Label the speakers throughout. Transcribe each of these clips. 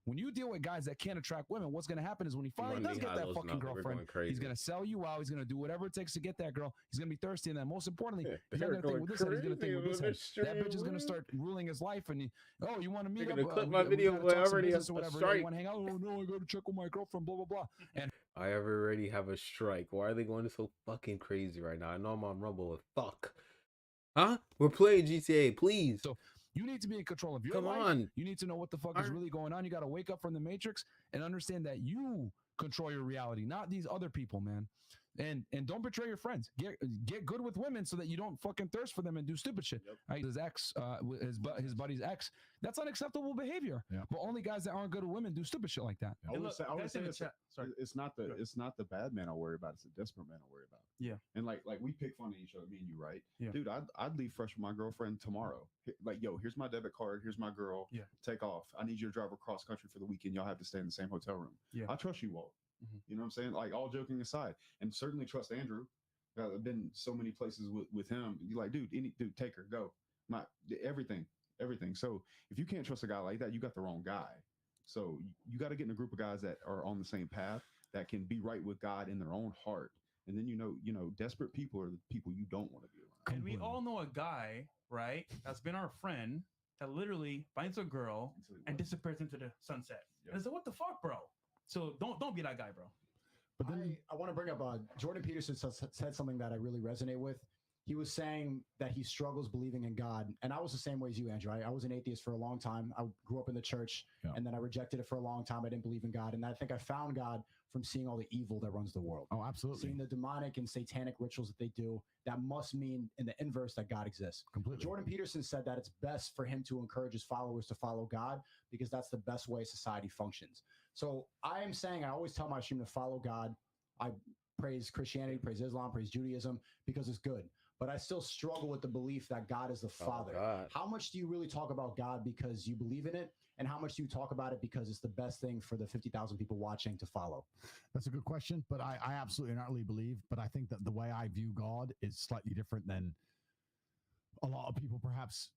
Speaker 1: when you deal with guys that can't attract women, what's going to happen is when he finally does get that fucking girlfriend, he's going to sell you out. He's going to do whatever it takes to get that girl. He's going to be thirsty. And then most importantly, he's not going to think with this head. He's going to think with this head. That bitch is going to start ruling his life. And you want to meet up?
Speaker 2: Clip my video, but I already have a strike.
Speaker 1: You want to hang out? Oh, no, I got to check with my girlfriend, blah, blah, blah. And
Speaker 2: I already have a strike. Why are they going so fucking crazy right now? I know I'm on Rumble, but fuck. Huh? We're playing GTA, please.
Speaker 1: So you need to be in control of your life. You need to know what the fuck is really going on. You got to wake up from the matrix and understand that you control your reality, not these other people, man. And don't betray your friends. Get good with women so that you don't fucking thirst for them and do stupid shit. Yep. Right? His ex, his buddy's ex, that's unacceptable behavior. Yeah. But only guys that aren't good with women do stupid shit like that.
Speaker 3: I would say it's not the bad man I worry about. It's the desperate man I worry about.
Speaker 1: Yeah.
Speaker 3: And like we pick fun of each other, me and you, right?
Speaker 1: Yeah.
Speaker 3: Dude, I'd leave fresh with my girlfriend tomorrow. Like, yo, here's my debit card. Here's my girl.
Speaker 1: Yeah.
Speaker 3: Take off. I need you to drive across country for the weekend. Y'all have to stay in the same hotel room.
Speaker 1: Yeah.
Speaker 3: I trust you all. Mm-hmm. You know what I'm saying? Like, all joking aside, and certainly trust Andrew. I've been so many places with him. You're like, dude, take her, go. Everything. So if you can't trust a guy like that, you got the wrong guy. So you got to get in a group of guys that are on the same path, that can be right with God in their own heart. And then, you know, desperate people are the people you don't want to be around.
Speaker 4: And we all know a guy, right, that's been our friend that literally finds a girl and disappears into the sunset. Yep. And I said, what the fuck, bro? So don't be that guy, bro.
Speaker 5: But then I want to bring up Jordan Peterson said something that I really resonate with. He was saying that he struggles believing in God. And I was the same way as you, Andrew. I was an atheist for a long time. I grew up in the church, and then I rejected it for a long time. I didn't believe in God. And I think I found God from seeing all the evil that runs the world.
Speaker 6: Oh, absolutely.
Speaker 5: Seeing the demonic and satanic rituals that they do, that must mean in the inverse that God exists.
Speaker 6: Completely.
Speaker 5: Jordan Peterson said that it's best for him to encourage his followers to follow God because that's the best way society functions. So I am saying, I always tell my stream to follow God. I praise Christianity, praise Islam, praise Judaism because it's good. But I still struggle with the belief that God is the Father. How much do you really talk about God because you believe in it? And how much do you talk about it because it's the best thing for the 50,000 people watching to follow?
Speaker 6: That's a good question, but I absolutely and utterly believe. But I think that the way I view God is slightly different than a lot of people perhaps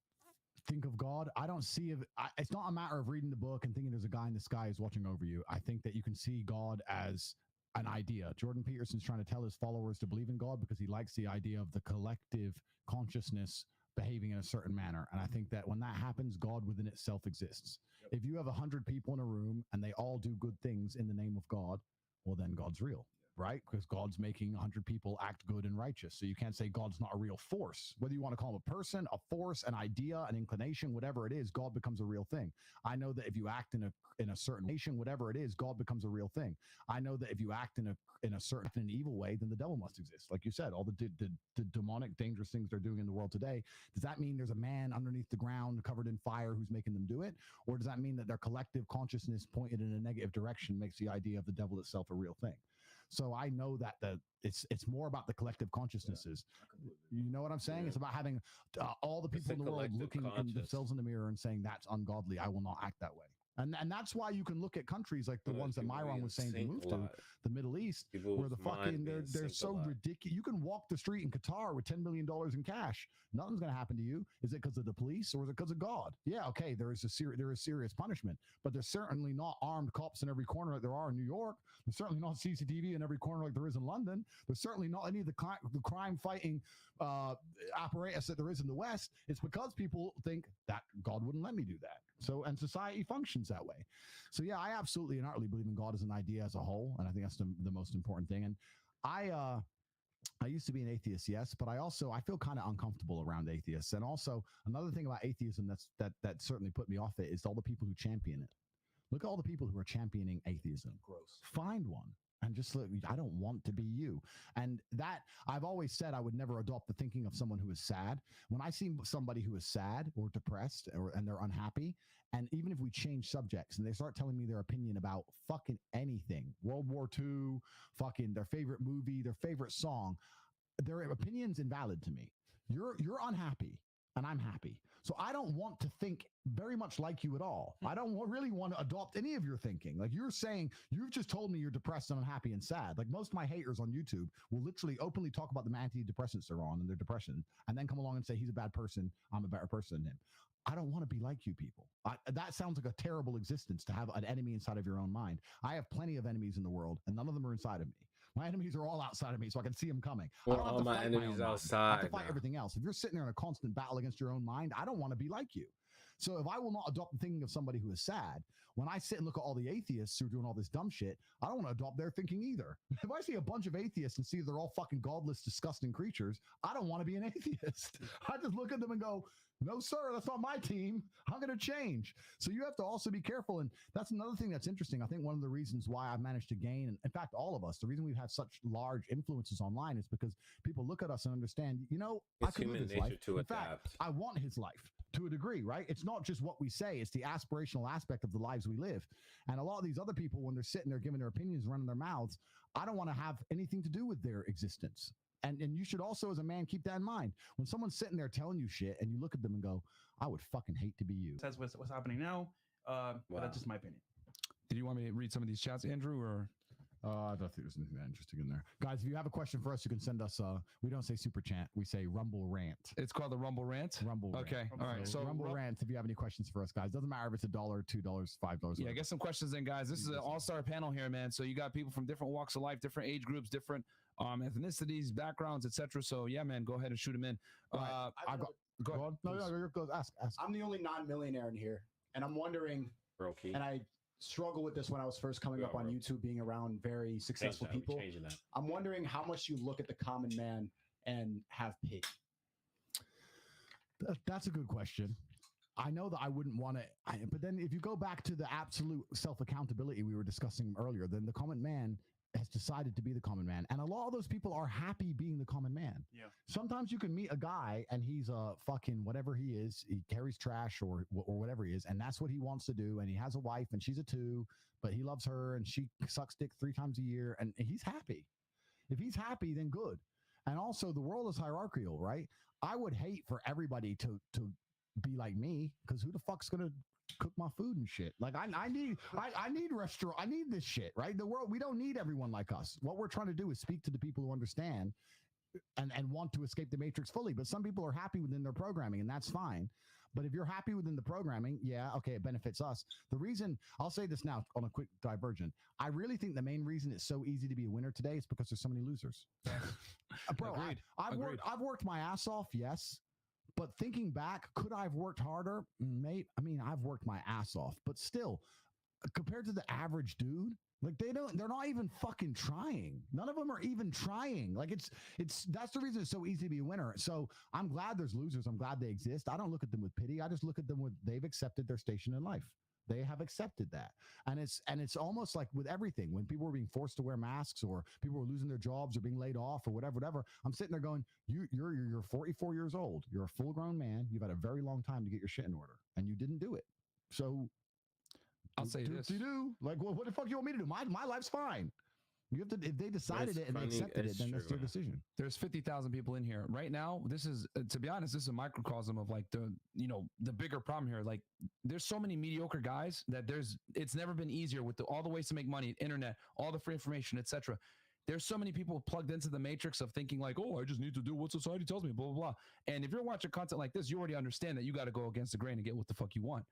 Speaker 6: think of God. I don't see it's not a matter of reading the book and thinking there's a guy in the sky who's watching over you. I think that you can see God as an idea. Jordan Peterson's trying to tell his followers to believe in God because he likes the idea of the collective consciousness behaving in a certain manner. And I think that when that happens, God within itself exists. Yep. If you have 100 people in a room and they all do good things in the name of God, well, then God's real. Right? Because God's making 100 people act good and righteous. So you can't say God's not a real force. Whether you want to call him a person, a force, an idea, an inclination, whatever it is, God becomes a real thing. I know that if you act in a certain nation, whatever it is, God becomes a real thing. I know that if you act in a certain evil way, then the devil must exist. Like you said, all the demonic, dangerous things they're doing in the world today. Does that mean there's a man underneath the ground covered in fire who's making them do it? Or does that mean that their collective consciousness pointed in a negative direction makes the idea of the devil itself a real thing? So I know that it's more about the collective consciousnesses. You know what I'm saying? Yeah. It's about having all the people in the world looking in themselves in the mirror and saying that's ungodly. I will not act that way. And that's why you can look at countries like the ones that Myron was saying to move to, the Middle East, where the fucking they're so ridiculous. You can walk the street in Qatar with $10 million in cash. Nothing's going to happen to you. Is it because of the police or is it because of God? Yeah, okay, there is serious punishment, but there's certainly not armed cops in every corner like there are in New York. There's certainly not CCTV in every corner like there is in London. There's certainly not any of the crime fighting apparatus that there is in the West. It's because people think that God wouldn't let me do that. So, and society functions that way. So yeah, I absolutely and utterly believe in God as an idea as a whole. And I think that's the most important thing. And I used to be an atheist, yes, but I feel kind of uncomfortable around atheists. And also another thing about atheism that certainly put me off it is all the people who champion it. Look at all the people who are championing atheism.
Speaker 5: Gross.
Speaker 6: Find one. And just look, I don't want to be you. And that I've always said I would never adopt the thinking of someone who is sad. When I see somebody who is sad or depressed and they're unhappy, and even if we change subjects and they start telling me their opinion about fucking anything, World War II, fucking their favorite movie, their favorite song, their opinion's invalid to me. You're unhappy and I'm happy. So I don't want to think very much like you at all. I don't really want to adopt any of your thinking. Like you're saying, you've just told me you're depressed and unhappy and sad. Like most of my haters on YouTube will literally openly talk about the antidepressants they're on and their depression and then come along and say he's a bad person. I'm a better person than him. I don't want to be like you people. That sounds like a terrible existence to have an enemy inside of your own mind. I have plenty of enemies in the world, and none of them are inside of me. My enemies are all outside of me, so I can see them coming.
Speaker 2: Well,
Speaker 6: I don't have
Speaker 2: all
Speaker 6: to
Speaker 2: my
Speaker 6: fight
Speaker 2: enemies
Speaker 6: own mind.
Speaker 2: outside.
Speaker 6: I have to fight
Speaker 2: now.
Speaker 6: everything else. If you're sitting there in a constant battle against your own mind, I don't want to be like you. So if I will not adopt the thinking of somebody who is sad, when I sit and look at all the atheists who are doing all this dumb shit, I don't want to adopt their thinking either. If I see a bunch of atheists and see they're all fucking godless, disgusting creatures, I don't want to be an atheist. I just look at them and go, no, sir, that's not my team. I'm going to change. So you have to also be careful. And that's another thing that's interesting. I think one of the reasons why I've managed to gain, and in fact, all of us, the reason we've had such large influences online is because people look at us and understand, I
Speaker 2: It's
Speaker 6: could live
Speaker 2: human
Speaker 6: his life.
Speaker 2: nature to
Speaker 6: In fact,
Speaker 2: adapt.
Speaker 6: I want his life to a degree, right? It's not just what we say, it's the aspirational aspect of the lives we live. And a lot of these other people, when they're sitting there giving their opinions, running their mouths, I don't want to have anything to do with their existence. And you should also, as a man, keep that in mind. When someone's sitting there telling you shit and you look at them and go, I would fucking hate to be you.
Speaker 4: That's what's happening now. But that's just my opinion.
Speaker 1: Did you want me to read some of these chats, Andrew, or?
Speaker 6: I don't think there's anything that interesting in there. Guys, if you have a question for us, you can send us, we don't say super chant, we say Rumble Rant.
Speaker 1: It's called the Rumble Rant?
Speaker 6: Rumble Rant.
Speaker 1: Okay, all right. So
Speaker 6: Rumble Rant, if you have any questions for us, guys. Doesn't matter if it's $1, $2, $5.
Speaker 1: Yeah, get some questions in, guys. This is an all-star panel here, man. So you got people from different walks of life, different age groups, different ethnicities, backgrounds, etc. So yeah, man, go ahead and shoot them in.
Speaker 5: Right.
Speaker 1: Go ahead.
Speaker 6: No, ask.
Speaker 5: I'm the only non-millionaire in here, and I'm wondering,
Speaker 2: Brokey.
Speaker 5: and I struggled with this when I was first coming up on YouTube, being around very successful people.
Speaker 2: Changing that.
Speaker 5: I'm wondering how much you look at the common man and have pity.
Speaker 6: That's a good question. I know that I wouldn't want to, but then if you go back to the absolute self-accountability we were discussing earlier, then the common man has decided to be the common man. And a lot of those people are happy being the common man.
Speaker 4: Yeah.
Speaker 6: Sometimes you can meet a guy and he's a fucking whatever he is. He carries trash or whatever he is. And that's what he wants to do. And he has a wife and she's a 2, but he loves her and she sucks dick 3 times a year. And he's happy. If he's happy, then good. And also the world is hierarchical, right? I would hate for everybody to be like me, because who the fuck's going to cook my food and shit? Like I need restaurant. I need this shit, right? The world, we don't need everyone like us. What we're trying to do is speak to the people who understand and want to escape the matrix fully. But some people are happy within their programming, and that's fine. But if you're happy within the programming, yeah, okay, it benefits us. The reason, I'll say this now on a quick diversion, I really think the main reason it's so easy to be a winner today is because there's so many losers. Bro, I've worked my ass off, yes. But thinking back, could I have worked harder? Mate, I mean, I've worked my ass off, but still, compared to the average dude, like they're not even fucking trying. None of them are even trying. Like that's the reason it's so easy to be a winner. So I'm glad there's losers. I'm glad they exist. I don't look at them with pity. I just look at them with, they've accepted their station in life. They have accepted that. And it's almost like with everything, when people are being forced to wear masks or people are losing their jobs or being laid off or whatever, I'm sitting there going, you're 44 years old. You're a full grown man. You've had a very long time to get your shit in order and you didn't do it. So
Speaker 1: I'll say this.
Speaker 6: Like, well, what the fuck you want me to do? My life's fine. You have to, if they decided it and they accepted it, then that's their decision. There's 50,000 people in here right now. This is, to be honest, this is a microcosm of like the bigger problem here. Like there's so many mediocre guys that it's never been easier with all the ways to make money, internet, all the free information, etc. There's so many people plugged into the matrix of thinking like, oh, I just need to do what society tells me, blah, blah, blah. And if you're watching content like this, you already understand that you got to go against the grain and get what the fuck you want.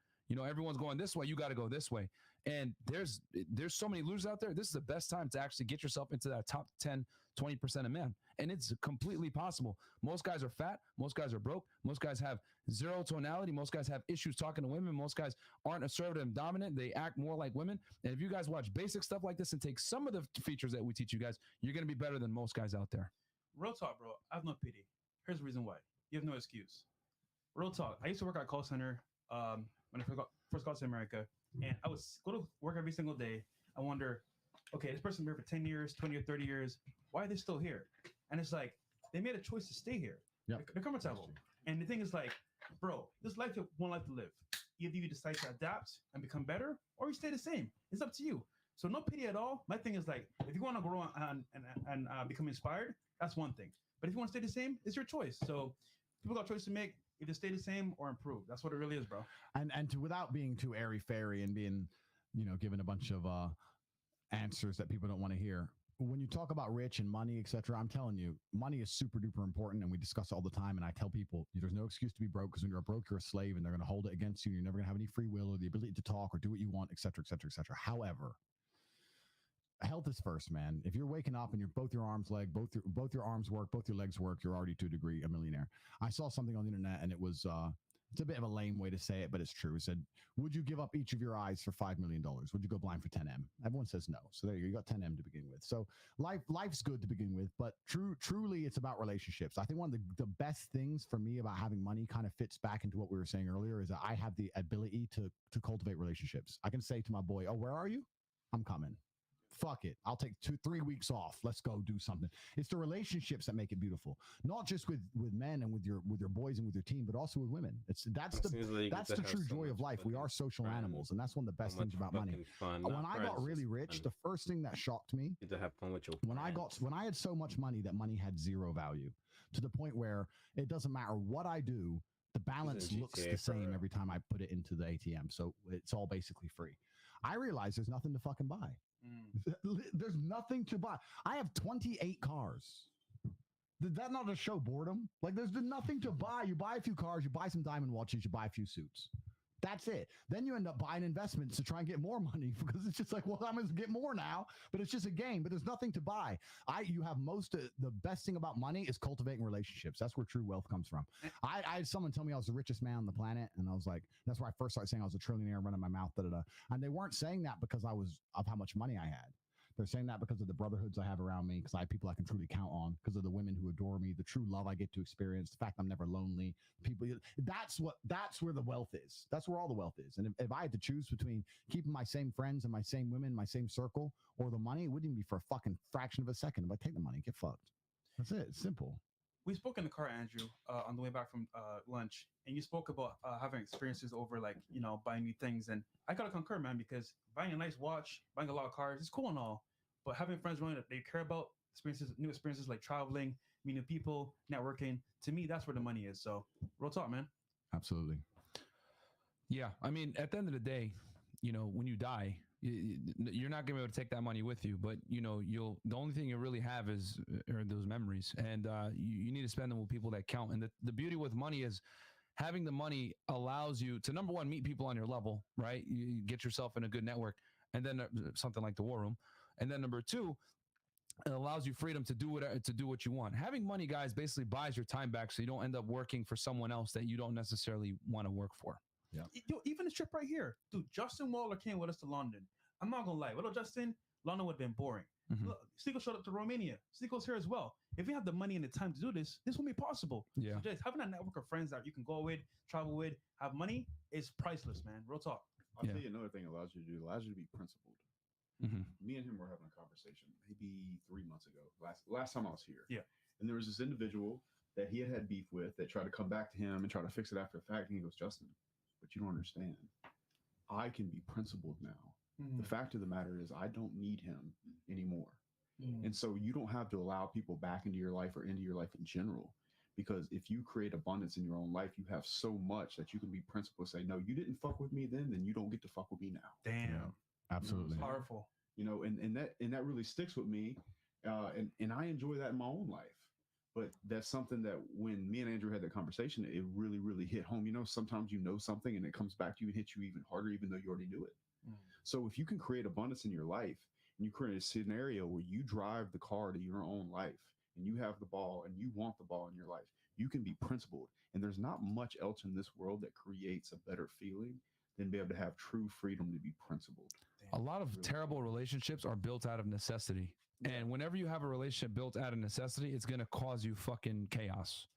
Speaker 6: Everyone's going this way. You got to go this way. And there's so many losers out there. This is the best time to actually get yourself into that top 10, 20% of men. And it's completely possible. Most guys are fat. Most guys are broke. Most guys have zero tonality. Most guys have issues talking to women. Most guys aren't assertive and dominant. They act more like women. And if you guys watch basic stuff like this and take some of the features that we teach you guys, you're going to be better than most guys out there.
Speaker 4: Real talk, bro. I have no pity. Here's the reason why. You have no excuse. Real talk. I used to work at a call center when I first got to America, and I would go to work every single day. I wonder, okay, this person's been here for 10 years, 20 or 30 years. Why are they still here? And it's like, they made a choice to stay here.
Speaker 6: Yep.
Speaker 4: They're comfortable. And the thing is like, bro, this life, one life to live. Either you decide to adapt and become better, or you stay the same. It's up to you. So no pity at all. My thing is like, if you want to grow and become inspired, that's one thing. But if you want to stay the same, it's your choice. So people got a choice to make. Either stay the same or improve. That's what it really is, bro.
Speaker 6: And without being too airy-fairy and being, given a bunch of answers that people don't want to hear. when you talk about rich and money, etc., I'm telling you, money is super duper important, and we discuss it all the time. And I tell people, there's no excuse to be broke, because when you're broke, you're a slave, and they're going to hold it against you. You're never going to have any free will or the ability to talk or do what you want, etc., etc., etc. However, health is first, man. If you're waking up and both your arms work, both your legs work, you're already to a degree a millionaire. I saw something on the internet, and it was it's a bit of a lame way to say it, but it's true. It said, would you give up each of your eyes for $5 million? Would you go blind for 10M? Everyone says no. So there you got 10M to begin with. So life's good to begin with, but truly it's about relationships. I think one of the best things for me about having money kind of fits back into what we were saying earlier, is that I have the ability to cultivate relationships. I can say to my boy, oh, where are you? I'm coming. Fuck it. I'll take 2-3 weeks off. Let's go do something. It's the relationships that make it beautiful. Not just with men and with your boys and with your team, but also with women. That's the true joy of life. We are social animals, and that's one of the best things about money. When I got really rich, the first thing that shocked me,
Speaker 2: to have fun with your
Speaker 6: when I had so much money that money had zero value, to the point where it doesn't matter what I do, the balance looks the same every time I put it into the ATM. So it's all basically free. I realized there's nothing to fucking buy. There's nothing to buy. I have 28 cars. Did that not just show boredom? Like, there's nothing to buy. You buy a few cars, you buy some diamond watches, you buy a few suits. That's it. Then you end up buying investments to try and get more money, because it's just like, well, I'm going to get more now, but it's just a game, but there's nothing to buy. You have the best thing about money is cultivating relationships. That's where true wealth comes from. I had someone tell me I was the richest man on the planet, and I was like, that's where I first started saying I was a trillionaire running my mouth, and they weren't saying that because of how much money I had. They're saying that because of the brotherhoods I have around me, because I have people I can truly count on, because of the women who adore me, the true love I get to experience, the fact I'm never lonely. That's where the wealth is. That's where all the wealth is. And if I had to choose between keeping my same friends and my same women, my same circle, or the money, it wouldn't even be for a fucking fraction of a second. If I take the money, get fucked. That's it. It's simple.
Speaker 4: We spoke in the car, Andrew, on the way back from lunch, and you spoke about having experiences over, like, buying new things. And I gotta concur, man, because buying a nice watch, buying a lot of cars, it's cool and all, but having friends around that they care about new experiences like traveling, meeting people, networking, to me, that's where the money is. So real talk, man.
Speaker 6: Absolutely.
Speaker 1: Yeah, I mean, at the end of the day, when you die, you're not gonna be able to take that money with you, but the only thing you really have are those memories, and you need to spend them with people that count. And the beauty with money is having the money allows you to, number one, meet people on your level, right? You get yourself in a good network, and then something like the War Room, and then number two, it allows you freedom to do what you want. Having money, guys, basically buys your time back, so you don't end up working for someone else that you don't necessarily want to work for.
Speaker 6: Yeah.
Speaker 4: Even this trip right here, dude. Justin Waller came with us to London. I'm not gonna lie. Without Justin, London would have been boring.
Speaker 1: Mm-hmm.
Speaker 4: Look, Sneako showed up to Romania. Sneako's here as well. If you have the money and the time to do this won't be possible.
Speaker 1: Yeah.
Speaker 4: So just having that network of friends that you can go with, travel with, have money is priceless, man. Real talk.
Speaker 3: I'll tell you another thing it allows you to do. It allows you to be principled.
Speaker 1: Mm-hmm.
Speaker 3: Me and him were having a conversation maybe 3 months ago. Last time I was here.
Speaker 4: Yeah.
Speaker 3: And there was this individual that he had beef with that tried to come back to him and try to fix it after the fact. And he goes, Justin, but you don't understand. I can be principled now.
Speaker 4: Mm-hmm.
Speaker 3: The fact of the matter is I don't need him anymore. Mm-hmm. And so you don't have to allow people back into your life or into your life in general. Because if you create abundance in your own life, you have so much that you can be principled. Say, no, you didn't fuck with me then you don't get to fuck with me now.
Speaker 4: Damn.
Speaker 6: Yeah, absolutely.
Speaker 4: Powerful.
Speaker 3: And that really sticks with me. And I enjoy that in my own life. But that's something that when me and Andrew had that conversation, it really, really hit home. Sometimes something and it comes back to you and hits you even harder, even though you already knew it. Mm. So if you can create abundance in your life and you create a scenario where you drive the car to your own life and you have the ball and you want the ball in your life, you can be principled. And there's not much else in this world that creates a better feeling than be able to have true freedom to be principled.
Speaker 1: A lot of terrible relationships are built out of necessity. And whenever you have a relationship built out of necessity, it's going to cause you fucking chaos.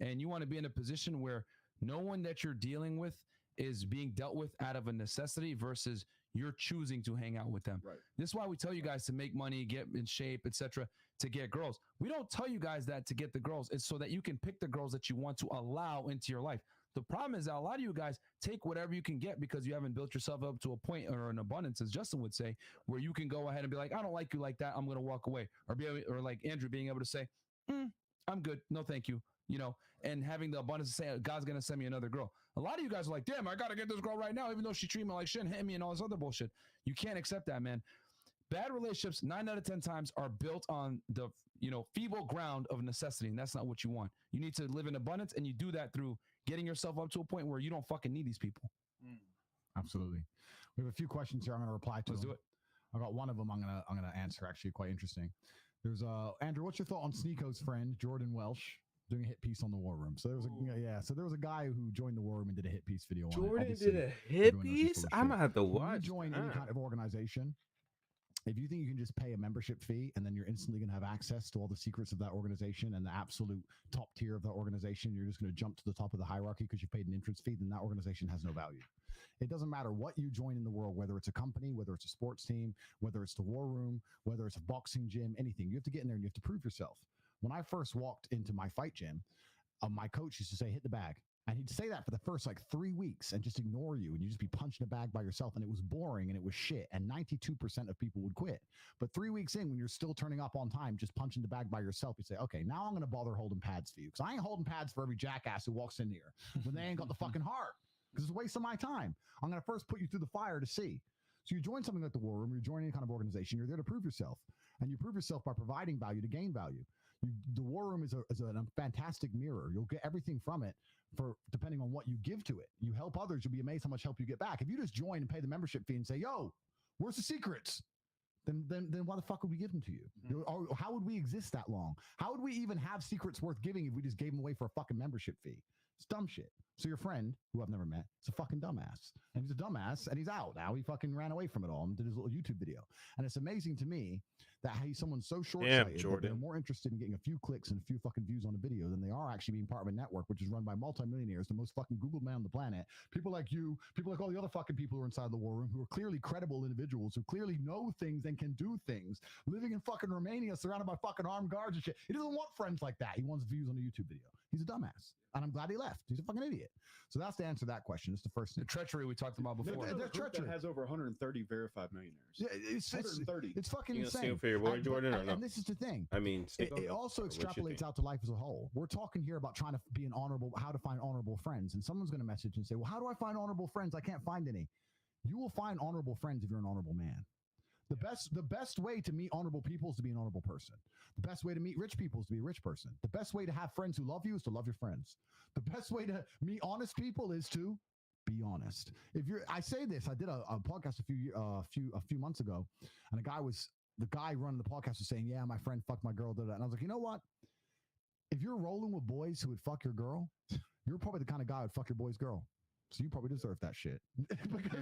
Speaker 1: And you want to be in a position where no one that you're dealing with is being dealt with out of a necessity versus you're choosing to hang out with them.
Speaker 3: Right.
Speaker 1: This is why we tell you guys to make money, get in shape, etc., to get girls. We don't tell you guys that to get the girls. It's so that you can pick the girls that you want to allow into your life. The problem is that a lot of you guys take whatever you can get because you haven't built yourself up to a point or an abundance, as Justin would say, where you can go ahead and be like, I don't like you like that. I'm going to walk away. Or like Andrew being able to say, I'm good. No, thank you. And having the abundance to say, God's going to send me another girl. A lot of you guys are like, damn, I got to get this girl right now, even though she treated me like shit and hit me and all this other bullshit. You can't accept that, man. Bad relationships, 9 out of 10 times, are built on the feeble ground of necessity, and that's not what you want. You need to live in abundance, and you do that through getting yourself up to a point where you don't fucking need these people.
Speaker 6: Absolutely. We have a few questions here. I'm going to reply to.
Speaker 1: Let's do it.
Speaker 6: I got one of them. I'm gonna answer. Actually, quite interesting. There's Andrew. What's your thought on Sneako's friend Jordan Welsh doing a hit piece on the War Room? So there was So there was a guy who joined the War Room and did a hit piece video.
Speaker 2: Jordan did a hit piece. I'm gonna have to watch.
Speaker 6: Join any kind of organization. If you think you can just pay a membership fee and then you're instantly going to have access to all the secrets of that organization and the absolute top tier of that organization, you're just going to jump to the top of the hierarchy because you paid an entrance fee, then that organization has no value. It doesn't matter what you join in the world, whether it's a company, whether it's a sports team, whether it's the War Room, whether it's a boxing gym, anything. You have to get in there and you have to prove yourself. When I first walked into my fight gym, my coach used to say, hit the bag. And he'd say that for the first 3 weeks and just ignore you. And you just be punching a bag by yourself. And it was boring and it was shit. And 92% of people would quit. But 3 weeks in, when you're still turning up on time, just punching the bag by yourself, you say, okay, now I'm going to bother holding pads for you. Because I ain't holding pads for every jackass who walks in here when they ain't got the fucking heart. Because it's a waste of my time. I'm going to first put you through the fire to see. So you join something like the War Room, you join any kind of organization, you're there to prove yourself. And you prove yourself by providing value to gain value. The War Room is a fantastic mirror. You'll get everything from it for depending on what you give to it. You help others, you'll be amazed how much help you get back. If you just join and pay the membership fee and say, yo, where's the secrets? Then why the fuck would we give them to you? Or how would we exist that long? How would we even have secrets worth giving if we just gave them away for a fucking membership fee? It's dumb shit. So your friend, who I've never met, is a fucking dumbass. And he's a dumbass, and he's out now. He fucking ran away from it all and did his little YouTube video. And it's amazing to me that he's someone so short-sighted that they're more interested in getting a few clicks and a few fucking views on a video than they are actually being part of a network, which is run by multimillionaires, the most fucking Googled man on the planet. People like you, people like all the other fucking people who are inside the War Room, who are clearly credible individuals, who clearly know things and can do things, living in fucking Romania, surrounded by fucking armed guards and shit. He doesn't want friends like that. He wants views on a YouTube video. He's a dumbass. And I'm glad he left. He's a fucking idiot. So that's the answer to that question. It's the first thing.
Speaker 1: The treachery we talked about before.
Speaker 3: The treachery has over 130 verified millionaires.
Speaker 6: Yeah, it's 130. It's fucking insane.
Speaker 2: For your boy Jordan, or no?
Speaker 6: And this is the thing.
Speaker 2: I mean,
Speaker 6: it also extrapolates out to life as a whole. We're talking here about trying to be an honorable, how to find honorable friends. And someone's going to message and say, well, how do I find honorable friends? I can't find any. You will find honorable friends if you're an honorable man. The best way to meet honorable people is to be an honorable person. The best way to meet rich people is to be a rich person. The best way to have friends who love you is to love your friends. The best way to meet honest people is to be honest. I say this, I did a podcast a few months ago, and the guy running the podcast was saying, yeah, my friend fucked my girl, and I was like, you know what? If you're rolling with boys who would fuck your girl, you're probably the kind of guy who would fuck your boy's girl. So you probably deserve that shit. Because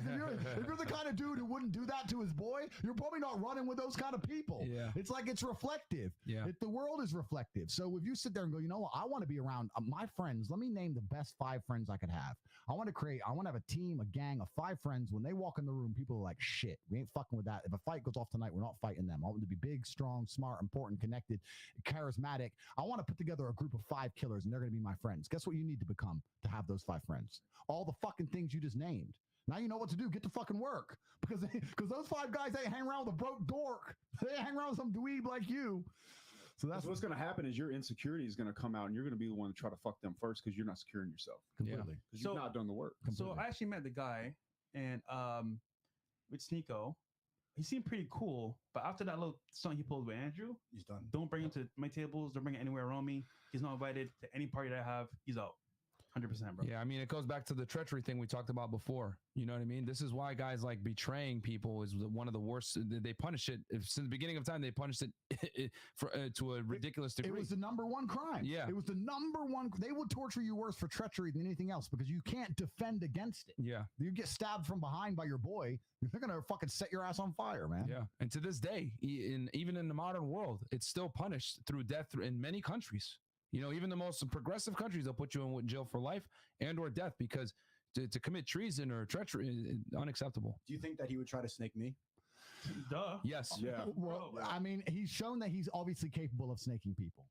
Speaker 6: if you're the kind of dude who wouldn't do that to his boy, you're probably not running with those kind of people.
Speaker 1: Yeah.
Speaker 6: It's like it's reflective.
Speaker 1: Yeah.
Speaker 6: The world is reflective. So if you sit there and go, you know what, I want to be around my friends. Let me name the best 5 friends I could have. I want to have a team, a gang of 5 friends. When they walk in the room, people are like, shit, we ain't fucking with that. If a fight goes off tonight, we're not fighting them. I want them to be big, strong, smart, important, connected, charismatic. I want to put together a group of 5 killers, and they're going to be my friends. Guess what you need to become to have those 5 friends? All the fucking things you just named. Now you know what to do. Get to fucking work. Because those 5 guys, they ain't hang around with a broke dork. They ain't hang around with some dweeb like you. So that's
Speaker 3: what's going to happen is your insecurity is going to come out, and you're going to be the one to try to fuck them first because you're not securing yourself
Speaker 6: completely.
Speaker 3: Because you've not done the work.
Speaker 4: Completely. So I actually met the guy, and with Sneako, he seemed pretty cool. But after that little song he pulled with Andrew,
Speaker 5: he's done.
Speaker 4: Don't bring him to my tables. Don't bring him anywhere around me. He's not invited to any party that I have. He's out. 100%, bro.
Speaker 1: Yeah, I mean, it goes back to the treachery thing we talked about before. You know what I mean? This is why guys like betraying people is one of the worst. They punish it since the beginning of time. They punished it to a ridiculous degree.
Speaker 6: It was the number 1 crime.
Speaker 1: Yeah,
Speaker 6: it was the number 1. They will torture you worse for treachery than anything else because you can't defend against it.
Speaker 1: Yeah,
Speaker 6: you get stabbed from behind by your boy, they're gonna fucking set your ass on fire, man.
Speaker 1: Yeah, and to this day, even in the modern world, it's still punished through death in many countries. You know, even the most progressive countries, they'll put you in jail for life and or death because to commit treason or treachery is unacceptable.
Speaker 5: Do you think that he would try to snake me?
Speaker 4: Duh.
Speaker 1: Yes.
Speaker 3: Yeah.
Speaker 6: Well, I mean, he's shown that he's obviously capable of snaking people.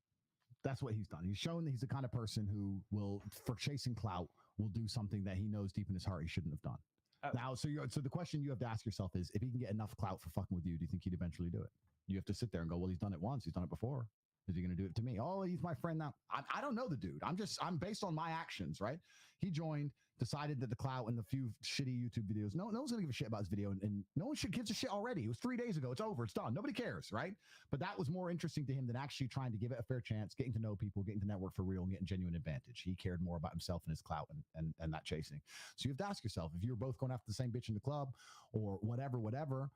Speaker 6: That's what he's done. He's shown that he's the kind of person who will, for chasing clout, will do something that he knows deep in his heart he shouldn't have done. Now, so the question you have to ask yourself is, if he can get enough clout for fucking with you, do you think he'd eventually do it? You have to sit there and go, well, he's done it once. He's done it before. Is he going to do it to me? Oh, he's my friend now. I don't know the dude. I'm based on my actions, right? He joined, decided that the clout and the few shitty YouTube videos, no one's gonna give a shit about his video, and no one should gives a shit already. It was 3 days ago. It's over. It's done. Nobody cares, right? But that was more interesting to him than actually trying to give it a fair chance, getting to know people, getting to network for real, and getting genuine advantage. He cared more about himself and his clout and that chasing. So you have to ask yourself, if you're both going after the same bitch in the club or whatever,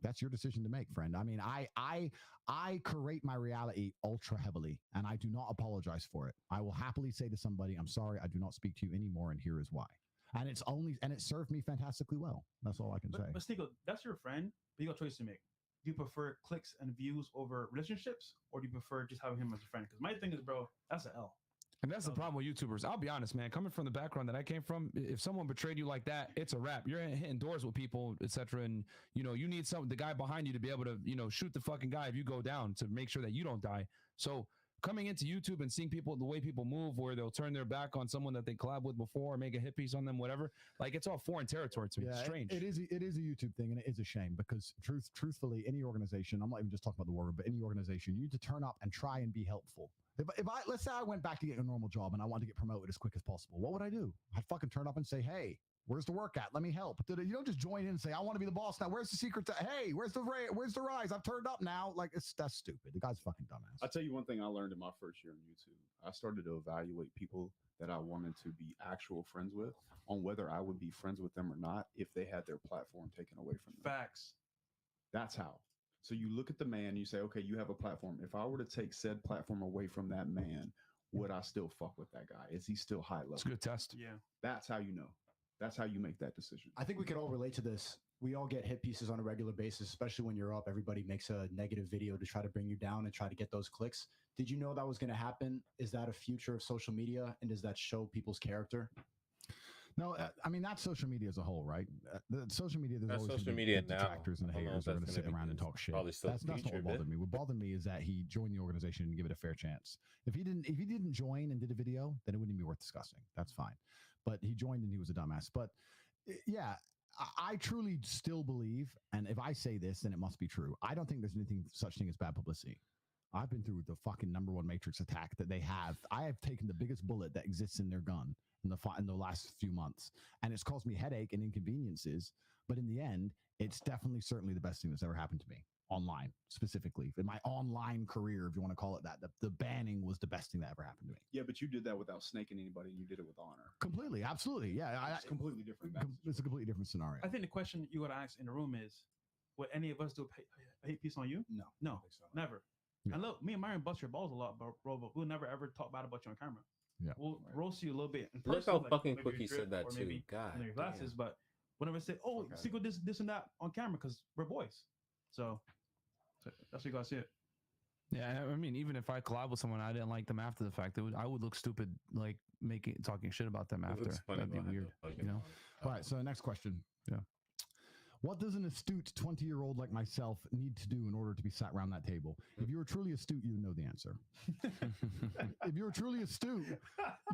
Speaker 6: that's your decision to make, friend. I mean, I curate my reality ultra heavily, and I do not apologize for it. I will happily say to somebody, I'm sorry, I do not speak to you anymore, and here is why. And it served me fantastically well. That's all I can say.
Speaker 4: But Sneako, that's your friend, but you got a choice to make. Do you prefer clicks and views over relationships, or do you prefer just having him as a friend? Because my thing is, bro, that's an L.
Speaker 1: And that's the problem with YouTubers. I'll be honest, man. Coming from the background that I came from, if someone betrayed you like that, it's a wrap. You're hitting doors with people, etc. And you need the guy behind you to be able to, shoot the fucking guy if you go down to make sure that you don't die. So coming into YouTube and seeing people, the way people move, where they'll turn their back on someone that they collab with before, or make a hit piece on them, whatever. Like, it's all foreign territory to me. It's strange.
Speaker 6: It is a YouTube thing, and it is a shame because truthfully, any organization, I'm not even just talking about the war, but any organization, you need to turn up and try and be helpful. If I let's say I went back to get a normal job and I wanted to get promoted as quick as possible, what would I do? I'd fucking turn up and say, hey, where's the work at? Let me help. You don't just join in and say, I want to be the boss now. Where's the secret to, hey, where's the rise? I've turned up now. Like, that's stupid. The guy's fucking dumbass.
Speaker 3: I'll tell you one thing I learned in my first year on YouTube. I started to evaluate people that I wanted to be actual friends with on whether I would be friends with them or not if they had their platform taken away from them.
Speaker 4: Facts.
Speaker 3: That's how. So you look at the man, you say, okay, you have a platform. If I were to take said platform away from that man, would I still fuck with that guy? Is he still high level?
Speaker 1: It's a good test.
Speaker 4: Yeah.
Speaker 3: That's how you know. That's how you make that decision.
Speaker 5: I think we could all relate to this. We all get hit pieces on a regular basis, especially when you're up. Everybody makes a negative video to try to bring you down and try to get those clicks. Did you know that was going to happen? Is that a future of social media? And does that show people's character?
Speaker 6: No, I mean, that's social media as a whole, right? The social media, there's
Speaker 2: That's
Speaker 6: always
Speaker 2: social
Speaker 6: gonna be
Speaker 2: media
Speaker 6: the
Speaker 2: now.
Speaker 6: detractors and the
Speaker 2: I don't know
Speaker 6: haters
Speaker 2: if
Speaker 6: that are going
Speaker 2: that's
Speaker 6: to sit
Speaker 2: gonna be
Speaker 6: around and talk shit.
Speaker 2: probably still
Speaker 6: That's not
Speaker 2: feature
Speaker 6: what
Speaker 2: a bit.
Speaker 6: bothered me. What bothered me is that he joined the organization and give it a fair chance. If he didn't join and did a video, then it wouldn't be worth discussing. That's fine. But he joined and he was a dumbass. But yeah, I truly still believe, and if I say this, then it must be true. I don't think there's anything such thing as bad publicity. I've been through the fucking #1 Matrix attack that they have. I have taken the biggest bullet that exists in their gun in the last few months, and it's caused me headache and inconveniences. But in the end, it's definitely, certainly the best thing that's ever happened to me online, specifically in my online career, if you want to call it that. The banning was the best thing that ever happened to me.
Speaker 3: Yeah, but you did that without snaking anybody. You did it with honor.
Speaker 6: Completely, absolutely, yeah.
Speaker 3: It's completely different.
Speaker 6: It's a completely different scenario.
Speaker 4: I think the question you got to ask in the room is, would any of us do a hate piece on you?
Speaker 5: No.
Speaker 4: No,
Speaker 5: I think so.
Speaker 4: never.
Speaker 6: Yeah.
Speaker 4: And look, me and Myron bust your balls a lot, bro, but we'll never ever talk bad about you on camera.
Speaker 6: Yeah.
Speaker 4: We'll roast you a little bit. In
Speaker 2: Look
Speaker 4: person,
Speaker 2: how
Speaker 4: like
Speaker 2: fucking
Speaker 4: maybe
Speaker 2: quick
Speaker 4: your
Speaker 2: he
Speaker 4: drip
Speaker 2: said that
Speaker 4: or
Speaker 2: too.
Speaker 4: maybe
Speaker 2: God.
Speaker 4: under your glasses,
Speaker 2: damn.
Speaker 4: but whenever say, oh,
Speaker 3: Okay.
Speaker 4: Sneako this and that on camera, because we're boys. So that's what you gotta see it.
Speaker 1: Yeah, I mean, even if I collab with someone, I didn't like them after the fact. I would look stupid, like talking shit about them
Speaker 2: It
Speaker 1: after.
Speaker 2: looks funny
Speaker 1: That'd be
Speaker 2: behind
Speaker 1: weird,
Speaker 2: the fucking-
Speaker 1: you know.
Speaker 6: All right, so the next question.
Speaker 1: Yeah.
Speaker 6: What does an astute 20-year-old like myself need to do in order to be sat around that table? If you were truly astute, you would know the answer. If you were truly astute,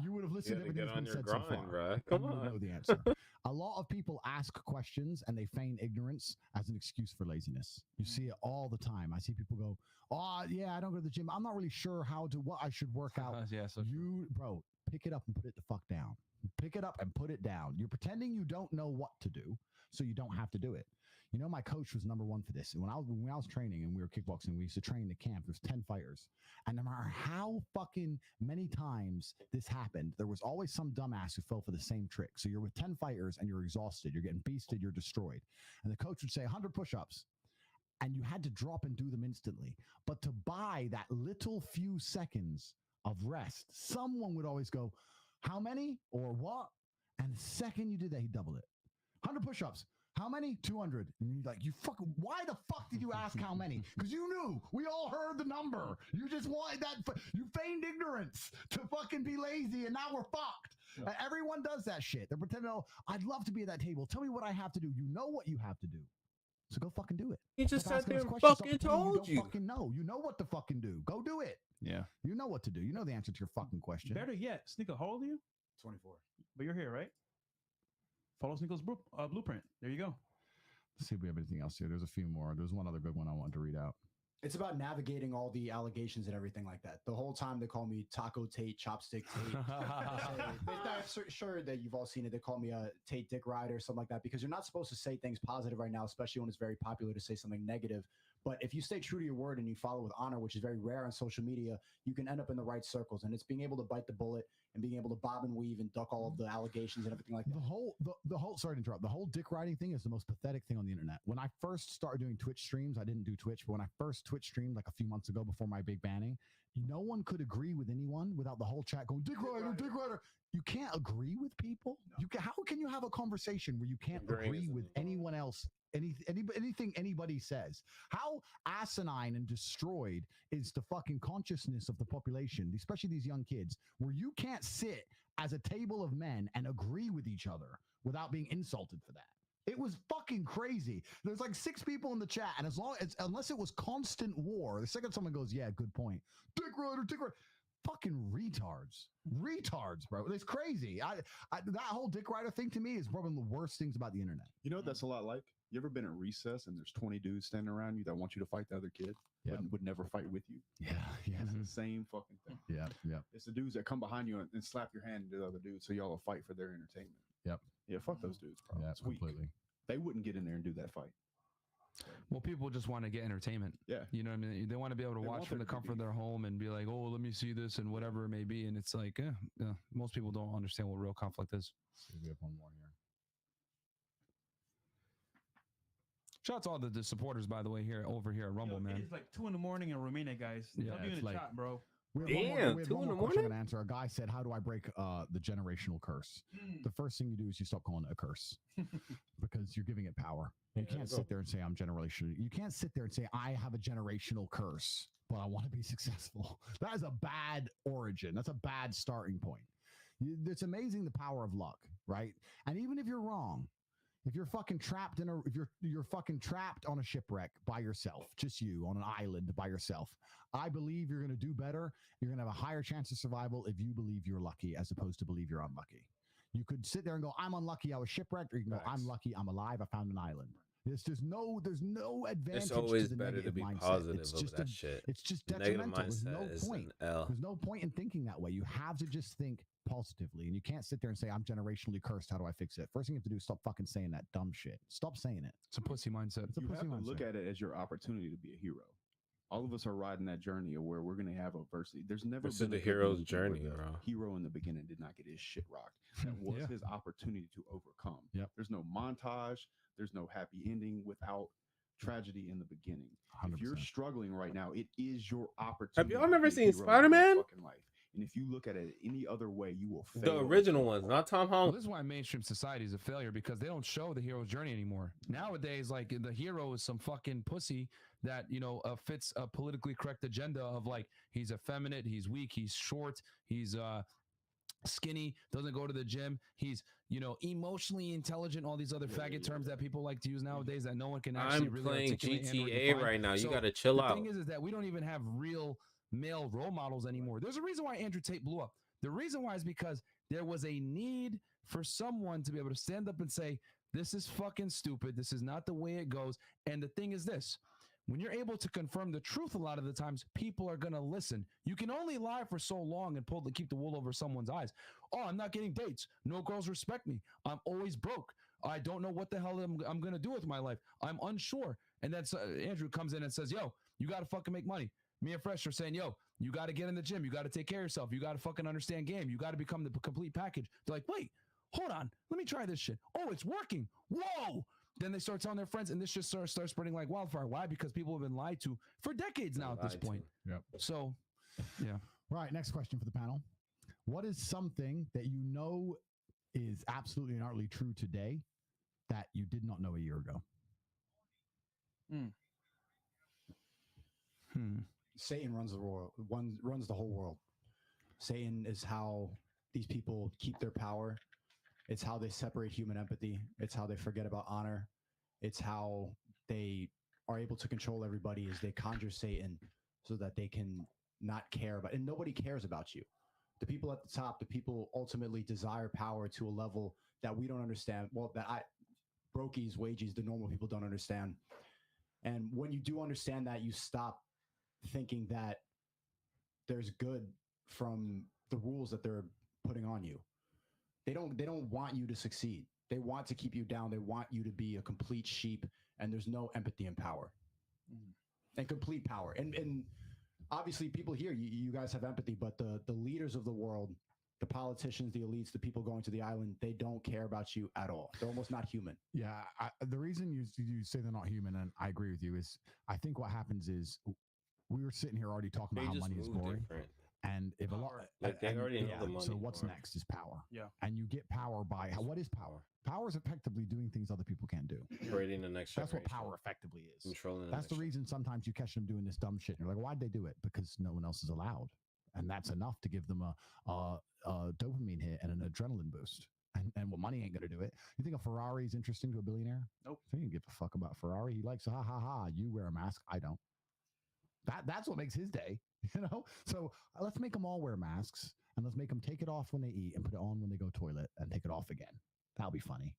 Speaker 6: you would have listened to
Speaker 2: gotta
Speaker 6: everything
Speaker 2: get
Speaker 6: that's
Speaker 2: on
Speaker 6: been
Speaker 2: your
Speaker 6: said so
Speaker 2: grind,
Speaker 6: far.
Speaker 2: bruh.
Speaker 6: and
Speaker 2: Come
Speaker 6: you would
Speaker 2: on.
Speaker 6: know the answer. A lot of people ask questions and they feign ignorance as an excuse for laziness. You see it all the time. I see people go, "Oh, yeah, I don't go to the gym. I'm not really sure what I should work out."
Speaker 1: Yeah, so
Speaker 6: Bro, pick it up and put it the fuck down. Pick it up and put it down. You're pretending you don't know what to do, so you don't have to do it. You know, my coach was #1 for this. When I was training and we were kickboxing, we used to train the camp. There's 10 fighters. And no matter how fucking many times this happened, there was always some dumbass who fell for the same trick. So you're with 10 fighters and you're exhausted. You're getting beasted. You're destroyed. And the coach would say 100 push-ups. And you had to drop and do them instantly. But to buy that little few seconds of rest, someone would always go, how many or what? And the second you did that, he doubled it. 100 push-ups. How many? 200. And you're like, why the fuck did you ask how many? Because you knew. We all heard the number. You just wanted that. You feigned ignorance to fucking be lazy, and now we're fucked. Yeah. And everyone does that shit. They're pretending, oh, I'd love to be at that table. Tell me what I have to do. You know what you have to do. So go fucking do it.
Speaker 2: He just
Speaker 6: Stop
Speaker 2: sat
Speaker 6: asking
Speaker 2: there
Speaker 6: us
Speaker 2: and
Speaker 6: questions,
Speaker 2: fucking
Speaker 6: stop pretending
Speaker 2: told you.
Speaker 6: don't fucking know. You know what to fucking do. Go do it.
Speaker 1: yeah.
Speaker 6: You know what to do. You know the answer to your fucking question.
Speaker 4: Better yet, Sneako, how old are you?
Speaker 5: 24.
Speaker 4: But you're here, right? Follow Sneako's blueprint. There you go.
Speaker 6: Let's see if we have anything else here. There's a few more. There's one other good one I wanted to read out.
Speaker 5: It's about navigating all the allegations and everything like that. The whole time they call me Taco Tate, Chopstick Tate. I'm sure that you've all seen it. They call me a Tate Dick Rider or something like that, because you're not supposed to say things positive right now, especially when it's very popular to say something negative. But if you stay true to your word and you follow with honor, which is very rare on social media, you can end up in the right circles. And it's being able to bite the bullet and being able to bob and weave and duck all of the allegations and everything like that.
Speaker 6: The whole sorry to interrupt. The whole dick riding thing is the most pathetic thing on the internet. When I first started doing Twitch streams, I didn't do Twitch, but when I first Twitch streamed like a few months ago before my big banning, no one could agree with anyone without the whole chat going, Dick Rider, Dick Rider. You can't agree with people. No. How can you have a conversation where you can't agree with anyone else? Anything anybody says? How asinine and destroyed is the fucking consciousness of the population, especially these young kids, where you can't sit as a table of men and agree with each other without being insulted for that? It was fucking crazy. There's like 6 people in the chat, and unless it was constant war, the second someone goes, yeah, good point, Dick Rider, fucking retards, bro. It's crazy. That whole Dick Rider thing to me is probably the worst things about the internet.
Speaker 3: You know what that's a lot like? You ever been at recess and there's 20 dudes standing around you that want you to fight the other kid, but would never fight with you?
Speaker 6: Yeah.
Speaker 3: It's the same fucking thing.
Speaker 6: Yeah.
Speaker 3: It's the dudes that come behind you and slap your hand to the other dudes so y'all will fight for their entertainment.
Speaker 6: Yep.
Speaker 3: Yeah, fuck those dudes, bro.
Speaker 6: Yeah,
Speaker 3: it's weak.
Speaker 6: completely.
Speaker 3: They wouldn't get in there and do that fight.
Speaker 1: Well, people just want to get entertainment.
Speaker 3: Yeah.
Speaker 1: You know what I mean? They want to be able to watch from the comfort of their home and be like, oh, let me see this and whatever it may be. And it's like, most people don't understand what real conflict is.
Speaker 6: We have one more here.
Speaker 1: Shout out to all the supporters, by the way, over here at Rumble, man.
Speaker 4: It's like 2 a.m. in Romania, guys.
Speaker 1: Yeah,
Speaker 4: I'll be in the chat, bro.
Speaker 2: Damn, 2 in the morning.
Speaker 6: An answer. A guy said, "How do I break the generational curse?" The first thing you do is you stop calling it a curse because you're giving it power. You can't sit there and say I'm generational. You can't sit there and say I have a generational curse, but I want to be successful. That is a bad origin. That's a bad starting point. It's amazing the power of luck, right? And even if you're wrong, if you're fucking trapped if you're fucking trapped on a shipwreck by yourself, just you on an island by yourself, I believe you're going to do better. You're going to have a higher chance of survival if you believe you're lucky as opposed to believe you're unlucky. You could sit there and go, I'm unlucky, I was shipwrecked, or you can go, I'm lucky, I'm alive, I found an island. There's no advantage.
Speaker 2: It's always
Speaker 6: to the
Speaker 2: better to be
Speaker 6: mindset.
Speaker 2: positive
Speaker 6: It's
Speaker 2: over
Speaker 6: just
Speaker 2: that shit.
Speaker 6: It's just
Speaker 2: Negative
Speaker 6: detrimental. There's no
Speaker 2: mindset is
Speaker 6: point.
Speaker 2: an L.
Speaker 6: There's no point in thinking that way. You have to just think positively, and you can't sit there and say, I'm generationally cursed. How do I fix it? First thing you have to do is stop fucking saying that dumb shit. Stop saying it.
Speaker 1: It's a pussy mindset.
Speaker 6: It's a
Speaker 3: You
Speaker 6: pussy
Speaker 3: have to
Speaker 6: mindset.
Speaker 3: look at it as your opportunity to be a hero. All of us are riding that journey of where we're going to have adversity. There's never
Speaker 2: This
Speaker 3: been
Speaker 2: is the
Speaker 3: a good
Speaker 2: hero's
Speaker 3: movie
Speaker 2: journey,
Speaker 3: where the
Speaker 2: bro.
Speaker 3: hero in the beginning did not get his shit rocked. That was his opportunity to overcome.
Speaker 6: Yep.
Speaker 3: There's no montage. There's no happy ending without tragedy in the beginning.
Speaker 6: 100%.
Speaker 3: If you're struggling right now, it is your opportunity.
Speaker 2: Have y'all
Speaker 3: to
Speaker 2: never
Speaker 3: be a
Speaker 2: seen
Speaker 3: hero in your
Speaker 2: Spider-Man?
Speaker 3: fucking life. And if you look at it any other way, you will fail.
Speaker 2: The original ones, not Tom
Speaker 1: Well,
Speaker 2: Holland.
Speaker 1: this is why mainstream society is a failure, because they don't show the hero's journey anymore. Nowadays, like, the hero is some fucking pussy that, fits a politically correct agenda of like, he's effeminate, he's weak, he's short, he's skinny, doesn't go to the gym, he's emotionally intelligent, all these other faggot terms that people like to use nowadays that no one can actually
Speaker 2: I'm
Speaker 1: really
Speaker 2: playing
Speaker 1: articulate and or
Speaker 2: GTA
Speaker 1: define.
Speaker 2: right now. You
Speaker 1: So
Speaker 2: gotta chill
Speaker 1: the
Speaker 2: out.
Speaker 1: thing is that we don't even have real male role models anymore. There's a reason why Andrew Tate blew up. The reason why is because there was a need for someone to be able to stand up and say, this is fucking stupid, this is not the way it goes. And the thing is this: when you're able to confirm the truth, a lot of the times people are going to listen. You can only lie for so long and keep the wool over someone's eyes. Oh, I'm not getting dates. No girls respect me. I'm always broke. I don't know what the hell I'm going to do with my life. I'm unsure. And then Andrew comes in and says, yo, you got to fucking make money. Me and Fresh are saying, yo, you got to get in the gym. You got to take care of yourself. You got to fucking understand game. You got to become the complete package. They're like, wait, hold on. Let me try this shit. Oh, it's working. Whoa. Then they start telling their friends, and this just starts spreading like wildfire. Why? Because people have been lied to for decades now at this point.
Speaker 6: Yep.
Speaker 1: So, yeah.
Speaker 6: Right. Next question for the panel. What is something that you know is absolutely and utterly true today that you did not know a year ago?
Speaker 5: Satan runs the world. Runs the whole world. Satan is how these people keep their power. It's how they separate human empathy. It's how they forget about honor. It's how they are able to control everybody as they conjure Satan so that they can not care about, and nobody cares about you. The people at the top, the people ultimately desire power to a level that we don't understand. Well, brokies, wages, the normal people don't understand. And when you do understand that, you stop thinking that there's good from the rules that they're putting on you. They don't want you to succeed. They want to keep you down. They want you to be a complete sheep, and there's no empathy and power. And complete power. And obviously people here, you guys have empathy, but the leaders of the world, the politicians, the elites, the people going to the island, they don't care about you at all. They're almost not human.
Speaker 6: Yeah, the reason you say they're not human, and I agree with you, is I think what happens is we were sitting here already talking about how money is boring. And if a lot,
Speaker 2: like they already know the money.
Speaker 6: So what's next is power.
Speaker 4: Yeah.
Speaker 6: And you get power by what is power? Power is effectively doing things other people can't do.
Speaker 2: Creating the next
Speaker 6: That's
Speaker 2: generation.
Speaker 6: what power effectively is.
Speaker 2: Controlling.
Speaker 6: That's the reason sometimes you catch them doing this dumb shit. And you're like, why'd they do it? Because no one else is allowed. And that's enough to give them a dopamine hit and an adrenaline boost. And well, money ain't going to do it. You think a Ferrari is interesting to a billionaire?
Speaker 4: Nope.
Speaker 6: So you can give a fuck about Ferrari. He likes, ha, ha, ha. You wear a mask. I don't. That's what makes his day, you know? So let's make them all wear masks, and let's make them take it off when they eat and put it on when they go toilet and take it off again. That'll be funny.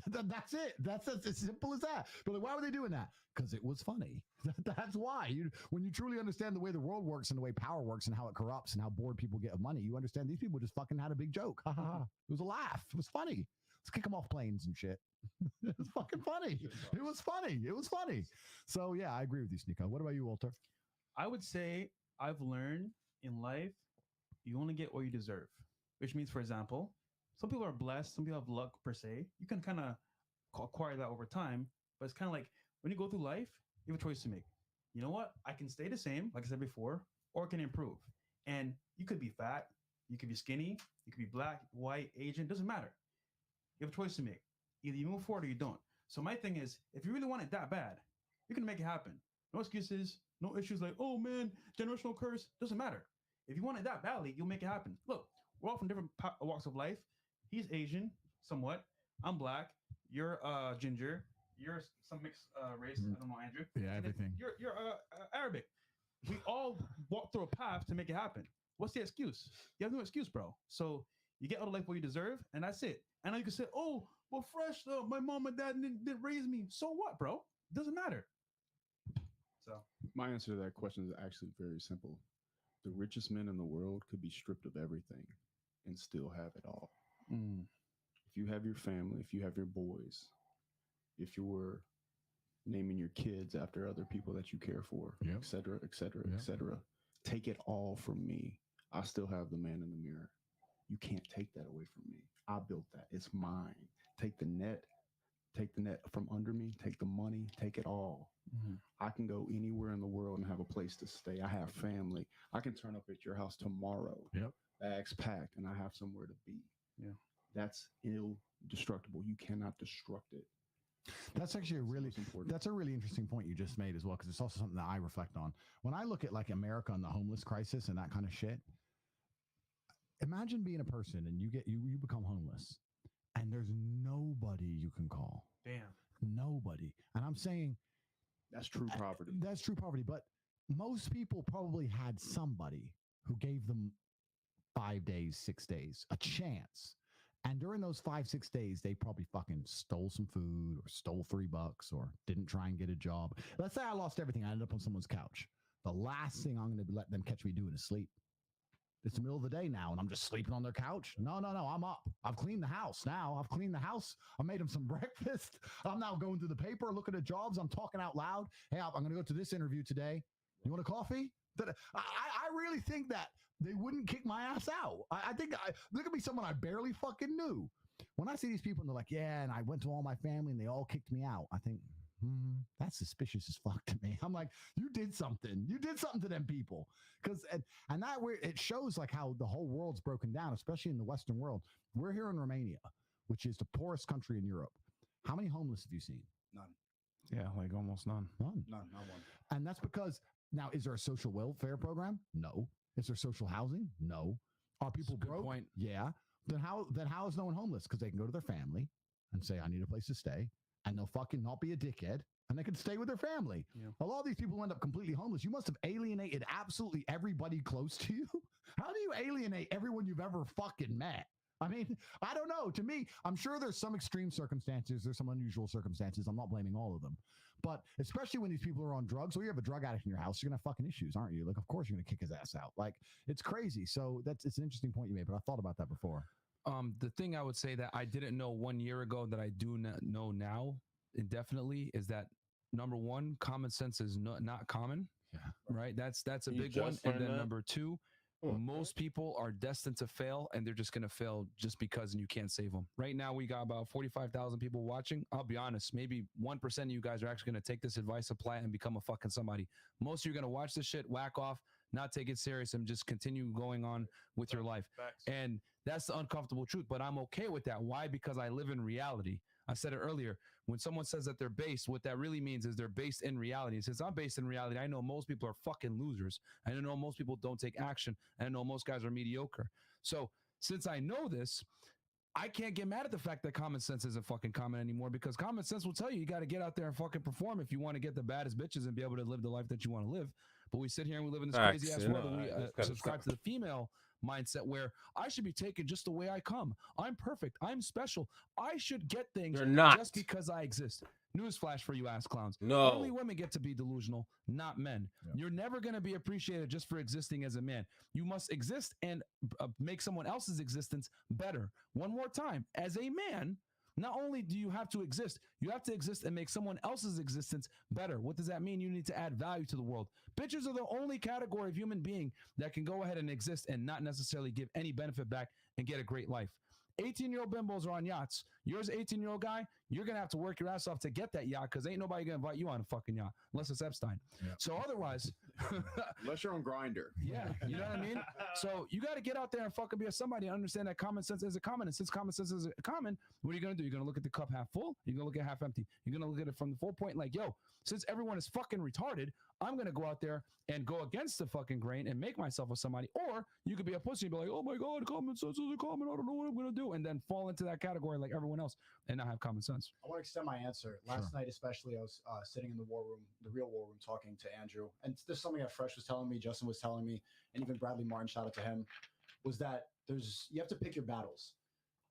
Speaker 6: That's it. That's as simple as that. But like, why were they doing that? Because it was funny. That's why. When you truly understand the way the world works and the way power works and how it corrupts and how bored people get of money, you understand these people just fucking had a big joke. Ha ha ha. It was a laugh. It was funny. Let's kick them off planes and shit. It was fucking funny. It was funny. It was funny. So yeah, I agree with you, Sneako. What about you, Walter?
Speaker 4: I would say I've learned in life, you only get what you deserve, which means, for example, some people are blessed, some people have luck per se. You can kind of acquire that over time, but it's kind of like when you go through life, you have a choice to make. You know what? I can stay the same, like I said before, or I can improve. And you could be fat, you could be skinny, you could be black, white, Asian, doesn't matter. You have a choice to make. Either you move forward or you don't. So my thing is, if you really want it that bad, you can make it happen. No excuses, no issues like, oh man, generational curse, doesn't matter. If you want it that badly, you'll make it happen. Look, we're all from different walks of life. He's Asian, somewhat. I'm black. You're ginger. You're some mixed race. I don't know, Andrew.
Speaker 6: Yeah, everything.
Speaker 4: You're Arabic. We all walk through a path to make it happen. What's the excuse? You have no excuse, bro. So you get out of life what you deserve, and that's it. And now you can say, oh, well, fresh though. My mom and dad didn't raise me. So what, bro? Doesn't matter. So
Speaker 3: my answer to that question is actually very simple. The richest men in the world could be stripped of everything and still have it all. If you have your family, if you have your boys, if you're naming your kids after other people that you care for, et cetera, et cetera, et cetera, take it all from me. I still have the man in the mirror. You can't take that away from me. I built that. It's mine. Take the net from under me, take the money, take it all. I can go anywhere in the world and have a place to stay. I have family. I can turn up at your house tomorrow. Bags packed, and I have somewhere to be. Yeah. That's indestructible. You cannot destruct it.
Speaker 6: That's actually that's a really interesting point you just made as well, because it's also something that I reflect on. When I look at like America and the homeless crisis and that kind of shit, imagine being a person and you become homeless and there's nobody you can call.
Speaker 4: Damn.
Speaker 6: Nobody. And I'm saying
Speaker 3: that's true poverty.
Speaker 6: That's true poverty. But most people probably had somebody who gave them 5 days, 6 days, a chance. And during those 5-6 days, they probably fucking stole some food or stole $3 or didn't try and get a job. Let's say I lost everything. I ended up on someone's couch. The last thing I'm going to let them catch me doing is sleep. It's the middle of the day now, and I'm just sleeping on their couch. No, I'm up. I've cleaned the house now. I've cleaned the house. I made them some breakfast. I'm now going through the paper, looking at jobs. I'm talking out loud. Hey, I'm going to go to this interview today. You want a coffee? I really think that they wouldn't kick my ass out. I think, look at me, someone I barely fucking knew. When I see these people and they're like, yeah, and I went to all my family and they all kicked me out, I think, that's suspicious as fuck to me. I'm like, you did something. You did something to them people. Because, and that where it shows like how the whole world's broken down, especially in the Western world. We're here in Romania, which is the poorest country in Europe. How many homeless have you seen?
Speaker 3: None.
Speaker 1: Yeah, like almost none.
Speaker 3: None, not one.
Speaker 6: And that's because, now, is there a social welfare program? No. Is there social housing? No. Are people broke?
Speaker 1: Point.
Speaker 6: Yeah. Then how is no one homeless? Because they can go to their family and say, I need a place to stay. And they'll fucking not be a dickhead. And they can stay with their family. Yeah. A lot of these people end up completely homeless. You must have alienated absolutely everybody close to you. How do you alienate everyone you've ever fucking met? I mean, I don't know. To me, I'm sure there's some extreme circumstances. There's some unusual circumstances. I'm not blaming all of them. But especially when these people are on drugs, or you have a drug addict in your house, you're gonna have fucking issues, aren't you? Like, of course you're gonna kick his ass out. Like, it's crazy. So it's an interesting point you made, but I thought about that before.
Speaker 1: The thing I would say that I didn't know 1 year ago that I do not know now indefinitely is that number one, common sense is not common.
Speaker 6: Yeah.
Speaker 1: Right. That's a
Speaker 2: You
Speaker 1: big one.
Speaker 2: just
Speaker 1: And
Speaker 2: learned
Speaker 1: then
Speaker 2: that?
Speaker 1: number two, most people are destined to fail, and they're just gonna fail just because, and you can't save them. Right now, we got about 45,000 people watching. I'll be honest, maybe 1% of you guys are actually gonna take this advice, apply it, and become a fucking somebody. Most of you are gonna watch this shit, whack off, not take it serious, and just continue going on with your life. And that's the uncomfortable truth. But I'm okay with that. Why? Because I live in reality. I said it earlier. When someone says that they're based, what that really means is they're based in reality. Since I'm based in reality, I know most people are fucking losers. I know most people don't take action. I know most guys are mediocre. So since I know this, I can't get mad at the fact that common sense isn't fucking common anymore, because common sense will tell you got to get out there and fucking perform if you want to get the baddest bitches and be able to live the life that you want to live. But we sit here and we live in this crazy ass world, and we subscribe to the female mindset where I should be taken just the way I come. I'm perfect. I'm special. I should get things just because I exist. Newsflash for you ass clowns.
Speaker 2: No.
Speaker 1: Only women get to be delusional, not men. Yeah. You're never going to be appreciated just for existing as a man. You must exist and make someone else's existence better. One more time. As a man, not only do you have to exist and make someone else's existence better. What does that mean? You need to add value to the world. Bitches are the only category of human being that can go ahead and exist and not necessarily give any benefit back and get a great life. 18-year-old bimbos are on yachts. You're an 18-year-old guy, you're going to have to work your ass off to get that yacht, because ain't nobody going to invite you on a fucking yacht unless it's Epstein. Yeah. So otherwise...
Speaker 3: unless you're on Grindr.
Speaker 1: Yeah, you know what I mean? So you got to get out there and fucking be a somebody and understand that common sense is a common. And since common sense is a common, what are you going to do? You're going to look at the cup half full. You're going to look at half empty. You're going to look at it from the full point like, yo, since everyone is fucking retarded, I'm going to go out there and go against the fucking grain and make myself a somebody. Or you could be a pussy and be like, oh my God, common sense is a common. I don't know what I'm going to do. And then fall into that category like everyone else and not have common sense.
Speaker 5: I want to extend my answer. Last night, especially, I was sitting in the war room, the real war room, talking to Andrew. And this is something that Fresh was telling me, Justin was telling me, and even Bradley Martin, shout out to him, was that you have to pick your battles.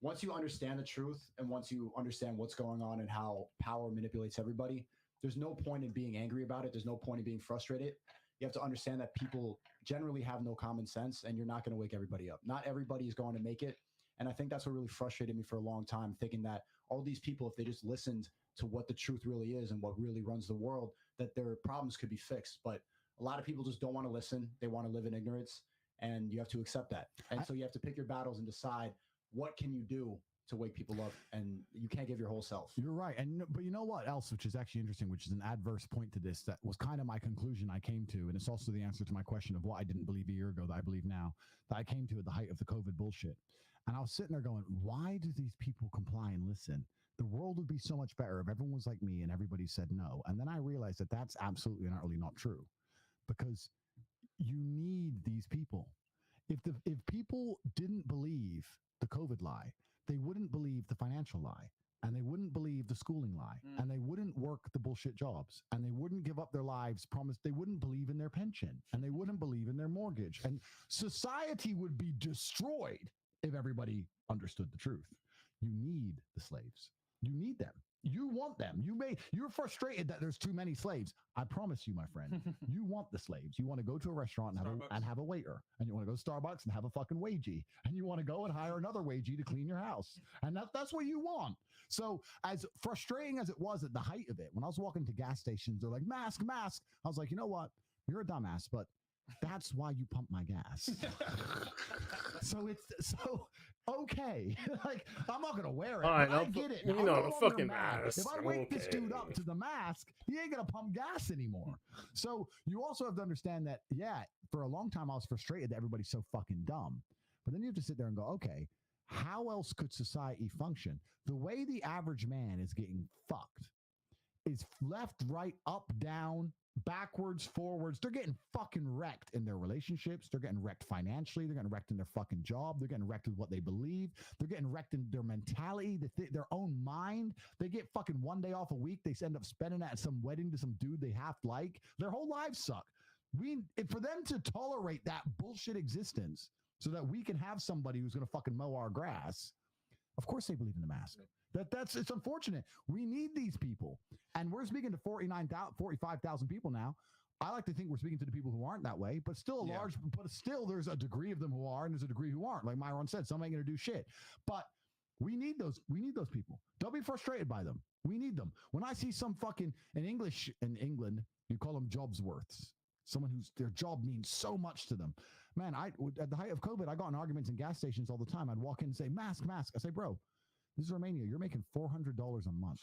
Speaker 5: Once you understand the truth and once you understand what's going on and how power manipulates everybody, there's no point in being angry about it. There's no point in being frustrated. You have to understand that people generally have no common sense, and you're not going to wake everybody up. Not everybody is going to make it. And I think that's what really frustrated me for a long time, thinking that all these people, if they just listened to what the truth really is and what really runs the world, that their problems could be fixed. But a lot of people just don't want to listen. They want to live in ignorance, and you have to accept that. And so you have to pick your battles and decide what can you do to wake people up, and you can't give your whole self.
Speaker 6: You're right. But you know what else, which is actually interesting, which is an adverse point to this, that was kind of my conclusion I came to, and it's also the answer to my question of what I didn't believe a year ago that I believe now, that I came to at the height of the COVID bullshit. And I was sitting there going, why do these people comply and listen? The world would be so much better if everyone was like me and everybody said no. And then I realized that that's absolutely and utterly not true, because you need these people. If people didn't believe the COVID lie, they wouldn't believe the financial lie, and they wouldn't believe the schooling lie, and they wouldn't work the bullshit jobs, and they wouldn't give up their lives promised. They wouldn't believe in their pension, and they wouldn't believe in their mortgage, and society would be destroyed if everybody understood the truth. You need the slaves. You need them. You want them. You're frustrated that there's too many slaves. I promise you, my friend, you want the slaves. You want to go to a restaurant and have a waiter, and you want to go to Starbucks and have a fucking wagey, and you want to go and hire another wagey to clean your house. And that's what you want. So as frustrating as it was at the height of it, when I was walking to gas stations, they're like, mask, mask. I was like, you know what? You're a dumbass, but that's why you pump my gas. So okay. Like, I'm not gonna wear it.
Speaker 2: All right,
Speaker 6: I get it.
Speaker 2: You know, the fucking mask.
Speaker 6: If I wake this dude up to the mask, he ain't gonna pump gas anymore. So you also have to understand that, yeah, for a long time I was frustrated that everybody's so fucking dumb. But then you have to sit there and go, okay, how else could society function? The way the average man is getting fucked is left, right, up, down, backwards, forwards. They're getting fucking wrecked in their relationships. They're getting wrecked financially. They're getting wrecked in their fucking job. They're getting wrecked with what they believe. They're getting wrecked in their mentality, their own mind. They get fucking one day off a week. They end up spending at some wedding to some dude they half like. Their whole lives suck. For them to tolerate that bullshit existence so that we can have somebody who's going to fucking mow our grass, of course they believe in the mask. It's unfortunate. We need these people, and we're speaking to 45,000 people now. I like to think we're speaking to the people who aren't that way, but still but still there's a degree of them who are, and there's a degree who aren't. Like Myron said, some ain't gonna do shit. But we need those people. Don't be frustrated by them. We need them. When I see some fucking in England, you call them jobsworths. Someone whose their job means so much to them. Man, at the height of COVID, I got in arguments in gas stations all the time. I'd walk in and say, mask. I say, bro, this is Romania. You're making $400 a month.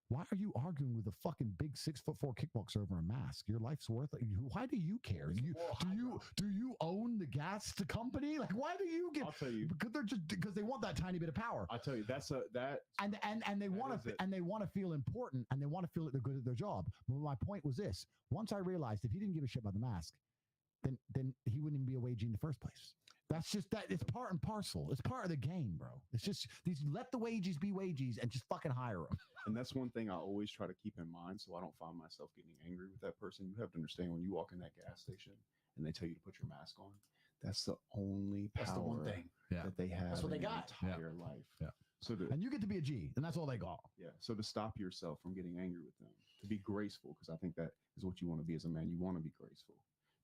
Speaker 6: Why are you arguing with a fucking big 6'4" kickboxer over a mask? Your life's worth it. Why do you care? Do you own the gas company? Like, why do you give?
Speaker 3: I'll tell you,
Speaker 6: because they want that tiny bit of power.
Speaker 3: I'll tell you,
Speaker 6: and they want to feel important, and they want to feel that they're good at their job. But my point was this: once I realized if he didn't give a shit about the mask, then he wouldn't even be a wagee in the first place. That's just that. It's part and parcel. It's part of the game, bro. It's just let the wages be wages and just fucking hire them.
Speaker 3: And that's one thing I always try to keep in mind, so I don't find myself getting angry with that person. You have to understand when you walk in that gas station and they tell you to put your mask on, that's the only power
Speaker 5: the one thing
Speaker 3: that they have.
Speaker 5: That's what they
Speaker 3: in
Speaker 5: got.
Speaker 3: Their entire life.
Speaker 6: Yeah.
Speaker 3: So
Speaker 6: and you get to be a G, and that's all they got.
Speaker 3: Yeah. So to stop yourself from getting angry with them, to be graceful, because I think that is what you want to be as a man. You want to be graceful.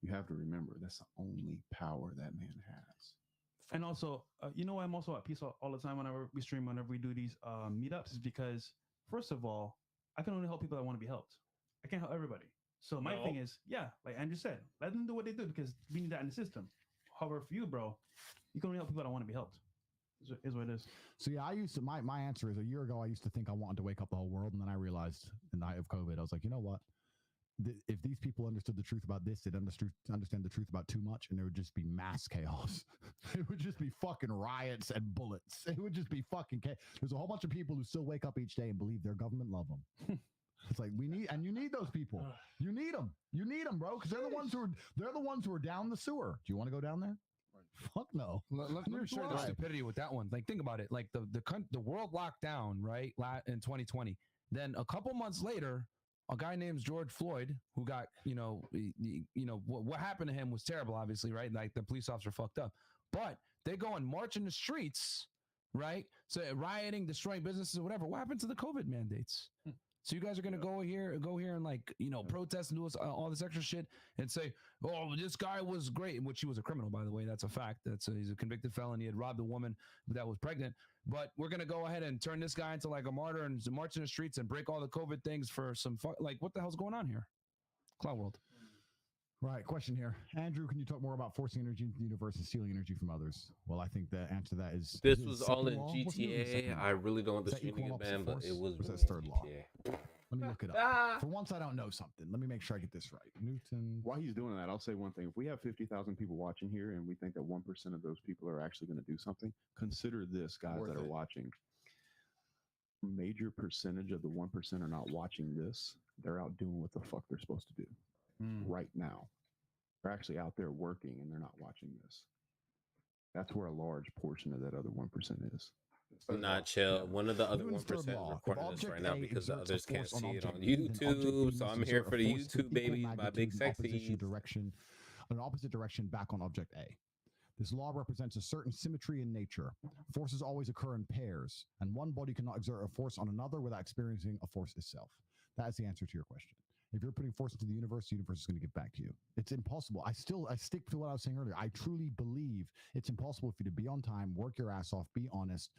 Speaker 3: You have to remember that's the only power that man has.
Speaker 4: And also, I'm also at peace all the time whenever we stream, whenever we do these meetups, is because, first of all, I can only help people that want to be helped. I can't help everybody. So my thing is, like Andrew said, let them do what they do because we need that in the system. However, for you, bro, you can only help people that want to be helped. Is what it is.
Speaker 6: So yeah, I used to, my answer is a year ago, I used to think I wanted to wake up the whole world. And then I realized in the height of COVID, I was like, you know what? If these people understood the truth about this, they'd understand the truth about too much, and there would just be mass chaos. It would just be fucking riots and bullets. It would just be fucking chaos. There's a whole bunch of people who still wake up each day and believe their government love them. It's like you need those people. You need them, bro, because they're the ones who are down the sewer. Do you want to go down there? Fuck no.
Speaker 1: Let me show you the stupidity with that one. Like, think about it. Like the world locked down, right, in 2020. Then a couple months later, a guy named George Floyd, who got, what happened to him was terrible, obviously, right? Like the police officer fucked up. But they go and march in the streets, right? So rioting, destroying businesses or whatever. What happened to the COVID mandates? So you guys are going to go here and like, protest and do all this extra shit and say, oh, this guy was great, which he was a criminal, by the way. That's a fact. He's a convicted felon. He had robbed a woman that was pregnant. But we're going to go ahead and turn this guy into like a martyr and march in the streets and break all the COVID things for some like, what the hell's going on here? Cloud World.
Speaker 6: Right. Question here. Andrew, can you talk more about forcing energy into the universe and stealing energy from others? Well, I think the answer to that is...
Speaker 2: This was all in GTA. I really don't want the streaming ban, but it was really
Speaker 6: third law. Let me look it up. For once, I don't know something. Let me make sure I get this right. Newton.
Speaker 3: While he's doing that, I'll say one thing. If we have 50,000 people watching here and we think that 1% of those people are actually going to do something, consider this, guys that are watching. Major percentage of the 1% are not watching this. They're out doing what the fuck they're supposed to do right now. They're actually out there working and they're not watching this. That's where a large portion of that other 1% is.
Speaker 2: Not chill. One of the other 1% is recording this right now because the others can't see it on YouTube. So I'm here for the YouTube babies, my big sexy.
Speaker 6: An opposite direction back on object A. This law represents a certain symmetry in nature. Forces always occur in pairs, and one body cannot exert a force on another without experiencing a force itself. That is the answer to your question. If you're putting force into the universe is going to give back to you. It's impossible. I stick to what I was saying earlier. I truly believe it's impossible for you to be on time, work your ass off, be honest,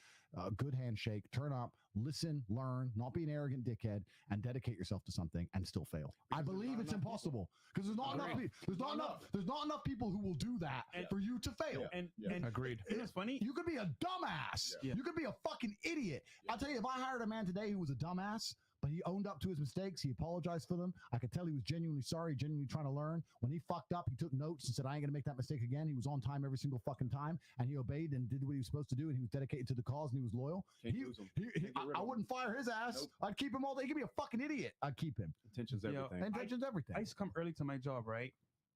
Speaker 6: good handshake, turn up, listen, learn, not be an arrogant dickhead, and dedicate yourself to something and still fail. I believe it's impossible because there's not enough people who will do that for you to fail.
Speaker 4: And
Speaker 1: agreed.
Speaker 4: It's funny.
Speaker 6: You could be a dumbass. Yeah. You could be a fucking idiot. I'll tell you, if I hired a man today who was a dumbass, but he owned up to his mistakes. He apologized for them. I could tell he was genuinely sorry, genuinely trying to learn. When he fucked up, he took notes and said, I ain't going to make that mistake again. He was on time every single fucking time, and he obeyed and did what he was supposed to do, and he was dedicated to the cause, and he was loyal. I wouldn't fire his ass. Nope. I'd keep him all day. He could be a fucking idiot. I'd keep him.
Speaker 3: Intentions everything.
Speaker 6: Intentions everything.
Speaker 4: I used to come early to my job, right?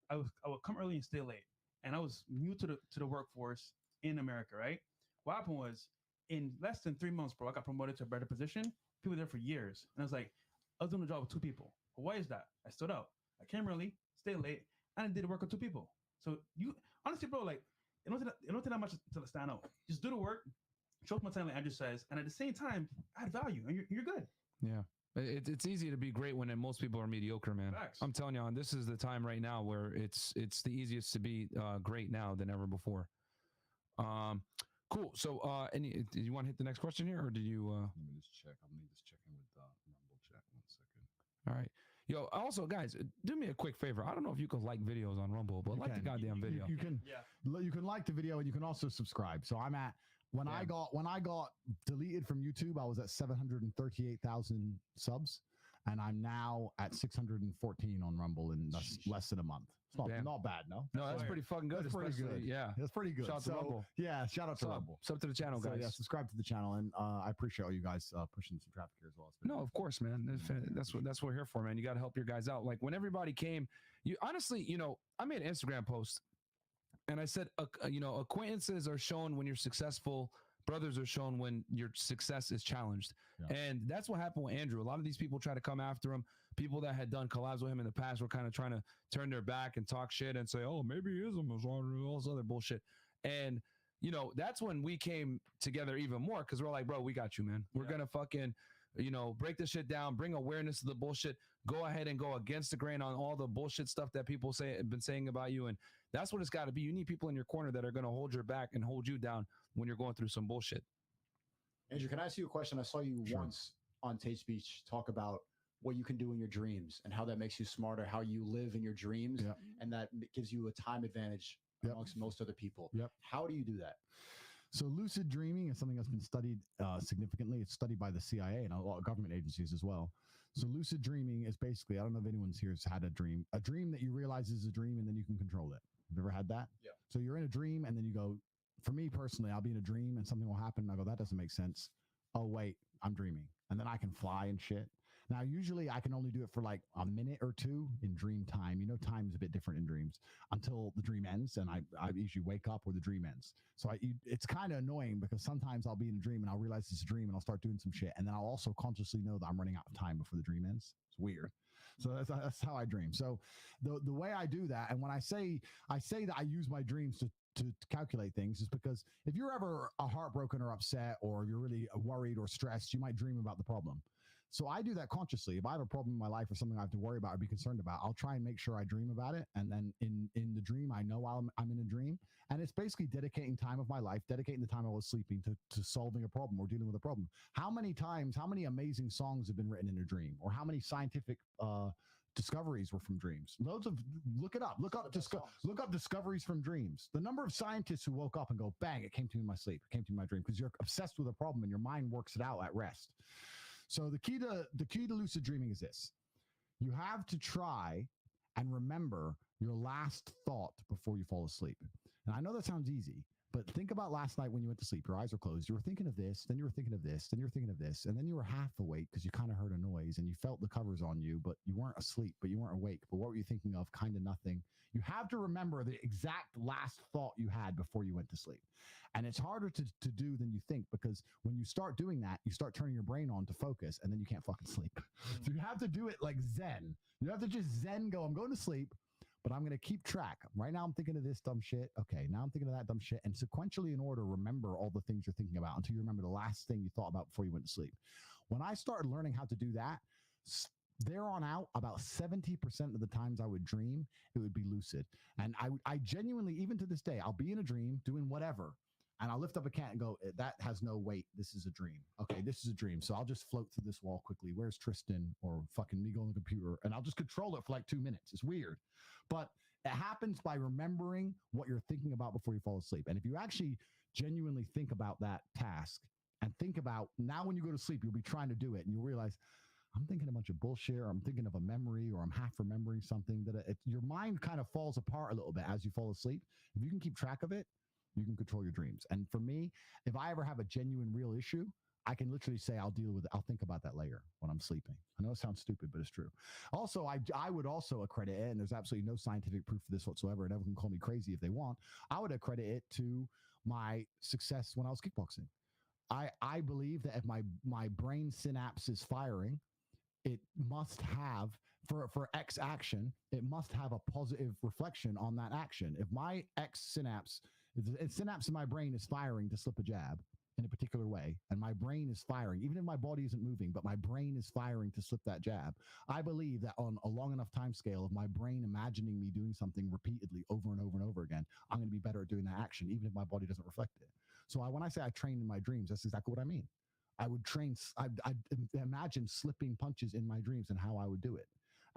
Speaker 4: I would come early and stay late. And I was new to the workforce in America, right? What happened was, in less than 3 months, bro, I got promoted to a better position. People were there for years. And I was like, I was doing the job with 2 people. Well, why is that? I stood out. I came early, stayed late, and I did the work with 2 people. So you honestly, bro, like, it don't take that much to stand out. Just do the work, show my talent, like Andrew says, and at the same time, add value, and you're good.
Speaker 1: Yeah. It's easy to be great when most people are mediocre, man.
Speaker 4: Facts.
Speaker 1: I'm telling you, and this is the time right now where it's the easiest to be great now than ever before. Cool. So, do you want to hit the next question here, or do you?
Speaker 6: Let me just check. I'm just checking with Rumble chat. 1 second.
Speaker 1: All right. Yo, also, guys, do me a quick favor. I don't know if you can like videos on Rumble, but like the goddamn video.
Speaker 6: You can. Yeah. You can like the video, and you can also subscribe. So I'm at when I got deleted from YouTube, I was at 738,000 subs, and I'm now at 614 on Rumble in less than a month. It's not bad, no?
Speaker 1: No, that's pretty fucking good.
Speaker 6: That's pretty good.
Speaker 1: Yeah.
Speaker 6: That's pretty good.
Speaker 1: Shout out to Rumble.
Speaker 6: Yeah, shout out to Rumble.
Speaker 1: Sub to the channel, guys.
Speaker 6: So, yeah, subscribe to the channel, and I appreciate all you guys pushing some traffic here as well.
Speaker 1: No, of course, man. That's what we're here for, man. You got to help your guys out. Like when everybody came, honestly, I made an Instagram post, and I said, acquaintances are shown when you're successful. Brothers are shown when your success is challenged. Yeah. And that's what happened with Andrew. A lot of these people try to come after him. People that had done collabs with him in the past were kind of trying to turn their back and talk shit and say, oh, maybe he is a Muslim, all this other bullshit. And, that's when we came together even more because we're like, bro, we got you, man. We're going to fucking, break this shit down, bring awareness to the bullshit, go ahead and go against the grain on all the bullshit stuff that people have been saying about you. And that's what it's got to be. You need people in your corner that are going to hold your back and hold you down when you're going through some bullshit.
Speaker 5: Andrew, can I ask you a question? I saw you once on Tate Speech talk about what you can do in your dreams and how that makes you smarter, how you live in your dreams, and that gives you a time advantage amongst most other people. How do you do that?
Speaker 6: So lucid dreaming is something that's been studied significantly. It's studied by the CIA and a lot of government agencies as well. So lucid dreaming is basically, I don't know if anyone here has had a dream that you realize is a dream and then you can control it. Have you ever had that?
Speaker 5: Yeah.
Speaker 6: So you're in a dream and then you go, for me personally, I'll be in a dream and something will happen and I go, that doesn't make sense. Oh, wait, I'm dreaming. And then I can fly and shit. Now, usually I can only do it for like a minute or two in dream time. Time's a bit different in dreams until the dream ends. And I usually wake up or the dream ends. So it's kind of annoying because sometimes I'll be in a dream and I'll realize it's a dream and I'll start doing some shit. And then I'll also consciously know that I'm running out of time before the dream ends. It's weird. So that's how I dream. So the way I do that, and when I say that I use my dreams to calculate things, is because if you're ever heartbroken or upset or you're really worried or stressed, you might dream about the problem. So I do that consciously. If I have a problem in my life or something I have to worry about or be concerned about, I'll try and make sure I dream about it. And then in the dream, I know I'm in a dream. And it's basically dedicating time of my life, dedicating the time I was sleeping to solving a problem or dealing with a problem. How many amazing songs have been written in a dream? Or how many scientific discoveries were from dreams? Look up discoveries from dreams. The number of scientists who woke up and go, bang, it came to me in my sleep, it came to me in my dream, because you're obsessed with a problem and your mind works it out at rest. So the key to lucid dreaming is this. You have to try and remember your last thought before you fall asleep. And I know that sounds easy, but think about last night when you went to sleep. Your eyes were closed. You were thinking of this, then you were thinking of this, then you were thinking of this, and then you were half awake because you kind of heard a noise and you felt the covers on you, but you weren't asleep, but you weren't awake. But what were you thinking of? Kind of nothing. You have to remember the exact last thought you had before you went to sleep. And it's harder to do than you think, because when you start doing that, you start turning your brain on to focus, and then you can't fucking sleep. So you have to do it like Zen. You have to just Zen go, I'm going to sleep, but I'm going to keep track. Right now I'm thinking of this dumb shit. Okay, now I'm thinking of that dumb shit. And sequentially in order, remember all the things you're thinking about until you remember the last thing you thought about before you went to sleep. When I started learning how to do that, there on out, about 70% of the times I would dream, it would be lucid. And I genuinely, even to this day, I'll be in a dream doing whatever. And I'll lift up a cat and go, that has no weight. This is a dream. Okay, this is a dream. So I'll just float through this wall quickly. Where's Tristan? Or fucking me go on the computer. And I'll just control it for like 2 minutes. It's weird. But it happens by remembering what you're thinking about before you fall asleep. And if you actually genuinely think about that task and think about, now when you go to sleep, you'll be trying to do it. And you'll realize, I'm thinking a bunch of bullshit, or I'm thinking of a memory, or I'm half remembering something, that your mind kind of falls apart a little bit as you fall asleep. If you can keep track of it, you can control your dreams. And for me, if I ever have a genuine real issue, I can literally say, I'll deal with it. I'll think about that later when I'm sleeping. I know it sounds stupid, but it's true. Also, I would also accredit it, and there's absolutely no scientific proof for this whatsoever, and everyone can call me crazy if they want. I would accredit it to my success when I was kickboxing. I believe that if my brain synapse is firing, it must have, for X action, it must have a positive reflection on that action. If my synapse in my brain is firing to slip a jab, in a particular way, and my brain is firing, even if my body isn't moving, but my brain is firing to slip that jab, I believe that on a long enough time scale of my brain imagining me doing something repeatedly over and over and over again, I'm going to be better at doing that action, even if my body doesn't reflect it. So when I say I train in my dreams, that's exactly what I mean. I would train, I'd imagine slipping punches in my dreams and how I would do it.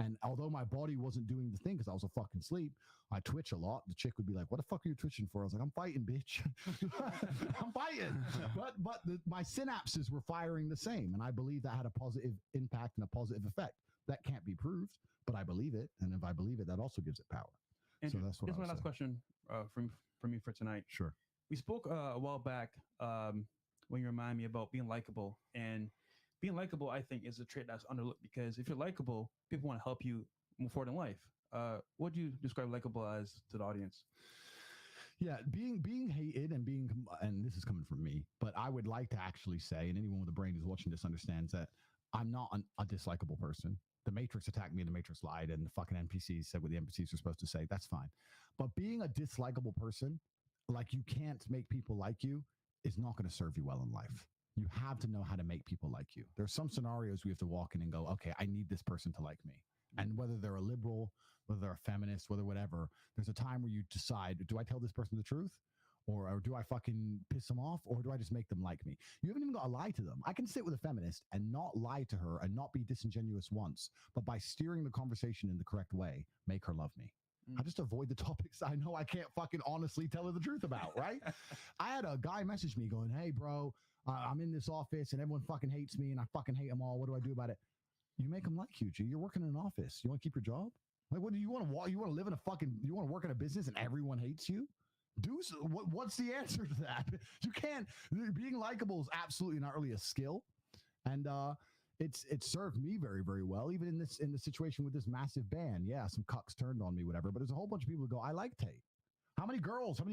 Speaker 6: And although my body wasn't doing the thing because I was a fucking sleep, I twitch a lot. The chick would be like, "What the fuck are you twitching for?" I was like, "I'm fighting, bitch. I'm fighting." But my synapses were firing the same. And I believe that had a positive impact and a positive effect. That can't be proved, but I believe it. And if I believe it, that also gives it power.
Speaker 4: Andrew,
Speaker 6: so that's what
Speaker 4: here's my last question from me for tonight.
Speaker 6: Sure.
Speaker 4: We spoke a while back when you remind me about being likable. And being likable, I think, is a trait that's underlooked because if you're likable, people want to help you move forward in life. What do you describe likable as to the audience?
Speaker 6: Yeah, being hated and this is coming from me, but I would like to actually say, and anyone with a brain who's watching this understands that I'm not a dislikable person. The Matrix attacked me and the Matrix lied, and the fucking NPCs said what the NPCs are supposed to say. That's fine. But being a dislikable person, like you can't make people like you, is not going to serve you well in life. You have to know how to make people like you. There's some scenarios we have to walk in and go, okay, I need this person to like me. And whether they're a liberal, whether they're a feminist, whether whatever, there's a time where you decide, do I tell this person the truth? Or do I fucking piss them off? Or do I just make them like me? You haven't even got to lie to them. I can sit with a feminist and not lie to her and not be disingenuous once, but by steering the conversation in the correct way, make her love me. I just avoid the topics I know I can't fucking honestly tell her the truth about, right? I had a guy message me going, "Hey, bro, I'm in this office and everyone fucking hates me and I fucking hate them all. What do I do about it?" You make them like you, G. You're working in an office. You want to keep your job? Like, what do you want to? You want to live in you want to work in a business and everyone hates you? What's the answer to that? You can't. Being likable is absolutely not really a skill, and it's served me very, very well. Even in the situation with this massive band, yeah, some cucks turned on me, whatever. But there's a whole bunch of people who go, "I like Tate." How many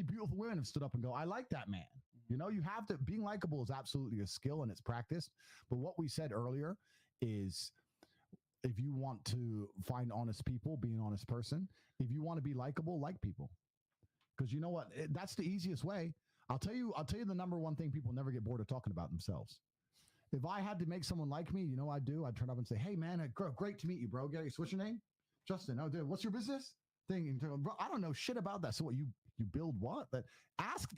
Speaker 6: beautiful women have stood up and go, "I like that man"? You know, you have to. Being likable is absolutely a skill and it's practiced. But what we said earlier is, if you want to find honest people, be an honest person. If you want to be likable, like people. Because you know what? That's the easiest way. I'll tell you the number one thing people never get bored of talking about themselves. If I had to make someone like me, you know what I'd do? I'd turn up and say, "Hey, man, great to meet you, bro. Gary, what's your name?" "Justin." "Oh, dude, what's your business?" Thing. "Bro, I don't know shit about that." "So what, you build what?" But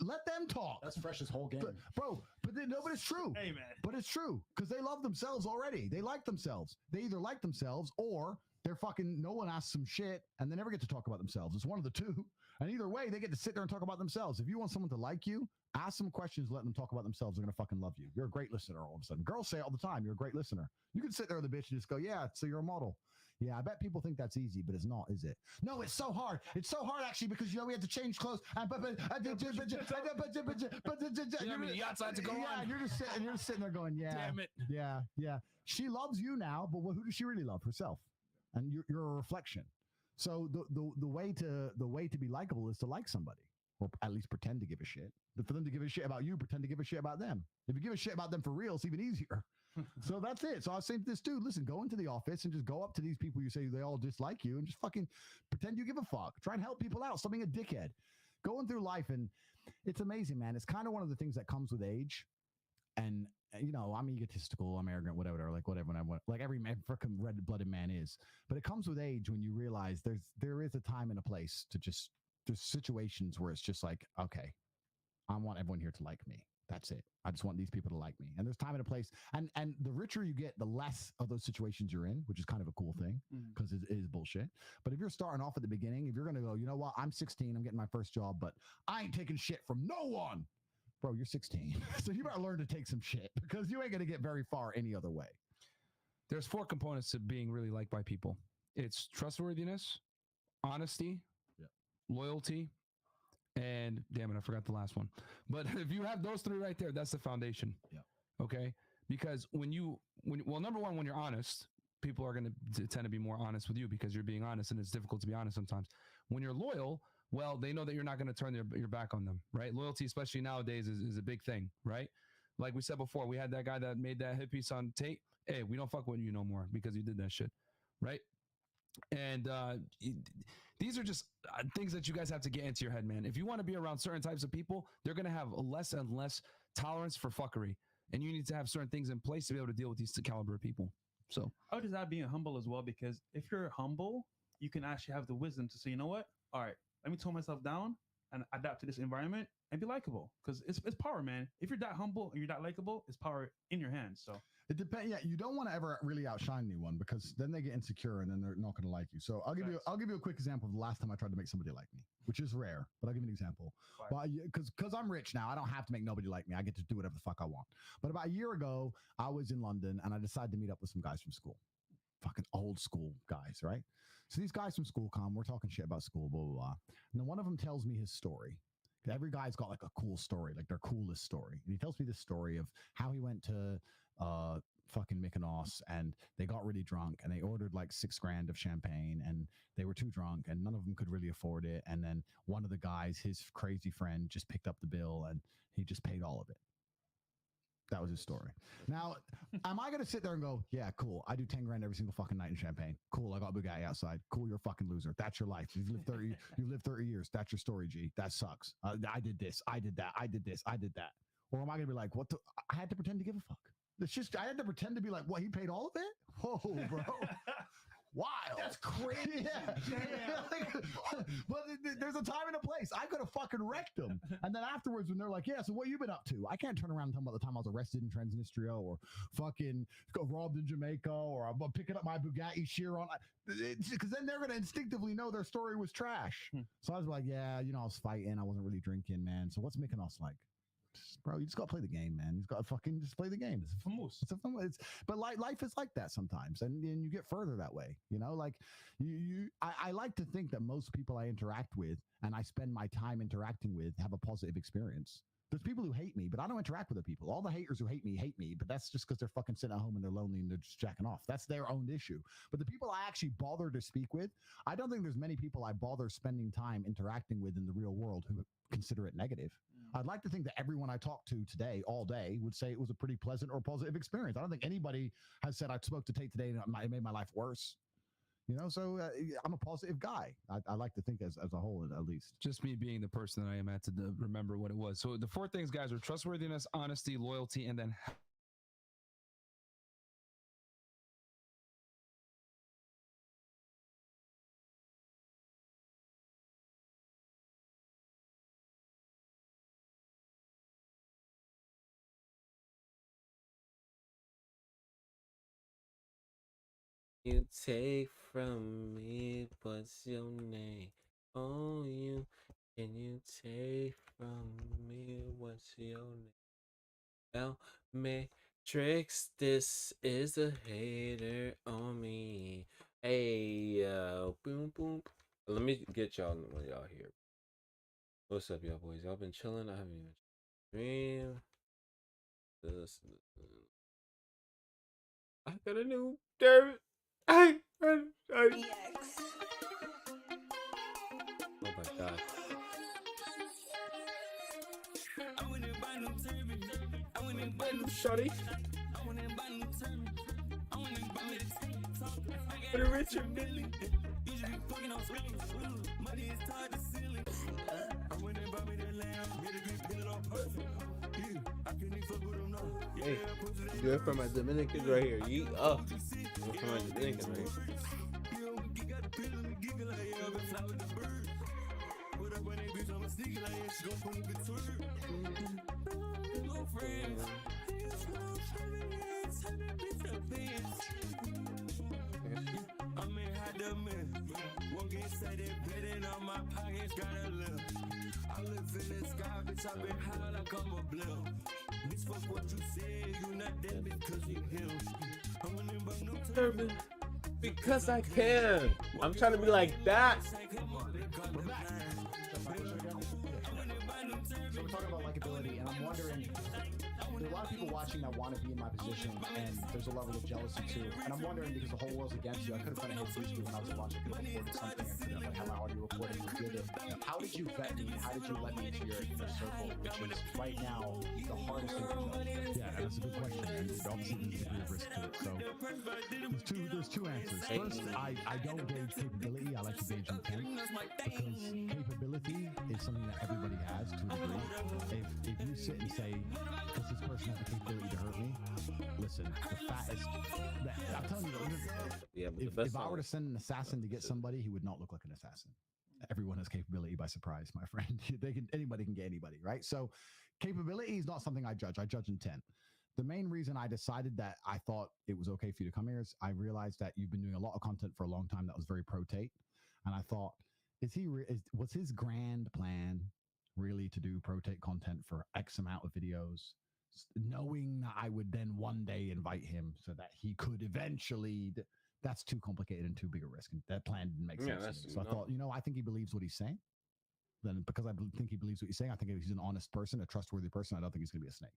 Speaker 6: let them talk.
Speaker 5: That's Fresh's whole game.
Speaker 6: But it's true.
Speaker 4: Hey, man.
Speaker 6: But it's true because they love themselves already. They like themselves. They either like themselves or they're fucking, no one asks them shit and they never get to talk about themselves. It's one of the two. And either way, they get to sit there and talk about themselves. If you want someone to like you, ask them questions, let them talk about themselves. They're going to fucking love you. You're a great listener all of a sudden. Girls say it all the time, "You're a great listener." You can sit there with a bitch and just go, "Yeah, so you're a model." Yeah, I bet people think that's easy, but it's not, is it? No, it's so hard. It's so hard, actually, because, you know, we had to change clothes.
Speaker 1: The outside to go on.
Speaker 6: And you're just sitting there going, "Yeah,
Speaker 1: damn it.
Speaker 6: Yeah. She loves you now, but who does she really love? Herself. And you're a reflection. So the way to be likable is to like somebody, or at least pretend to give a shit. But for them to give a shit about you, pretend to give a shit about them. If you give a shit about them for real, it's even easier. So that's it. So I was saying to this dude, listen, go into the office and just go up to these people you say they all dislike you and just fucking pretend you give a fuck. Try and help people out. Stop being a dickhead. Going through life, and it's amazing, man. It's kind of one of the things that comes with age. And you know, I'm egotistical, I'm arrogant, whatever, like every man, freaking red-blooded man is. But it comes with age when you realize there is a time and a place to just, there's situations where it's just like, okay, I want everyone here to like me. That's it. I just want these people to like me. And there's time and a place. And the richer you get, the less of those situations you're in, which is kind of a cool thing because it is bullshit. But if you're starting off at the beginning, if you're going to go, you know what, I'm 16, I'm getting my first job, but I ain't taking shit from no one. Bro, you're 16. So you better learn to take some shit because you ain't going to get very far any other way.
Speaker 1: There's 4 components to being really liked by people. It's trustworthiness, honesty, loyalty, and damn it, I forgot the last one. But if you have those 3 right there, that's the foundation.
Speaker 6: Yeah.
Speaker 1: Okay. Because number one, when you're honest, people are going to tend to be more honest with you because you're being honest, and it's difficult to be honest sometimes. When you're loyal, well, they know that you're not going to turn your back on them, right? Loyalty, especially nowadays, is a big thing, right? Like we said before, we had that guy that made that hit piece on Tate. Hey, we don't fuck with you no more because you did that shit, right? And these are just things that you guys have to get into your head, man. If you want to be around certain types of people, they're going to have less and less tolerance for fuckery, and you need to have certain things in place to be able to deal with these caliber of people. So
Speaker 4: I would just add being humble as well, because if you're humble, you can actually have the wisdom to say, you know what? All right, let me tone myself down and adapt to this environment and be likable, because it's power, man. If you're that humble and you're that likable, it's power in your hands. So
Speaker 6: it depends. Yeah, you don't want to ever really outshine anyone, because then they get insecure and then they're not going to like you. So I'll give you a quick example of the last time I tried to make somebody like me, which is rare, but I'll give you an example. Well, because I'm rich now, I don't have to make nobody like me. I get to do whatever the fuck I want. But about a year ago, I was in London and I decided to meet up with some guys from school. Fucking old school guys, right? So these guys from school come, we're talking shit about school, blah, blah, blah. And then one of them tells me his story. Every guy's got like a cool story, like their coolest story. And he tells me this story of how he went to fucking Mykonos and they got really drunk and they ordered like $6,000 of champagne and they were too drunk and none of them could really afford it. And then one of the guys, his crazy friend, just picked up the bill and he just paid all of it. That was his story. Now, am I going to sit there and go, yeah, cool, I do 10 grand every single fucking night in champagne. Cool, I got a Bugatti outside. Cool, you're a fucking loser. That's your life. You lived 30 years. That's your story, G. That sucks. I did this. I did that. I did this. I did that. Or am I going to be like, what the? I had to pretend to give a fuck. It's just, I had to pretend to be like, what, he paid all of it? Whoa, bro. Wild.
Speaker 5: That's crazy.
Speaker 6: Yeah. But there's a time and a place. I could have fucking wrecked them. And then afterwards, when they're like, yeah, so what you been up to? I can't turn around and tell them about the time I was arrested in Transnistria or fucking got robbed in Jamaica or I'm picking up my Bugatti Chiron. Because then they're going to instinctively know their story was trash. So I was like, yeah, I was fighting. I wasn't really drinking, man. So what's Mykonos like? Bro, you just got to play the game, man. You got to fucking just play the game. But life is like that sometimes, and you get further that way. Like I like to think that most people I interact with and I spend my time interacting with have a positive experience. There's people who hate me, but I don't interact with other people. All the haters who hate me, but that's just because they're fucking sitting at home and they're lonely and they're just jacking off. That's their own issue. But the people I actually bother to speak with, I don't think there's many people I bother spending time interacting with in the real world who consider it negative. I'd like to think that everyone I talked to today, all day, would say it was a pretty pleasant or positive experience. I don't think anybody has said I spoke to Tate today and it made my life worse. So I'm a positive guy. I like to think as a whole, at least.
Speaker 1: Just me being the person that I am at to remember what it was. So the 4 things, guys, are trustworthiness, honesty, loyalty, and then
Speaker 2: you take from me, what's your name? Oh, can you take from me, what's your name? Now, Matrix, this is a hater on me. Hey, boom, boom. Let me get y'all when y'all here. What's up, y'all boys? Y'all been chilling? I haven't even streamed. I got a new derby. Oh my god. Shorty. Richard Billy. Hey, do it for my Dominicans right here. Do it for my Dominicans right here. I live in the sky, bitch. I've been high like I'm a blimp. Bitch, fuck what you say, you not dead because you him. I'm gonna buy no turban because I can. I'm trying to be like that.
Speaker 5: So we're talking about likability, and I'm wondering, there are a lot of people watching that want to be in my position, and there's a level of jealousy too. And I'm wondering, because the whole world's against you, I could have done a hit piece when I was watching, I could have recorded something, I could have had my audio recording and did it. How did you vet me? How did you let me into your circle, which is right now the hardest thing to judge?
Speaker 6: Yeah, that's a good question, and obviously there's a degree of risk to it. So there's two answers. First, I don't gauge capability. I like to gauge intent because capability is something that everybody has to a degree. If you sit and say, does this person have the capability to hurt me? Listen, the fattest. I'm telling you,
Speaker 2: Yeah, but
Speaker 6: if I were to send an assassin to get somebody, he would not look like an assassin. Everyone has capability by surprise, my friend. Anybody can get anybody, right? So capability is not something I judge. I judge intent. The main reason I decided that I thought it was okay for you to come here is I realized that you've been doing a lot of content for a long time that was very pro-Tate. And I thought, was his grand plan really to do pro-Tate content for X amount of videos, knowing that I would then one day invite him so that he could eventually... That's too complicated and too big a risk. And that plan didn't make sense to me. So I thought, I think he believes what he's saying. Then because I think he believes what he's saying, I think if he's an honest person, a trustworthy person, I don't think he's going to be a snake.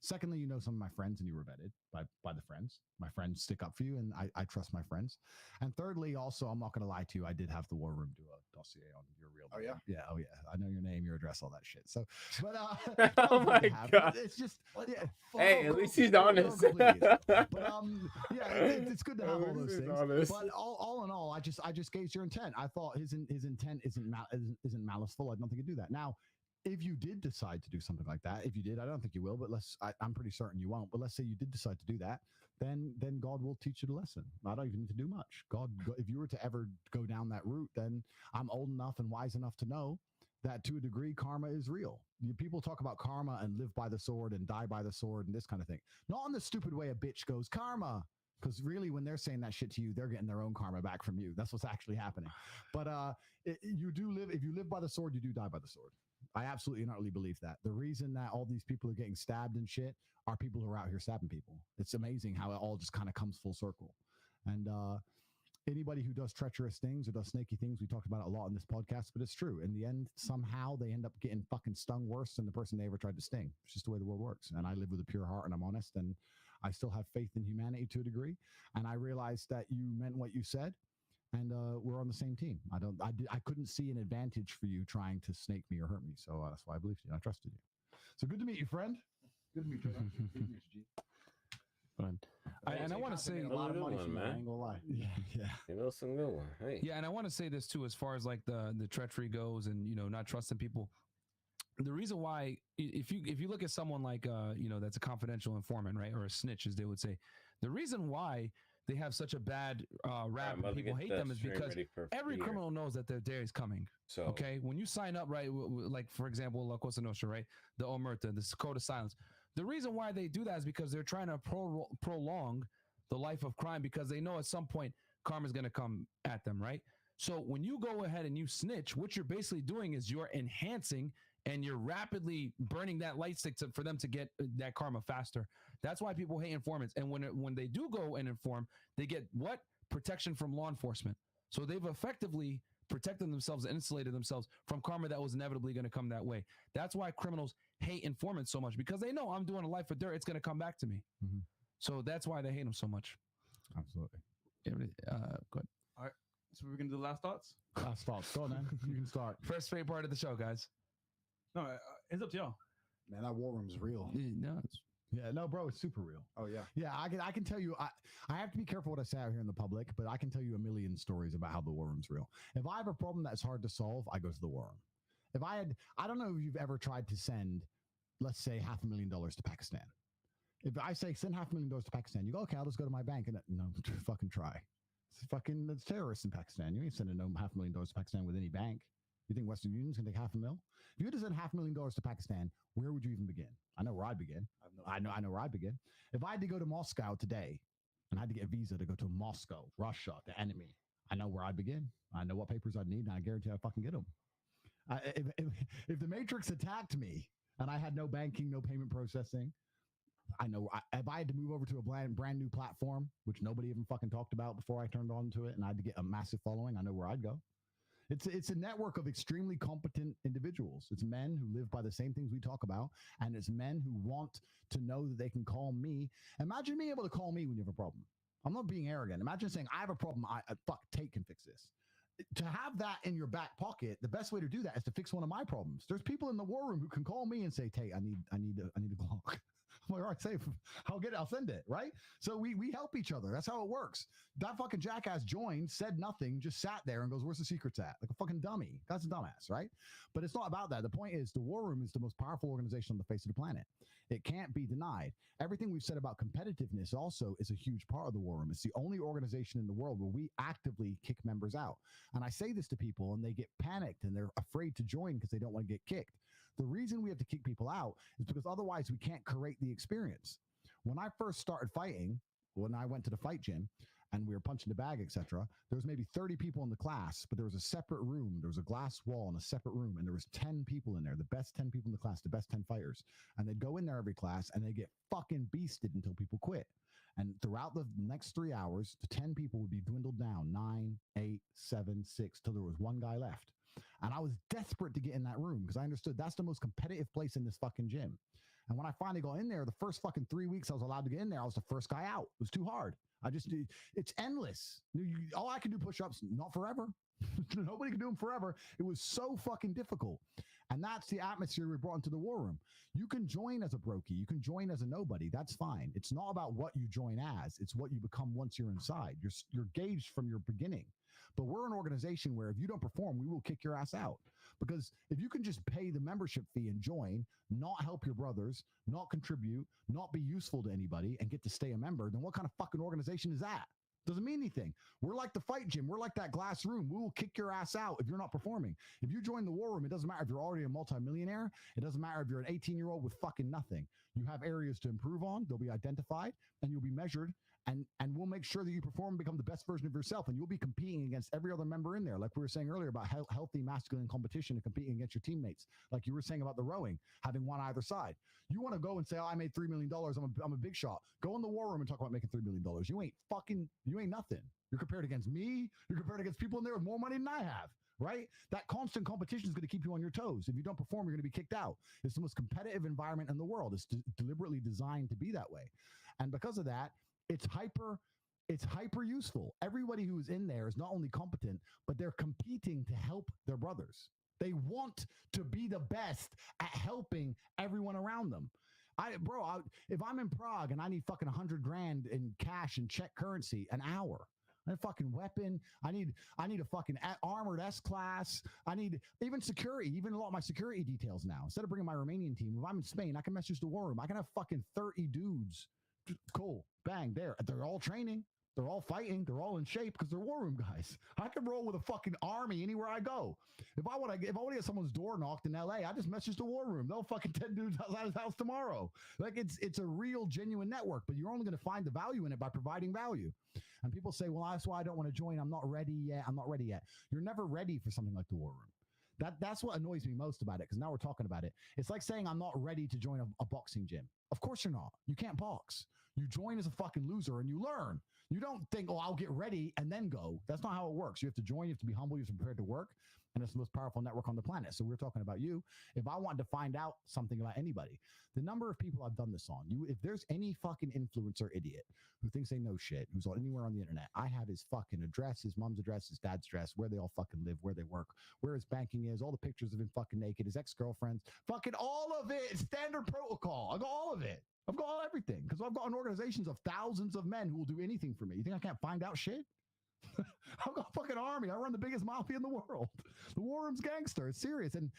Speaker 6: Secondly, some of my friends and you were vetted by the friends. My friends stick up for you and I trust my friends. And thirdly, also, I'm not going to lie to you. I did have the War Room do a dossier on your real name.
Speaker 5: Oh, yeah?
Speaker 6: Yeah. Oh, yeah. I know your name, your address, all that shit. So, but,
Speaker 2: oh my God.
Speaker 6: It's just, yeah.
Speaker 2: Hey, at least he's honest.
Speaker 6: But, yeah, it's good to have all those things.
Speaker 2: Honest.
Speaker 6: But all in all, I just gauged your intent. I thought his intent isn't maliceful. I don't think he'd do that. Now, if you did decide to do something like that, if you did, I don't think you will, but I'm pretty certain you won't. But let's say you did decide to do that, then God will teach you the lesson. I don't even need to do much. God, if you were to ever go down that route, then I'm old enough and wise enough to know that to a degree, karma is real. People talk about karma and live by the sword and die by the sword and this kind of thing. Not in the stupid way a bitch goes, karma. Because really, when they're saying that shit to you, they're getting their own karma back from you. That's what's actually happening. But if you live by the sword, you do die by the sword. I absolutely and utterly believe that. The reason that all these people are getting stabbed and shit are people who are out here stabbing people. It's amazing how it all just kind of comes full circle. And anybody who does treacherous things or does snaky things, we talked about it a lot in this podcast, but it's true. In the end, somehow they end up getting fucking stung worse than the person they ever tried to sting. It's just the way the world works. And I live with a pure heart and I'm honest and I still have faith in humanity to a degree. And I realized that you meant what you said. And we're on the same team. I couldn't see an advantage for you trying to snake me or hurt me. So that's why I believed you. I trusted you. So good to meet you, friend. Good to meet you. Good to meet you, G.
Speaker 1: Fun. I want to say
Speaker 5: a lot of money
Speaker 2: one,
Speaker 5: from that.
Speaker 2: man.
Speaker 5: I ain't gonna lie.
Speaker 6: Yeah.
Speaker 2: You know, some good one. Hey.
Speaker 1: Yeah, and I want to say this too, as far as like the treachery goes, and not trusting people. The reason why, if you look at someone like that's a confidential informant, right, or a snitch, as they would say, the reason why they have such a bad rap and people hate them is because every criminal knows that their day is coming. So okay, when you sign up, right, like for example, La Cosa Nostra, right, the Omerta, the Code of Silence. The reason why they do that is because they're trying to prolong the life of crime because they know at some point karma is going to come at them, right? So when you go ahead and you snitch, what you're basically doing is you're enhancing and you're rapidly burning that light stick for them to get that karma faster. That's why people hate informants. And when they do go and inform, they get what? Protection from law enforcement. So they've effectively protected themselves and insulated themselves from karma that was inevitably going to come that way. That's why criminals hate informants so much, because they know I'm doing a life of dirt. It's going to come back to me. Mm-hmm. So that's why they hate them so much.
Speaker 6: Absolutely.
Speaker 1: Good.
Speaker 4: All right. So we're going to do last thoughts?
Speaker 6: Last thoughts. Go on, man. You can start.
Speaker 1: First favorite part of the show, guys.
Speaker 4: No, it's up to y'all.
Speaker 5: Man, that war room is real.
Speaker 6: No, bro, it's super real.
Speaker 5: Oh yeah.
Speaker 6: Yeah, I can tell you, I have to be careful what I say out here in the public, but I can tell you a million stories about how the war room's real. If I have a problem that's hard to solve, I go to the war room. If I don't know if you've ever tried to send, let's say, $500,000 to Pakistan. If I say send $500,000 to Pakistan, you go, okay, I'll just go to my bank and no, fucking try. It's terrorists in Pakistan. You ain't sending no $500,000 to Pakistan with any bank. You think Western Union's gonna take $500,000? If you had to send $500,000 to Pakistan, where would you even begin? I know where I'd begin. I know where I'd begin. If I had to go to Moscow today and I had to get a visa to go to Moscow, Russia, the enemy, I know where I'd begin. I know what papers I'd need, and I guarantee I'd fucking get them. If the Matrix attacked me and I had no banking, no payment processing, I know if I had to move over to a brand new platform, which nobody even fucking talked about before I turned on to it, and I had to get a massive following, I know where I'd go. It's a network of extremely competent individuals. It's men who live by the same things we talk about, and it's men who want to know that they can call me. Imagine being able to call me when you have a problem. I'm not being arrogant. Imagine saying, I have a problem. Tate can fix this. To have that in your back pocket, the best way to do that is to fix one of my problems. There's people in the war room who can call me and say, Tate, I need a Glock. All right, safe. I'll get it. I'll send it. Right. So we help each other. That's how it works. That fucking jackass joined, said nothing, just sat there and goes, "Where's the secrets at?" Like a fucking dummy. That's a dumbass, right? But it's not about that. The point is, the War Room is the most powerful organization on the face of the planet. It can't be denied. Everything we've said about competitiveness also is a huge part of the War Room. It's the only organization in the world where we actively kick members out. And I say this to people, and they get panicked and they're afraid to join because they don't want to get kicked. The reason we have to kick people out is because otherwise we can't create the experience. When I first started fighting, when I went to the fight gym and we were punching the bag, etc., there was maybe 30 people in the class, but there was a separate room. There was a glass wall in a separate room, and there was 10 people in there, the best 10 people in the class, the best 10 fighters. And they'd go in there every class, and they get fucking beasted until people quit. And throughout the next 3 hours, the 10 people would be dwindled down, 9, 8, 7, 6, till there was one guy left. And I was desperate to get in that room because I understood that's the most competitive place in this fucking gym. And when I finally got in there, the first fucking 3 weeks I was allowed to get in there, I was the first guy out. It was too hard. It's endless. All I can do push-ups, not forever. Nobody can do them forever. It was so fucking difficult. And that's the atmosphere we brought into the War Room. You can join as a brokey. You can join as a nobody. That's fine. It's not about what you join as. It's what you become once you're inside. You're gauged from your beginning. But we're an organization where if you don't perform, we will kick your ass out. Because if you can just pay the membership fee and join, not help your brothers, not contribute, not be useful to anybody, and get to stay a member, then what kind of fucking organization is that? Doesn't mean anything. We're like the fight gym. We're like that glass room. We will kick your ass out if you're not performing. If you join the War Room, it doesn't matter if you're already a multimillionaire. It doesn't matter if you're an 18-year-old with fucking nothing. You have areas to improve on. They'll be identified, and you'll be measured, and we'll make sure that you perform and become the best version of yourself, and you'll be competing against every other member in there. Like we were saying earlier about healthy masculine competition and competing against your teammates. Like you were saying about the rowing, having one either side. You want to go and say, "Oh, I made $3 million. I'm a big shot." Go in the War Room and talk about making $3 million. You ain't nothing. You're compared against me. You're compared against people in there with more money than I have. Right? That constant competition is going to keep you on your toes. If you don't perform, you're going to be kicked out. It's the most competitive environment in the world. It's deliberately designed to be that way. And because of that, it's hyper useful. Everybody who's in there is not only competent, but they're competing to help their brothers. They want to be the best at helping everyone around them. If I'm in Prague and I need fucking 100 grand in cash and Czech currency an hour, I need a fucking weapon. I need a fucking armored S-class. I need even security, even a lot of my security details now. Instead of bringing my Romanian team, if I'm in Spain, I can message the War Room. I can have fucking 30 dudes. Cool. Bang. There. They're all training. They're all fighting. They're all in shape because they're War Room guys. I can roll with a fucking army anywhere I go. If I want to get someone's door knocked in LA, I just message the War Room. They'll fucking 10 dudes outside his house tomorrow. Like it's a real, genuine network, but you're only going to find the value in it by providing value. And people say, "Well, that's why I don't want to join. I'm not ready yet. I'm not ready yet." You're never ready for something like the War Room. That's what annoys me most about it, because now we're talking about it. It's like saying I'm not ready to join a boxing gym. Of course you're not. You can't box. You join as a fucking loser and you learn. You don't think, "Oh, I'll get ready and then go." That's not how it works. You have to join. You have to be humble. You have to be prepared to work. And it's the most powerful network on the planet. So we're talking about you. If I wanted to find out something about anybody, the number of people I've done this on, if there's any fucking influencer idiot who thinks they know shit, who's anywhere on the internet, I have his fucking address, his mom's address, his dad's address, where they all fucking live, where they work, where his banking is, all the pictures of him fucking naked, his ex-girlfriends, fucking all of it. Standard protocol. I got all of it. I've got everything because I've got an organization of thousands of men who will do anything for me. You think I can't find out shit? I've got a fucking army. I run the biggest mafia in the world. The War Room's gangster. It's serious. And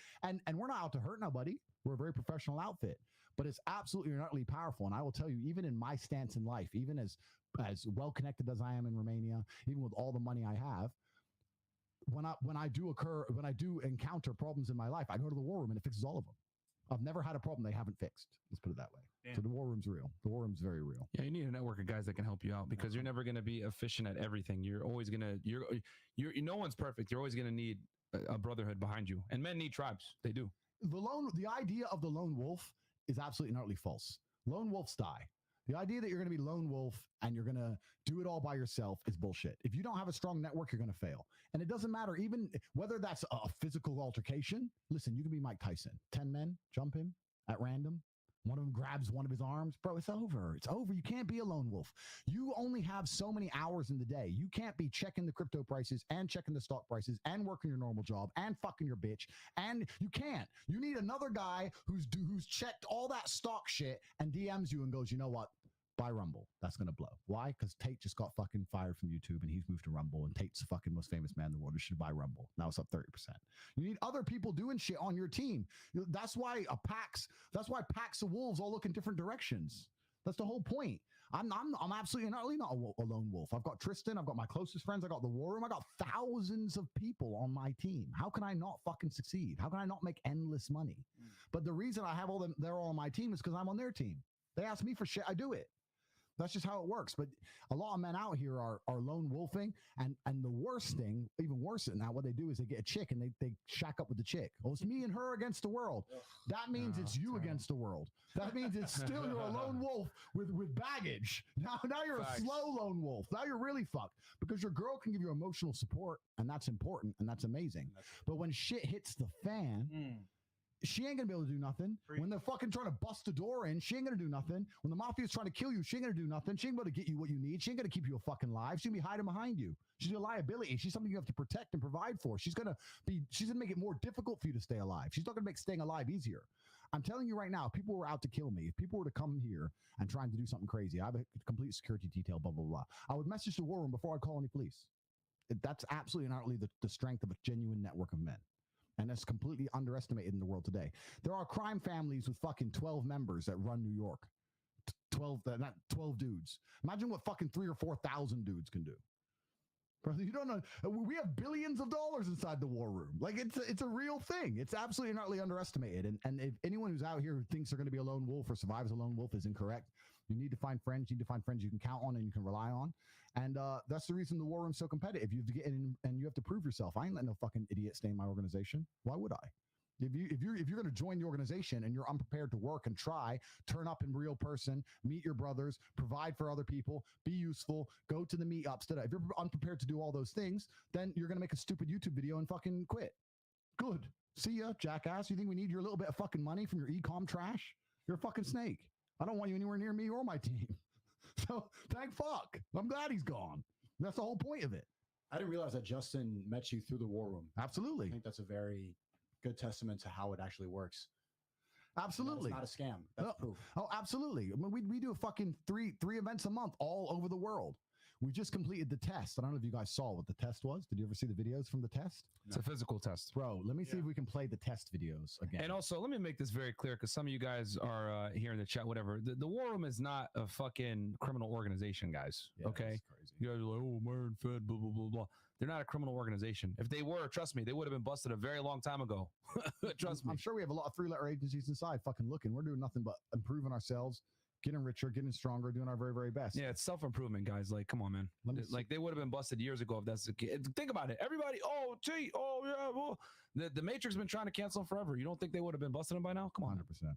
Speaker 6: we're not out to hurt nobody. We're a very professional outfit. But it's absolutely and utterly powerful. And I will tell you, even in my stance in life, even as well-connected as I am in Romania, even with all the money I have, when I do encounter problems in my life, I go to the War Room and it fixes all of them. I've never had a problem they haven't fixed. Let's put it that way. Damn. So the War Room's real. The War Room's very real.
Speaker 1: Yeah, you need a network of guys that can help you out because you're never going to be efficient at everything. You're always going to, you're no one's perfect. You're always going to need a brotherhood behind you. And men need tribes. They do.
Speaker 6: The idea of the lone wolf is absolutely and utterly false. Lone wolves die. The idea that you're going to be lone wolf and you're going to do it all by yourself is bullshit. If you don't have a strong network, you're going to fail. And it doesn't matter even whether that's a physical altercation. Listen, you can be Mike Tyson. 10 men, jump him at random. One of them grabs one of his arms. Bro, it's over. It's over. You can't be a lone wolf. You only have so many hours in the day. You can't be checking the crypto prices and checking the stock prices and working your normal job and fucking your bitch. And you can't. You need another guy who's checked all that stock shit and DMs you and goes, you know what? Buy Rumble. That's going to blow. Why? Because Tate just got fucking fired from YouTube and he's moved to Rumble, and Tate's the fucking most famous man in the world. You should buy Rumble. Now it's up 30%. You need other people doing shit on your team. That's why packs of wolves all look in different directions. That's the whole point. I'm absolutely not a lone wolf. I've got Tristan. I've got my closest friends. I got the War Room. I got thousands of people on my team. How can I not fucking succeed? How can I not make endless money? But the reason I have they're all on my team is because I'm on their team. They ask me for shit. I do it. That's just how it works. But a lot of men out here are lone wolfing. And the worst thing, even worse than that, what they do is they get a chick and they shack up with the chick. Oh, it's me and her against the world. That means it's you against the world. That means it's still you're a lone wolf with baggage. Now you're a slow lone wolf. Now you're really fucked because your girl can give you emotional support, and that's important and that's amazing. But when shit hits the fan, she ain't gonna be able to do nothing. When they're fucking trying to bust the door in, she ain't gonna do nothing. When the mafia's trying to kill you, she ain't gonna do nothing. She ain't gonna get you what you need. She ain't gonna keep you fucking alive. She's gonna be hiding behind you. She's a liability. She's something you have to protect and provide for. She's gonna make it more difficult for you to stay alive. She's not gonna make staying alive easier. I'm telling you right now, if people were out to kill me, if people were to come here and trying to do something crazy, I have a complete security detail, blah, blah, blah. I would message the War Room before I'd call any police. That's absolutely and utterly the strength of a genuine network of men. And that's completely underestimated in the world today. There are crime families with fucking 12 members that run New York. 12 dudes. Imagine what fucking 3,000 or 4,000 dudes can do. Brother, you don't know. We have billions of dollars inside the War Room. Like, it's a real thing. It's absolutely and utterly underestimated. And if anyone who's out here who thinks they're going to be a lone wolf or survive as a lone wolf is incorrect. You need to find friends. You need to find friends you can count on and you can rely on. And that's the reason the War Room's so competitive. You have to get in and you have to prove yourself. I ain't letting no fucking idiot stay in my organization. Why would I? If you're going to join the organization and you're unprepared to work and try, turn up in real person, meet your brothers, provide for other people, be useful, go to the meetups. If you're unprepared to do all those things, then you're going to make a stupid YouTube video and fucking quit. Good. See ya, jackass. You think we need your little bit of fucking money from your e-com trash? You're a fucking snake. I don't want you anywhere near me or my team. So thank fuck. I'm glad he's gone. That's the whole point of it.
Speaker 5: I didn't realize that Justin met you through the War Room.
Speaker 6: Absolutely.
Speaker 5: I think that's a very good testament to how it actually works.
Speaker 6: Absolutely.
Speaker 5: It's not a scam. That's proof.
Speaker 6: Oh, absolutely. I mean, we do a fucking three events a month all over the world. We just completed the test. I don't know if you guys saw what the test was. Did you ever see the videos from the test?
Speaker 1: It's a physical test.
Speaker 6: Bro, let me see if we can play the test videos again.
Speaker 1: And also, let me make this very clear because some of you guys are here in the chat, whatever. The War Room is not a fucking criminal organization, guys.
Speaker 6: Yeah,
Speaker 1: okay? You guys are like, oh, Myron Fed, blah, blah, blah, blah. They're not a criminal organization. If they were, trust me, they would have been busted a very long time ago. Trust me.
Speaker 6: I'm sure we have a lot of three-letter agencies inside fucking looking. We're doing nothing but improving ourselves, getting richer, getting stronger, doing our very, very best.
Speaker 1: Yeah, it's self-improvement, guys. Like, come on, man. Like, they would have been busted years ago if that's the case. Think about it. Everybody, oh, gee, oh, yeah, well, the Matrix has been trying to cancel them forever. You don't think they would have been busting them by now? Come on.
Speaker 6: 100%.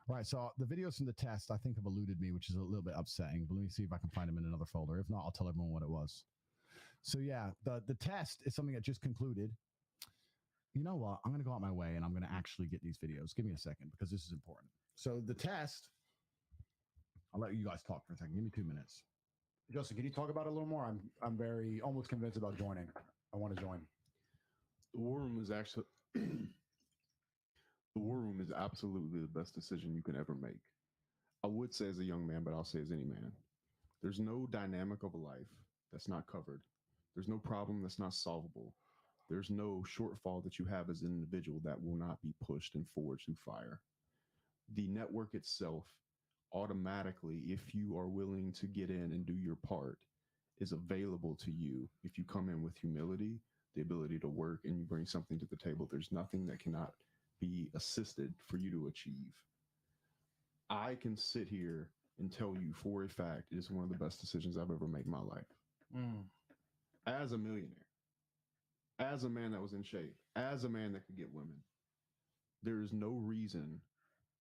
Speaker 6: Right, so the videos from the test, I think, have eluded me, which is a little bit upsetting. But let me see if I can find them in another folder. If not, I'll tell everyone what it was. So, yeah, the test is something that just concluded. You know what? I'm going to go out my way, and I'm going to actually get these videos. Give me a second, because this is important. So the test, I'll let you guys talk for a second. Give me 2 minutes.
Speaker 5: Justin, can you talk about it a little more? I'm very almost convinced about joining. I want to join.
Speaker 3: The War Room is actually the War Room is absolutely the best decision you can ever make. I would say as a young man, but I'll say as any man. There's no dynamic of a life that's not covered. There's no problem that's not solvable. There's no shortfall that you have as an individual that will not be pushed and forged through fire. The network itself automatically, if you are willing to get in and do your part, is available to you if you come in with humility, the ability to work, and you bring something to the table. There's nothing that cannot be assisted for you to achieve. I can sit here and tell you for a fact it is one of the best decisions I've ever made in my life. As a millionaire, as a man that was in shape, as a man that could get women, there is no reason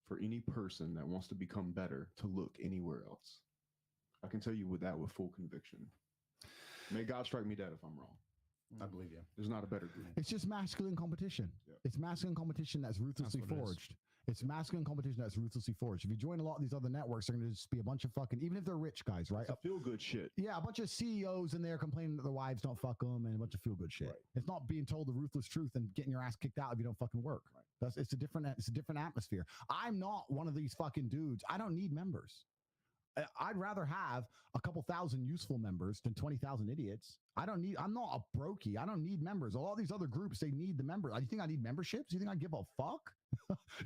Speaker 3: for any person that wants to become better to look anywhere else. I can tell you with full conviction. May God strike me dead if I'm wrong.
Speaker 5: I believe you.
Speaker 3: There's not a better group.
Speaker 6: It's just masculine competition.
Speaker 3: Yeah.
Speaker 6: It's masculine competition that's ruthlessly forged. It's masculine competition that's ruthlessly forged. If you join a lot of these other networks, they're going to just be a bunch of fucking, even if they're rich guys, right?
Speaker 3: It's feel good shit.
Speaker 6: Yeah, a bunch of CEOs in there complaining that their wives don't fuck them and a bunch of feel good shit.
Speaker 3: Right.
Speaker 6: It's not being told the ruthless truth and getting your ass kicked out if you don't fucking work.
Speaker 3: Right.
Speaker 6: It's a different atmosphere. I'm not one of these fucking dudes. I don't need members. I'd rather have a couple thousand useful members than 20,000 idiots. I'm not a brokey. I don't need members. All these other groups, they need the members. You think I need memberships? You think I give a fuck?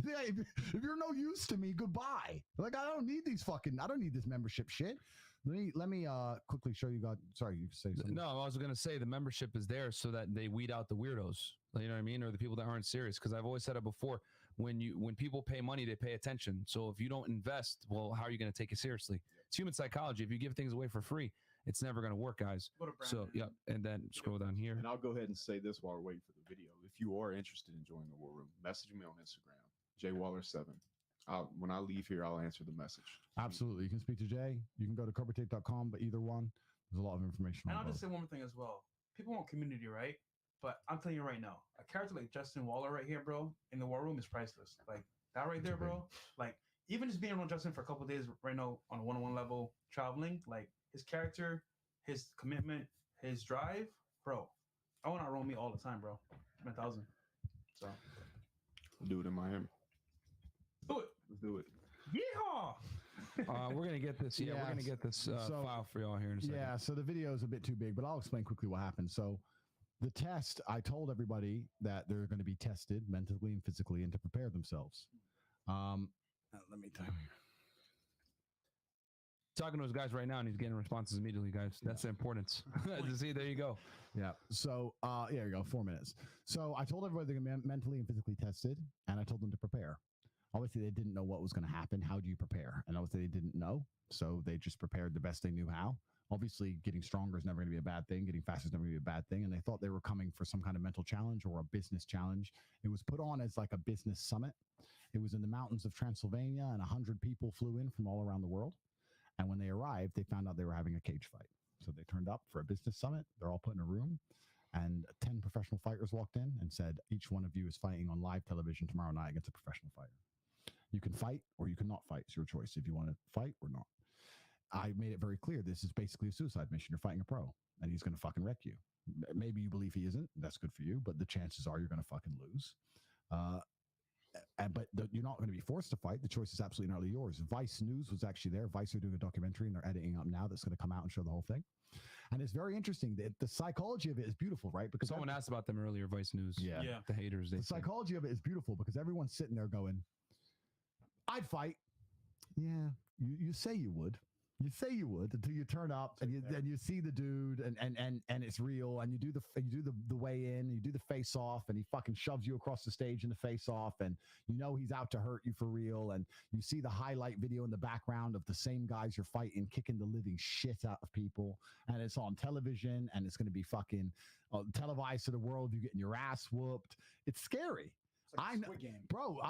Speaker 6: If you're no use to me, goodbye. Like, I don't need this membership shit. Let me quickly show you guys. Sorry, you say something.
Speaker 1: No, I was going to say the membership is there so that they weed out the weirdos. You know what I mean? Or the people that aren't serious. Because I've always said it before. When people pay money, they pay attention. So if you don't invest, well, how are you going to take it seriously? It's human psychology. If you give things away for free, it's never going to work, guys. So, yeah. And then scroll down here.
Speaker 3: And I'll go ahead and say this while we're waiting for the video. If you are interested in joining the War Room, message me on Instagram, jwaller7. When I leave here, I'll answer the message.
Speaker 6: Absolutely. You can speak to Jay. You can go to covertape.com, but either one, there's a lot of information.
Speaker 4: And I'll just say one more thing as well. People want community, right? But I'm telling you right now, a character like Justin Waller right here, bro, in the War Room is priceless. Like that right there, bro. Like even just being around Justin for a couple of days right now on a one-on-one level, traveling, like his character, his commitment, his drive, bro. I want to roll me all the time, bro. 1,000. So
Speaker 3: do it in Miami.
Speaker 4: Do it.
Speaker 3: Let's do it.
Speaker 4: Yeehaw!
Speaker 1: We're gonna get this. Yeah, we're gonna get this file for y'all here in a second.
Speaker 6: Yeah, so the video is a bit too big, but I'll explain quickly what happened. So the test, I told everybody that they're going to be tested mentally and physically and to prepare themselves. Let me tell you.
Speaker 1: Talking to those guys right now, and he's getting responses immediately, guys. That's the importance. See, there you go.
Speaker 6: Yeah. So, here you go. 4 minutes. So I told everybody they're going to be mentally and physically tested, and I told them to prepare. Obviously, they didn't know what was going to happen. How do you prepare? And obviously, they didn't know. So they just prepared the best they knew how. Obviously, getting stronger is never going to be a bad thing. Getting faster is never going to be a bad thing. And they thought they were coming for some kind of mental challenge or a business challenge. It was put on as like a business summit. It was in the mountains of Transylvania, and 100 people flew in from all around the world. And when they arrived, they found out they were having a cage fight. So they turned up for a business summit. They're all put in a room, and 10 professional fighters walked in and said, each one of you is fighting on live television tomorrow night against a professional fighter. You can fight or you cannot fight. It's your choice if you want to fight or not. I made it very clear. This is basically a suicide mission. You're fighting a pro, and he's going to fucking wreck you. Maybe you believe he isn't. That's good for you, but the chances are you're going to fucking lose. But you're not going to be forced to fight. The choice is absolutely not yours. Vice News was actually there. Vice are doing a documentary, and they're editing up now that's going to come out and show the whole thing. And it's very interesting. The psychology of it is beautiful, right? Because
Speaker 1: someone asked about them earlier, Vice News.
Speaker 6: Yeah.
Speaker 1: The haters.
Speaker 6: The psychology of it is beautiful because everyone's sitting there going, I'd fight. Yeah, you say you would. You say you would until you turn up and you see the dude and it's real, and you do the weigh in, and you do the face off, and he fucking shoves you across the stage in the face off, and you know he's out to hurt you for real, and you see the highlight video in the background of the same guys you're fighting kicking the living shit out of people, and it's on television, and it's going to be fucking televised to the world, you getting your ass whooped. It's scary.
Speaker 5: Like Squid Game.
Speaker 6: Bro,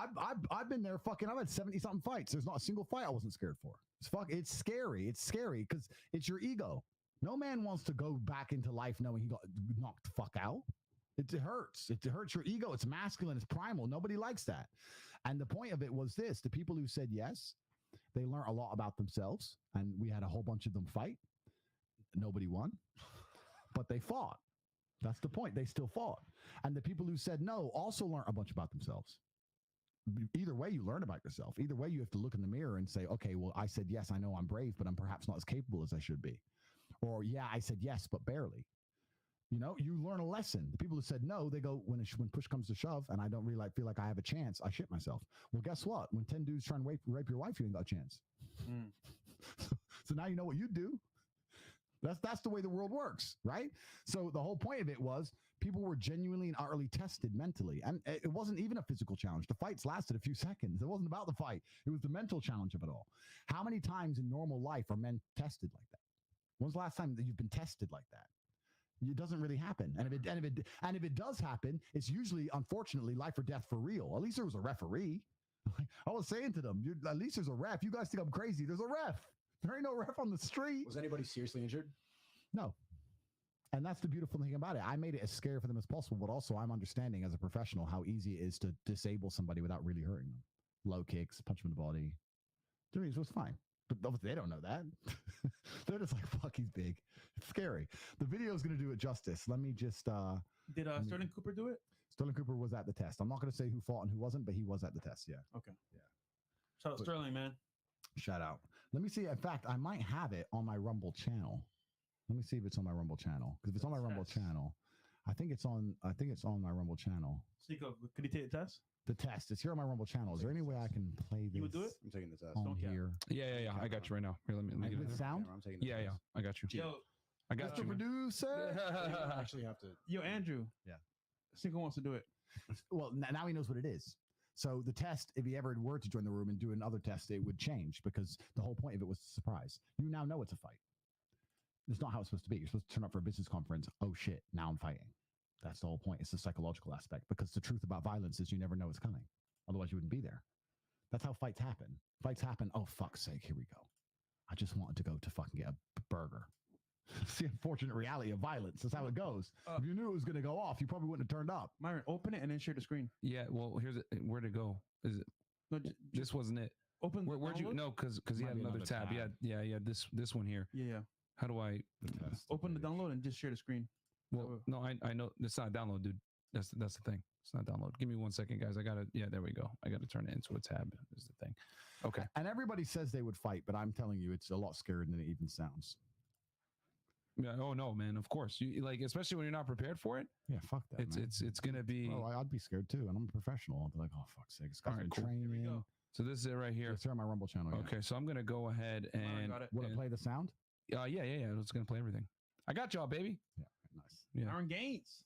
Speaker 6: I've been there fucking, I've had 70 something fights. There's not a single fight I wasn't scared for. It's scary. It's scary because it's your ego. No man wants to go back into life knowing he got knocked the fuck out. It hurts. It hurts your ego. It's masculine. It's primal. Nobody likes that. And the point of it was this: the people who said yes, they learned a lot about themselves, and we had a whole bunch of them fight. Nobody won, but they fought. That's the point. They still fought. And the people who said no also learned a bunch about themselves. Either way, you learn about yourself. Either way, you have to look in the mirror and say, okay, well, I said yes, I know I'm brave, but I'm perhaps not as capable as I should be. Or, yeah, I said yes, but barely. You know, you learn a lesson. The people who said no, they go, when push comes to shove and I don't really feel like I have a chance, I shit myself. Well, guess what? When 10 dudes try and rape your wife, you ain't got a chance. So now you know what you do. That's the way the world works, right? So the whole point of it was people were genuinely and utterly tested mentally. And it wasn't even a physical challenge. The fights lasted a few seconds. It wasn't about the fight. It was the mental challenge of it all. How many times in normal life are men tested like that? When's the last time that you've been tested like that? It doesn't really happen. And if it does happen, it's usually, unfortunately, life or death for real. At least there was a referee. I was saying to them, at least there's a ref. You guys think I'm crazy. There's a ref. There ain't no ref on the street.
Speaker 5: Was anybody seriously injured?
Speaker 6: No. And that's the beautiful thing about it. I made it as scary for them as possible, but also I'm understanding as a professional how easy it is to disable somebody without really hurting them. low kicks, punch him in the body. It was fine. But obviously they don't know that. They're just like, fuck, he's big. It's scary. The video is going to do it justice. Let me just...
Speaker 4: Did Sterling Cooper do it?
Speaker 6: Sterling Cooper was at the test. I'm not going to say who fought and who wasn't, but he was at the test, yeah.
Speaker 4: Okay.
Speaker 6: Yeah.
Speaker 4: Shout out Sterling, man.
Speaker 6: Shout out. Let me see. In fact, I might have it on my Rumble channel. Let me see if it's on my Rumble channel. Because if it's on my Rumble channel, I think it's on my Rumble channel.
Speaker 4: Sneako, could you take the test?
Speaker 6: The test. It's here on my Rumble channel. Is there any way I can play this?
Speaker 4: You would do it?
Speaker 5: I'm taking the test.
Speaker 6: On here.
Speaker 1: Yeah. I got you right now. Here, let me get
Speaker 6: With
Speaker 1: it.
Speaker 6: sound?
Speaker 5: I'm taking the
Speaker 1: Yeah. I got you.
Speaker 4: Yo,
Speaker 1: I got
Speaker 6: Mr.
Speaker 1: you. man.
Speaker 6: Producer.
Speaker 5: I actually have to.
Speaker 4: yo, Andrew.
Speaker 6: Yeah.
Speaker 4: Sneako wants to do it.
Speaker 6: Well, now he knows what it is. So the test, if he ever were to join the room and do another test, it would change because the whole point of it was a surprise. You now know it's a fight. It's not how it's supposed to be. You're supposed to turn up for a business conference. Oh shit, now I'm fighting. That's the whole point. It's the psychological aspect because the truth about violence is you never know it's coming. Otherwise you wouldn't be there. That's how fights happen. Fights happen. Oh, fuck's sake. Here we go. I just wanted to go to fucking get a burger. It's the unfortunate reality of violence. That's how it goes. If you knew it was going to go off, you probably wouldn't have turned up.
Speaker 4: Myron, open it and then share the screen.
Speaker 1: Yeah. Well, here's it. Where'd it go? Is it?
Speaker 4: No,
Speaker 1: This wasn't it.
Speaker 4: open.
Speaker 1: Where'd you?
Speaker 4: download?
Speaker 1: No, because he
Speaker 6: Might
Speaker 1: had
Speaker 6: be
Speaker 1: another
Speaker 6: another
Speaker 1: tab.
Speaker 6: tab.
Speaker 1: Yeah. This one here.
Speaker 4: Yeah.
Speaker 1: How do I?
Speaker 4: Open the download and just share the screen.
Speaker 1: Well, no, I know it's not download, dude. That's the thing. It's not download. Give me 1 second, guys. I gotta. Yeah, there we go. I gotta turn it into a tab. Is the thing. Okay.
Speaker 6: And everybody says they would fight, but I'm telling you, it's a lot scarier than it even sounds.
Speaker 1: Yeah. Oh no, man. Of course. You like, especially when you're not prepared for it.
Speaker 6: Yeah, fuck that. man.
Speaker 1: It's gonna be.
Speaker 6: Bro, I'd be scared too, and I'm a professional. I'd be like, oh fuck's sake, it's got
Speaker 1: All right,
Speaker 6: some
Speaker 1: cool.
Speaker 4: Here we
Speaker 6: training.
Speaker 4: go.
Speaker 1: So this is it right here.
Speaker 6: It's here on my Rumble channel. Yeah.
Speaker 1: Okay, so I'm gonna go ahead and
Speaker 4: got it.
Speaker 6: Will it play the sound?
Speaker 1: yeah. It's gonna play everything. I got y'all, baby.
Speaker 6: Yeah, nice.
Speaker 1: Yeah.
Speaker 4: Aaron Gaines.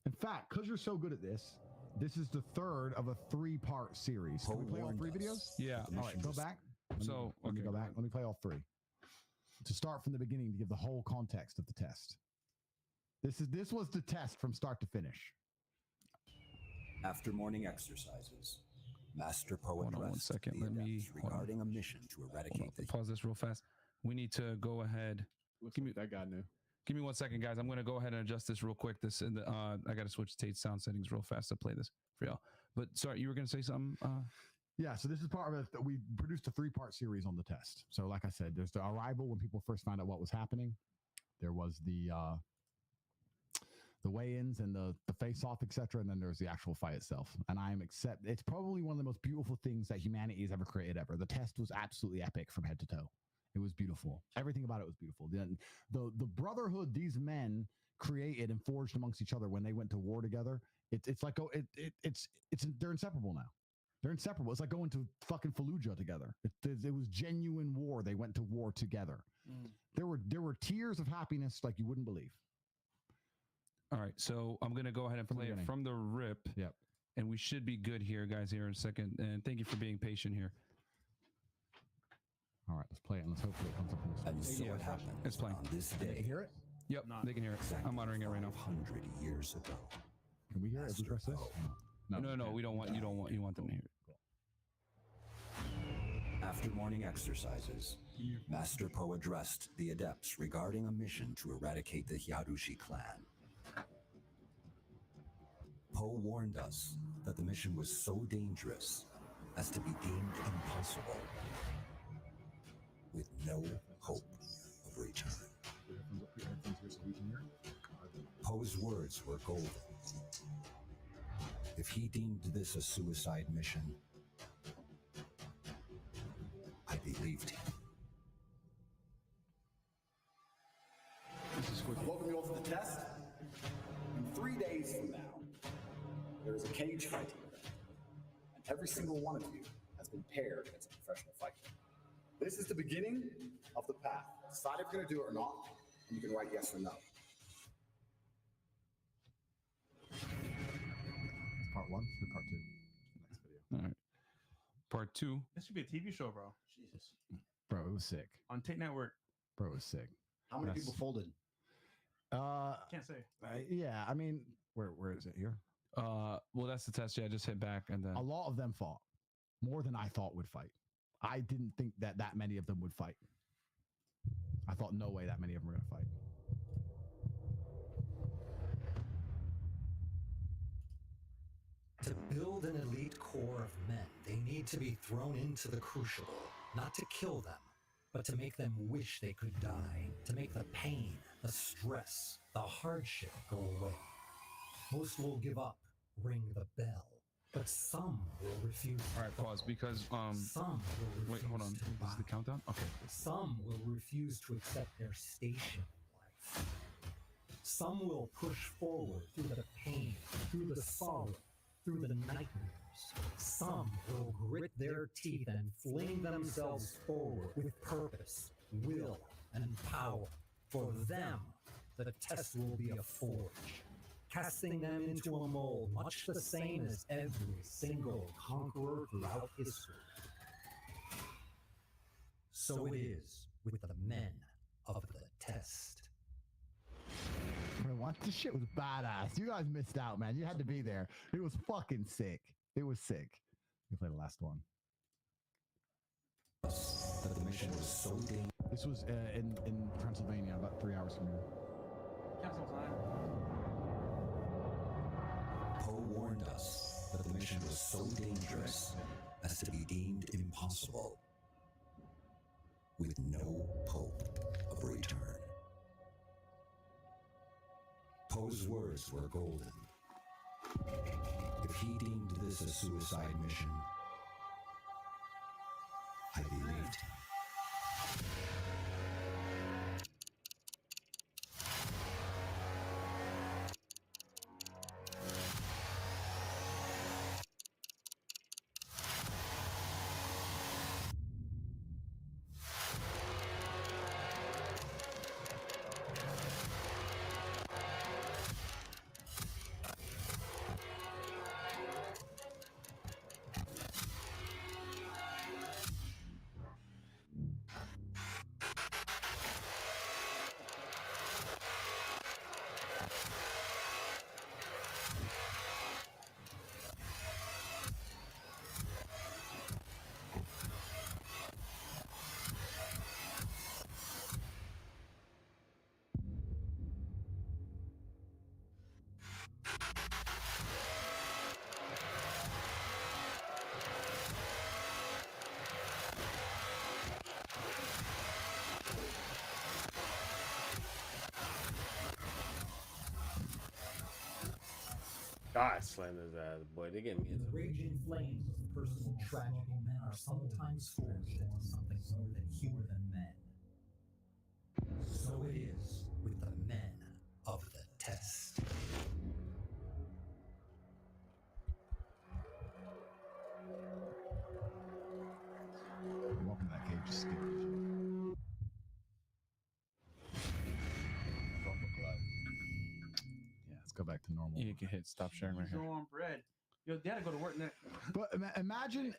Speaker 6: In fact, because you're so good at this is the third of a 3-part series. Can we play all 3 videos?
Speaker 1: Yeah.
Speaker 6: All right, go back. Let me go back. Let me play all 3. To start from the beginning to give the whole context of the test. This was the test from start to finish.
Speaker 7: After morning exercises, Master Poe
Speaker 1: Hold on 1
Speaker 7: addressed
Speaker 1: second.
Speaker 7: the
Speaker 1: Let me
Speaker 7: adepts regarding a mission to
Speaker 1: hold
Speaker 7: eradicate
Speaker 1: on,
Speaker 7: the
Speaker 1: pause this real fast. We need to go ahead.
Speaker 3: Looks like that guy knew.
Speaker 1: Give me 1 second, guys. I'm gonna go ahead and adjust this real quick. I gotta switch Tate's sound settings real fast to play this for y'all. But sorry, you were gonna say something.
Speaker 6: Yeah, so this is part of it. We produced a 3-part series on the test. So like I said, there's the arrival when people first found out what was happening. There was the weigh-ins and the face-off, etc. And then there's the actual fight itself. And it's probably one of the most beautiful things that humanity has ever created ever. The test was absolutely epic from head to toe. It was beautiful. Everything about it was beautiful. The brotherhood these men created and forged amongst each other when they went to war together. It's like they're inseparable now. They're inseparable. It's like going to fucking Fallujah together. It was genuine war. They went to war together. There were tears of happiness like you wouldn't believe.
Speaker 1: All right, so I'm gonna go ahead and
Speaker 6: From the
Speaker 1: play it
Speaker 6: beginning.
Speaker 1: from the rip.
Speaker 6: Yep.
Speaker 1: And we should be good here, guys. Here in a second. And thank you for being patient here.
Speaker 6: All right, let's play it and let's hopefully it comes up on the
Speaker 7: And
Speaker 6: screen.
Speaker 7: so it happened
Speaker 1: it's playing.
Speaker 7: on this
Speaker 6: Can you
Speaker 7: day,
Speaker 6: hear it?
Speaker 1: Yep, they can hear it. I'm monitoring it right now.
Speaker 7: 100 years ago.
Speaker 6: Can we hear it if we press this?
Speaker 1: No, we don't want. You want them to hear it.
Speaker 7: After morning exercises, Master Poe addressed the adepts regarding a mission to eradicate the Hyarushi clan. Poe warned us that the mission was so dangerous as to be deemed impossible, with no hope of return. Poe's words were golden. If he deemed this a suicide mission, I believed him.
Speaker 5: Welcome you all to the test. In 3 days from now, there is a cage fighting event, and every single one of you has been paired as a professional fighter. This is the beginning of the path. Decide if you're going to do it or not, and you can write yes or no.
Speaker 6: Part 1 or part 2? Next video.
Speaker 1: All right. Part 2.
Speaker 4: This should be a TV show, bro. Jesus.
Speaker 6: Bro, it was sick.
Speaker 4: On Tate Network.
Speaker 6: Bro, it was sick.
Speaker 5: How many
Speaker 6: That's-
Speaker 5: people folded?
Speaker 4: Can't say.
Speaker 6: Yeah, I mean, where is it here?
Speaker 1: Well, that's the test. Yeah, just hit back and then.
Speaker 6: A lot of them fought. More than I thought would fight. I didn't think that many of them would fight. I thought no way that many of them were going to fight.
Speaker 7: To build an elite core of men, they need to be thrown into the crucible, not to kill them, but to make them wish they could die, to make the pain, the stress, the hardship go away. Most will give up, ring the bell, but some will refuse.
Speaker 1: All right, pause because
Speaker 7: some will
Speaker 1: wait, hold on.
Speaker 7: refuse to
Speaker 1: This is the
Speaker 7: bow.
Speaker 1: countdown. Okay.
Speaker 7: Some will refuse to accept their station in life. Some will push forward through the pain, through the sorrow, through the nightmares. Some will grit their teeth and fling themselves forward with purpose, will, and power. For them, the test will be a forge, casting them into a mold much the same as every single conqueror throughout history. So it is with the men of the test.
Speaker 6: Bro, what? This shit was badass. You guys missed out, man. You had to be there. It was fucking sick. It was sick. You play the last one.
Speaker 7: That the mission was so dangerous.
Speaker 6: This was in Transylvania, about 3 hours from here.
Speaker 4: Cancel time.
Speaker 7: Poe warned us that the mission was so dangerous as to be deemed impossible, with no hope of return. Poe's words were golden. If he deemed this a suicide mission, I believed him.
Speaker 2: God, slam his ass, boy. They get me
Speaker 7: In
Speaker 2: into
Speaker 7: the raging flames of personal tragedy, men are sometimes forged into something more than human than men. So it is with the men of the test.
Speaker 6: You walk in that cave, just skip it. Yeah, let's go back to normal.
Speaker 1: You can hit stop sharing right here.
Speaker 4: Go on bread. Yo, they had to go to work next.
Speaker 6: But imagine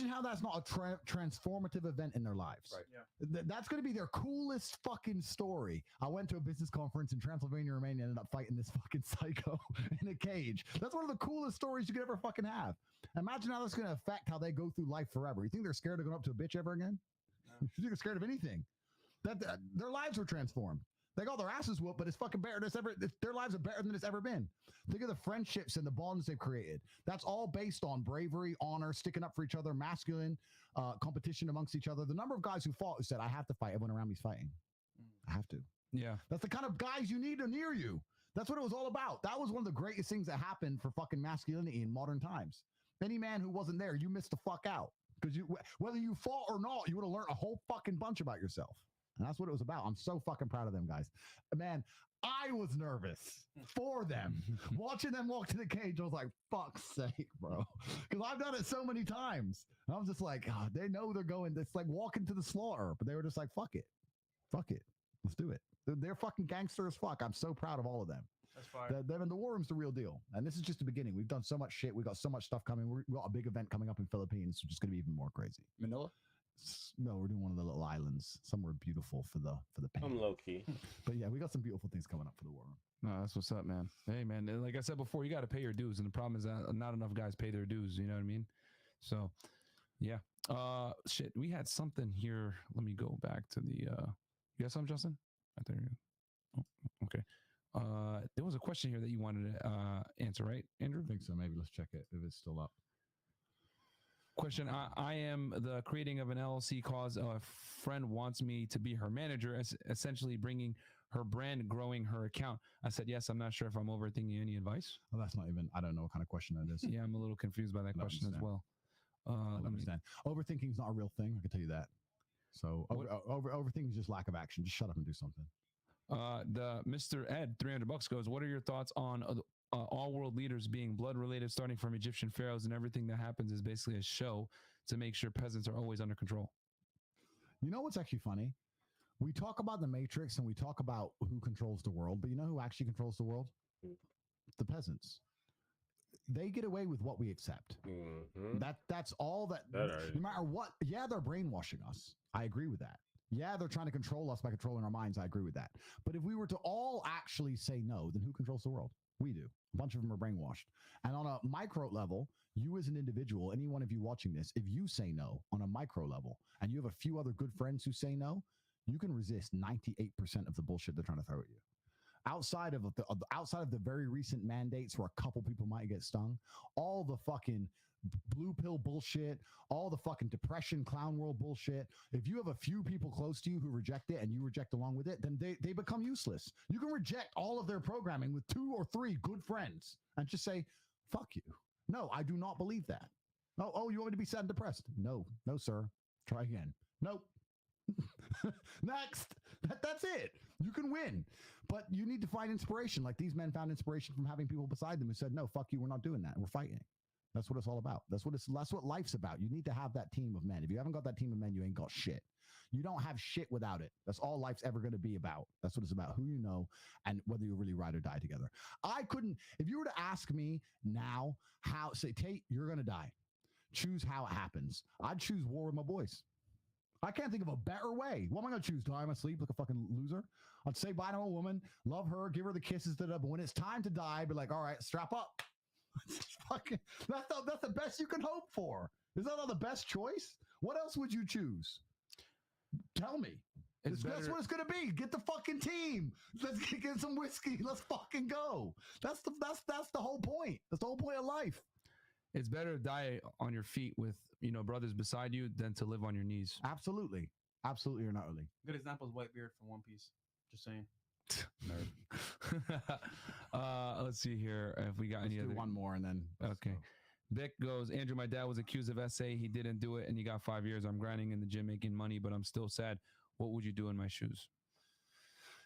Speaker 6: how that's not a transformative event in their lives.
Speaker 3: Right.
Speaker 4: Yeah.
Speaker 6: That's going to be their coolest fucking story. I went to a business conference in Transylvania, Romania, and ended up fighting this fucking psycho in a cage. That's one of the coolest stories you could ever fucking have. Imagine how that's going to affect how they go through life forever. You think they're scared of going up to a bitch ever again?
Speaker 4: No.
Speaker 6: You think they're scared of anything? That their lives were transformed. They got their asses whooped, but it's fucking better than it's ever. Their lives are better than it's ever been. Think of the friendships and the bonds they've created. That's all based on bravery, honor, sticking up for each other, masculine competition amongst each other. The number of guys who fought who said, "I have to fight. Everyone around me's fighting. I have to."
Speaker 1: Yeah.
Speaker 6: That's the kind of guys you need near you. That's what it was all about. That was one of the greatest things that happened for fucking masculinity in modern times. Any man who wasn't there, you missed the fuck out. Because whether you fought or not, you would have learned a whole fucking bunch about yourself. And that's what it was about. I'm so fucking proud of them guys. Man, I was nervous for them. Watching them walk to the cage, I was like, fuck's sake, bro. Because I've done it so many times. And I was just like, oh, they know they're going. It's like walking to the slaughter. But they were just like, fuck it. Fuck it. Let's do it. They're fucking gangster as fuck. I'm so proud of all of them.
Speaker 4: That's fire.
Speaker 6: The war room's the real deal. And this is just the beginning. We've done so much shit. We've got so much stuff coming. We've got a big event coming up in Philippines, which is going to be even more crazy.
Speaker 3: Manila?
Speaker 6: No, we're doing one of the little islands somewhere beautiful for the pain.
Speaker 2: I'm low key.
Speaker 6: But yeah, we got some beautiful things coming up for the war room.
Speaker 1: No, that's what's up, man. Hey, man, like I said before, you got to pay your dues, and the problem is that not enough guys pay their dues. You know what I mean? So, yeah. Shit, we had something here. Let me go back to the. You got something, Justin? Right there. You go. Oh, okay. There was a question here that you wanted to answer, right, Andrew?
Speaker 6: I think so. Maybe let's check it if it's still up.
Speaker 1: Question. I am the creating of an LLC cause a friend wants me to be her manager, essentially bringing her brand, growing her account. I said, yes, I'm not sure if I'm overthinking. Any advice?
Speaker 6: Well, that's not even, I don't know what kind of question that is.
Speaker 1: Yeah, I'm a little confused by that question as well.
Speaker 6: I understand. Overthinking is not a real thing. I can tell you that. So overthinking is just lack of action. Just shut up and do something.
Speaker 1: The Mr. Ed, $300 goes, what are your thoughts on all world leaders being blood related, starting from Egyptian pharaohs, and everything that happens is basically a show to make sure peasants are always under control?
Speaker 6: You know what's actually funny? We talk about the Matrix and we talk about who controls the world, but you know who actually controls the world? The peasants. They get away with what we accept.
Speaker 2: Mm-hmm.
Speaker 6: That's all that. No matter what, yeah, they're brainwashing us. I agree with that. Yeah, they're trying to control us by controlling our minds. I agree with that. But if we were to all actually say no, then who controls the world? We do. A bunch of them are brainwashed. And on a micro level, you as an individual, any one of you watching this, if you say no on a micro level and you have a few other good friends who say no, you can resist 98% of the bullshit they're trying to throw at you. Outside of the very recent mandates where a couple people might get stung, all the fucking blue pill bullshit, all the fucking depression clown world bullshit. If you have a few people close to you who reject it and you reject along with it, then they become useless. You can reject all of their programming with 2 or 3 good friends and just say, fuck you. No, I do not believe that. Oh, you want me to be sad and depressed? No, sir. Try again. Nope. Next. That's it. You can win. But you need to find inspiration. Like these men found inspiration from having people beside them who said, no, fuck you. We're not doing that. We're fighting. That's what it's all about. That's what life's about. You need to have that team of men. If you haven't got that team of men, you ain't got shit. You don't have shit without it. That's all life's ever going to be about. That's what it's about. Who you know and whether you really ride or die together. If you were to ask me now say, Tate, you're going to die. Choose how it happens. I'd choose war with my boys. I can't think of a better way. What am I going to choose? Die in my sleep like a fucking loser? I'd say bye to a woman, love her, give her the kisses, but when it's time to die, be like, all right, strap up. That's the best you can hope for. Is that not the best choice? What else would you choose? Tell me. That's what it's going to be. Get the fucking team. Let's get some whiskey. Let's fucking go. That's the whole point. That's the whole point of life.
Speaker 1: It's better to die on your feet with, brothers beside you than to live on your knees.
Speaker 6: Absolutely. Absolutely or not really.
Speaker 4: Good example is Whitebeard from One Piece. Just saying.
Speaker 1: Let's see here if we got any other.
Speaker 6: One more and then.
Speaker 1: Okay. Vic goes, Andrew, my dad was accused of SA. He didn't do it and he got 5 years. I'm grinding in the gym making money, but I'm still sad. What would you do in my shoes?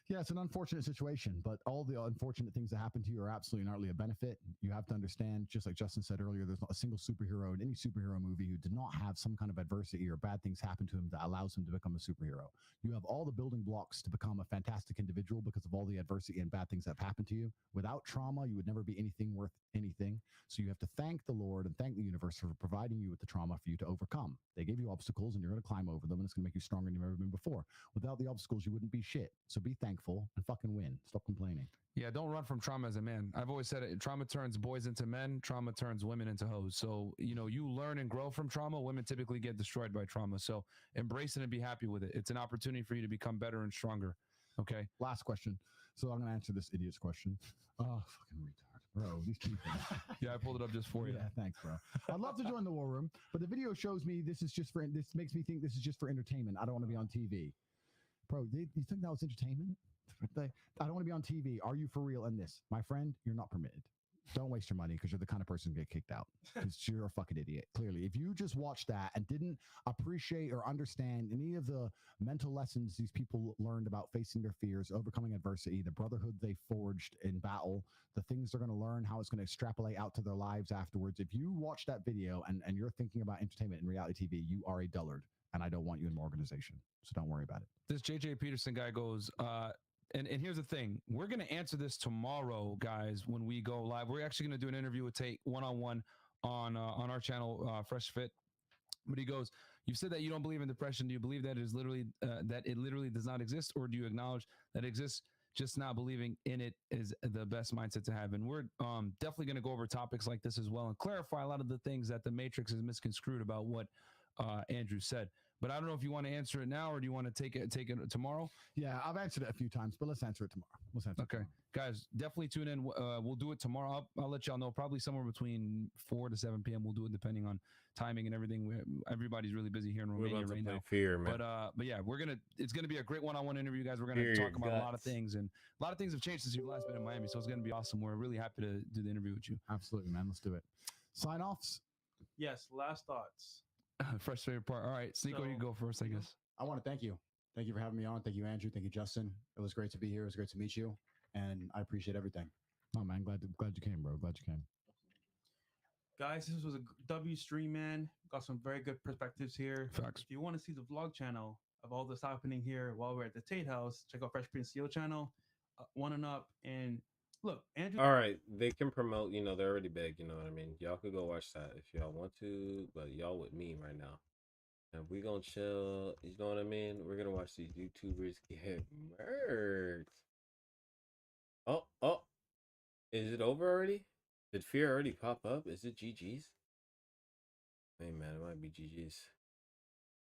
Speaker 6: Yeah, it's an unfortunate situation, but all the unfortunate things that happen to you are absolutely and utterly a benefit. You have to understand, just like Justin said earlier, there's not a single superhero in any superhero movie who did not have some kind of adversity or bad things happen to him that allows him to become a superhero. You have all the building blocks to become a fantastic individual because of all the adversity and bad things that have happened to you. Without trauma, you would never be anything worth anything. So you have to thank the Lord and thank the universe for providing you with the trauma for you to overcome. They gave you obstacles and you're going to climb over them and it's going to make you stronger than you've ever been before. Without the obstacles, you wouldn't be shit. So be thankful and fucking win. Stop complaining.
Speaker 1: Yeah, don't run from trauma as a man. I've always said it. Trauma turns boys into men. Trauma turns women into hoes. So, you learn and grow from trauma. Women typically get destroyed by trauma. So embrace it and be happy with it. It's an opportunity for you to become better and stronger. Okay.
Speaker 6: Last question. So I'm going to answer this idiot's question. Oh, fucking retard. Bro, these people.
Speaker 1: Yeah, I pulled it up just for you.
Speaker 6: Yeah, thanks, bro. I'd love to join the war room, but the video shows me this makes me think this is just for entertainment. I don't want to be on TV. Bro, you think that was entertainment? I don't want to be on TV. Are you for real in this? My friend, you're not permitted. Don't waste your money because you're the kind of person to get kicked out. Because you're a fucking idiot. Clearly, if you just watched that and didn't appreciate or understand any of the mental lessons these people learned about facing their fears, overcoming adversity, the brotherhood they forged in battle, the things they're going to learn, how it's going to extrapolate out to their lives afterwards. If you watch that video and you're thinking about entertainment and reality TV, you are a dullard. And I don't want you in my organization. So don't worry about it.
Speaker 1: This JJ Peterson guy goes, and here's the thing. We're going to answer this tomorrow, guys, when we go live. We're actually going to do an interview with Tate one-on-one on our channel, Fresh Fit. But he goes, you've said that you don't believe in depression. Do you believe that it literally does not exist? Or do you acknowledge that it exists? Just not believing in it is the best mindset to have. And we're definitely going to go over topics like this as well and clarify a lot of the things that the Matrix is misconstrued about what Andrew said. but I don't know if you want to answer it now or do you want to take it tomorrow?
Speaker 6: Yeah, I've answered it a few times, but let's answer it tomorrow. Let's answer it
Speaker 1: Okay, guys, definitely tune in. We'll do it tomorrow. I'll let y'all know probably somewhere between 4 to 7 p.m. We'll do it depending on timing and everything. Everybody's really busy here in
Speaker 2: We're
Speaker 1: Romania
Speaker 2: about to
Speaker 1: right
Speaker 2: play
Speaker 1: now.
Speaker 2: F.E.A.R, man.
Speaker 1: But yeah, it's gonna be a great one-on-one interview, guys. We're gonna
Speaker 2: F.E.A.R
Speaker 1: talk about a lot of
Speaker 2: guts.
Speaker 1: things, and a lot of things have changed since you've last been in Miami. So it's gonna be awesome. We're really happy to do the interview with you.
Speaker 6: Absolutely, man. Let's do it. Sign offs.
Speaker 4: Yes, last thoughts.
Speaker 1: Fresh favorite part. All right, Sneako,
Speaker 4: So,
Speaker 1: you go first, I guess.
Speaker 5: I want to thank you. Thank you for having me on. Thank you, Andrew. Thank you, Justin. It was great to be here. It was great to meet you, and I appreciate everything.
Speaker 6: Oh man, glad you came, bro. Glad you came.
Speaker 4: Guys, this was a W stream, man. Got some very good perspectives here.
Speaker 1: Facts.
Speaker 4: If you want to see the vlog channel of all this happening here while we're at the Tate House, check out Fresh Prince CEO channel, One and Up, and look, Andrew.
Speaker 2: All right, they can promote. You know, they're already big. You know what I mean. Y'all could go watch that if y'all want to, but y'all with me right now. And we gonna chill. You know what I mean. We're gonna watch these YouTubers get murked. Oh, is it over already? Did F.E.A.R already pop up? Is it GG's? Hey man, it might be GG's.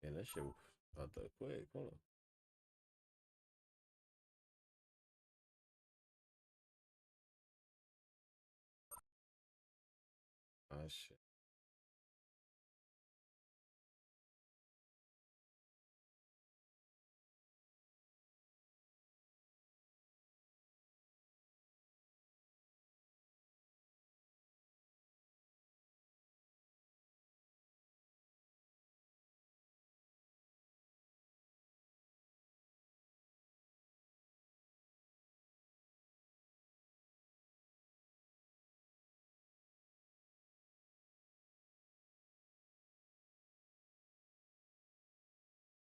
Speaker 2: Yeah, that shit was about to quick. Hold on. Oh shit.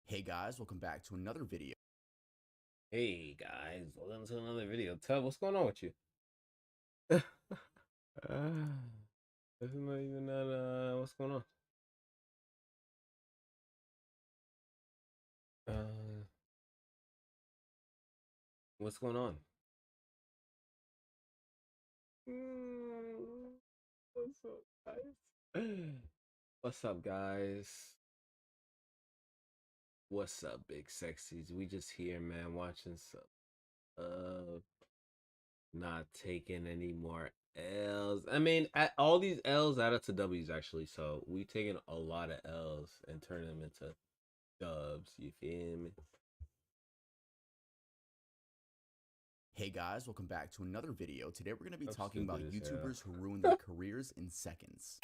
Speaker 8: Hey guys, welcome back to another video.
Speaker 2: Hey guys, welcome to another video. Tell what's going on with you? This is not even that. What's going on? What's going on? What's up, guys? What's up, guys? What's up, big sexies? We just here, man, watching some not taking any more L's. I mean, all these L's add up to W's actually, so we taking a lot of L's and turning them into dubs. You feel me?
Speaker 8: Hey guys, welcome back to another video. Today we're going to be
Speaker 2: I'm
Speaker 8: talking about
Speaker 2: stupid as hell.
Speaker 8: YouTubers who ruin their careers in seconds.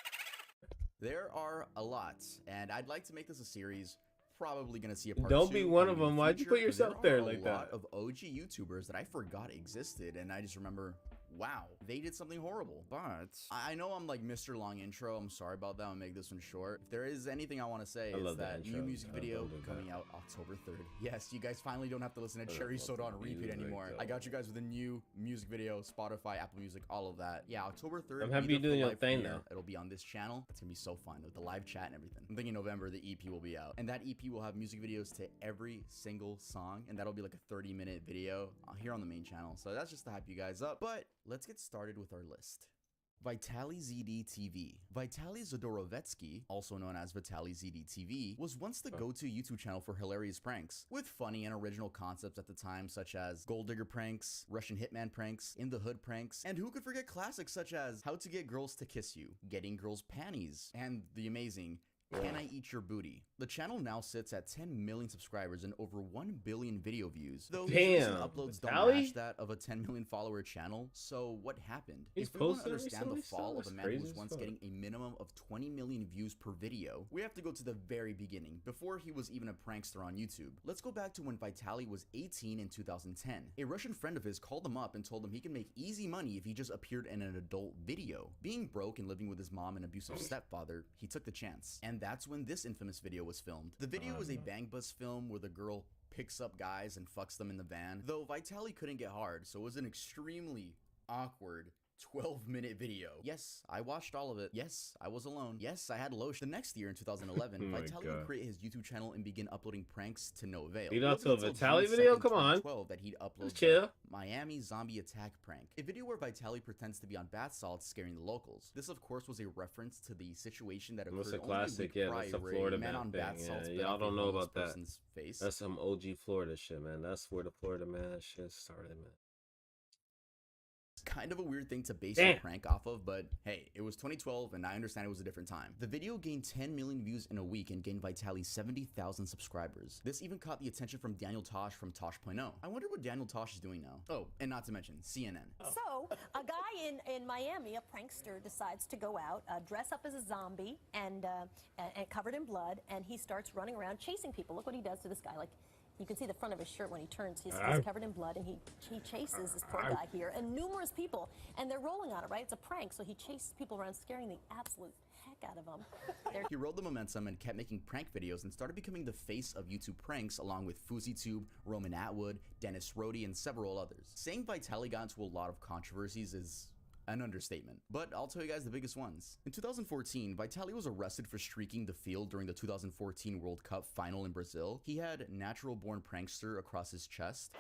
Speaker 8: There are a lot, and I'd like to make this a series. Probably going to see a part
Speaker 2: Don't
Speaker 8: 2
Speaker 2: be one
Speaker 8: coming
Speaker 2: of
Speaker 8: in the
Speaker 2: them. Why'd you
Speaker 8: future,
Speaker 2: put
Speaker 8: but
Speaker 2: yourself
Speaker 8: there
Speaker 2: there
Speaker 8: are
Speaker 2: like
Speaker 8: a lot
Speaker 2: that?
Speaker 8: of OG YouTubers that I forgot existed, and I just remember, wow, they did something horrible. But I know I'm like Mr. Long Intro. I'm sorry about that. I'll make this one short. If there is anything I want to say, it's that new music video coming out October 3rd. Yes, you guys finally don't have to listen to Cherry Soda on repeat anymore. I got you guys with a new music video, Spotify, Apple Music, all of that. Yeah, October 3rd.
Speaker 2: I'm happy you're doing your thing
Speaker 8: premiere.
Speaker 2: now.
Speaker 8: It'll be on this channel. It's gonna be so fun with the live chat and everything. I'm thinking November the EP will be out, and that EP will have music videos to every single song, and that'll be like a 30-minute video here on the main channel. So that's just to hype you guys up. But let's get started with our list. Vitaly ZD TV. Vitaly Zodorovetsky, also known as Vitaly ZD TV, was once the go-to YouTube channel for hilarious pranks, with funny and original concepts at the time such as gold digger pranks, Russian hitman pranks, in the hood pranks, and who could forget classics such as how to get girls to kiss you, getting girls panties, and the amazing Can I Eat Your Booty? The channel now sits at 10 million subscribers and over 1 billion video views, though his recent uploads don't match that of a 10 million follower channel. So what happened?
Speaker 2: He's
Speaker 8: If we want to
Speaker 2: posted
Speaker 8: understand the
Speaker 2: recently,
Speaker 8: fall
Speaker 2: so
Speaker 8: of a
Speaker 2: that's
Speaker 8: man who was
Speaker 2: crazy as
Speaker 8: once
Speaker 2: fuck.
Speaker 8: getting a minimum of 20 million views per video, we have to go to the very beginning, before he was even a prankster on YouTube. Let's go back to when Vitaly was 18 in 2010. A Russian friend of his called him up and told him he can make easy money if he just appeared in an adult video. Being broke and living with his mom and abusive stepfather, he took the chance. And that's when this infamous video was filmed. The video was a Bang Bus film where the girl picks up guys and fucks them in the van, though Vitaly couldn't get hard, so it was an extremely awkward 12-minute video. Yes, I watched all of it. Yes, I was alone. Yes, I had lotion. The next year in 2011,
Speaker 2: Oh my
Speaker 8: Vitaly
Speaker 2: God.
Speaker 8: would create his YouTube channel and begin uploading pranks to no avail.
Speaker 2: You
Speaker 8: It
Speaker 2: know,
Speaker 8: wasn't
Speaker 2: to a
Speaker 8: until
Speaker 2: Vitaly
Speaker 8: June
Speaker 2: video?
Speaker 8: 2nd,
Speaker 2: Come on.
Speaker 8: 2012 that he'd upload
Speaker 2: chill.
Speaker 8: the Miami zombie attack prank, a video where Vitaly pretends to be on bath salts scaring the locals. This, of course, was a reference to the situation that occurred
Speaker 2: That's a
Speaker 8: only
Speaker 2: classic,
Speaker 8: week
Speaker 2: yeah.
Speaker 8: prior,
Speaker 2: That's a
Speaker 8: where
Speaker 2: Florida
Speaker 8: man
Speaker 2: man
Speaker 8: on
Speaker 2: thing.
Speaker 8: bath salts
Speaker 2: Yeah,
Speaker 8: bit
Speaker 2: y'all
Speaker 8: off a
Speaker 2: don't know
Speaker 8: homeless
Speaker 2: about that.
Speaker 8: person's face.
Speaker 2: That's some OG Florida shit, man. That's where the Florida man shit started, man.
Speaker 8: Kind of a weird thing to base
Speaker 2: Damn.
Speaker 8: a prank off of, but hey, it was 2012 and I understand it was a different time. The video gained 10 million views in a week and gained Vitaly 70,000 subscribers. This even caught the attention from Daniel Tosh from Tosh.0. I wonder what Daniel Tosh is doing now. Oh, and not to mention CNN.
Speaker 9: So, a guy in Miami, a prankster, decides to go out, dress up as a zombie and covered in blood, and he starts running around chasing people. Look what he does to this guy. Like, you can see the front of his shirt when he turns. He's covered in blood, and he chases this poor guy here, and numerous people, and they're rolling on it, right? It's a prank, so he chases people around, scaring the absolute heck out of them.
Speaker 8: He rode the momentum and kept making prank videos and started becoming the face of YouTube pranks, along with FouseyTube, Roman Atwood, Dennis Rohde, and several others. Saying Vitaly got into a lot of controversies is an understatement, but I'll tell you guys the biggest ones. In 2014, Vitaly was arrested for streaking the field during the 2014 World Cup final in Brazil. He had natural-born prankster across his chest.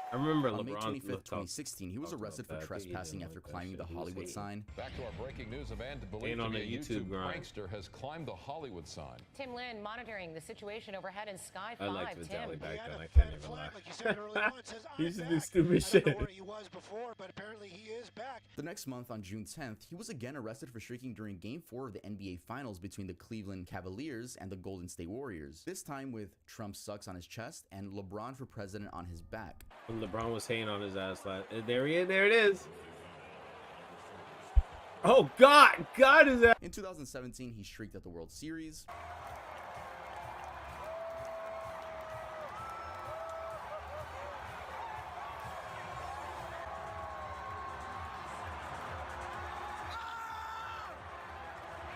Speaker 2: I remember
Speaker 8: On May
Speaker 2: LeBron
Speaker 8: 25th, 2016, he was arrested for trespassing after climbing the Hollywood sign.
Speaker 10: Back to our breaking news event. Believed
Speaker 2: Ain't
Speaker 10: to
Speaker 2: on
Speaker 10: be
Speaker 2: the
Speaker 10: a
Speaker 2: YouTube
Speaker 10: YouTube
Speaker 2: grind.
Speaker 10: prankster has climbed the Hollywood sign.
Speaker 11: Tim Lynn monitoring the situation overhead in Sky 5.
Speaker 2: I liked Vitaly
Speaker 11: Tim.
Speaker 2: back then. I can't even lie.
Speaker 12: Like you said earlier on, it says,
Speaker 2: He used to
Speaker 12: "I'm
Speaker 2: do
Speaker 12: back."
Speaker 2: stupid
Speaker 12: I don't
Speaker 2: shit.
Speaker 12: know where he was before, but apparently he is back.
Speaker 8: The next month, on June 10th, he was again arrested for streaking during Game 4 of the NBA Finals between the Cleveland Cavaliers and the Golden State Warriors. This time with Trump sucks on his chest and LeBron for president on his back.
Speaker 2: When LeBron was hating on his ass last. There he is. There it is. Oh God! God is that?
Speaker 8: In 2017, he streaked at the World Series.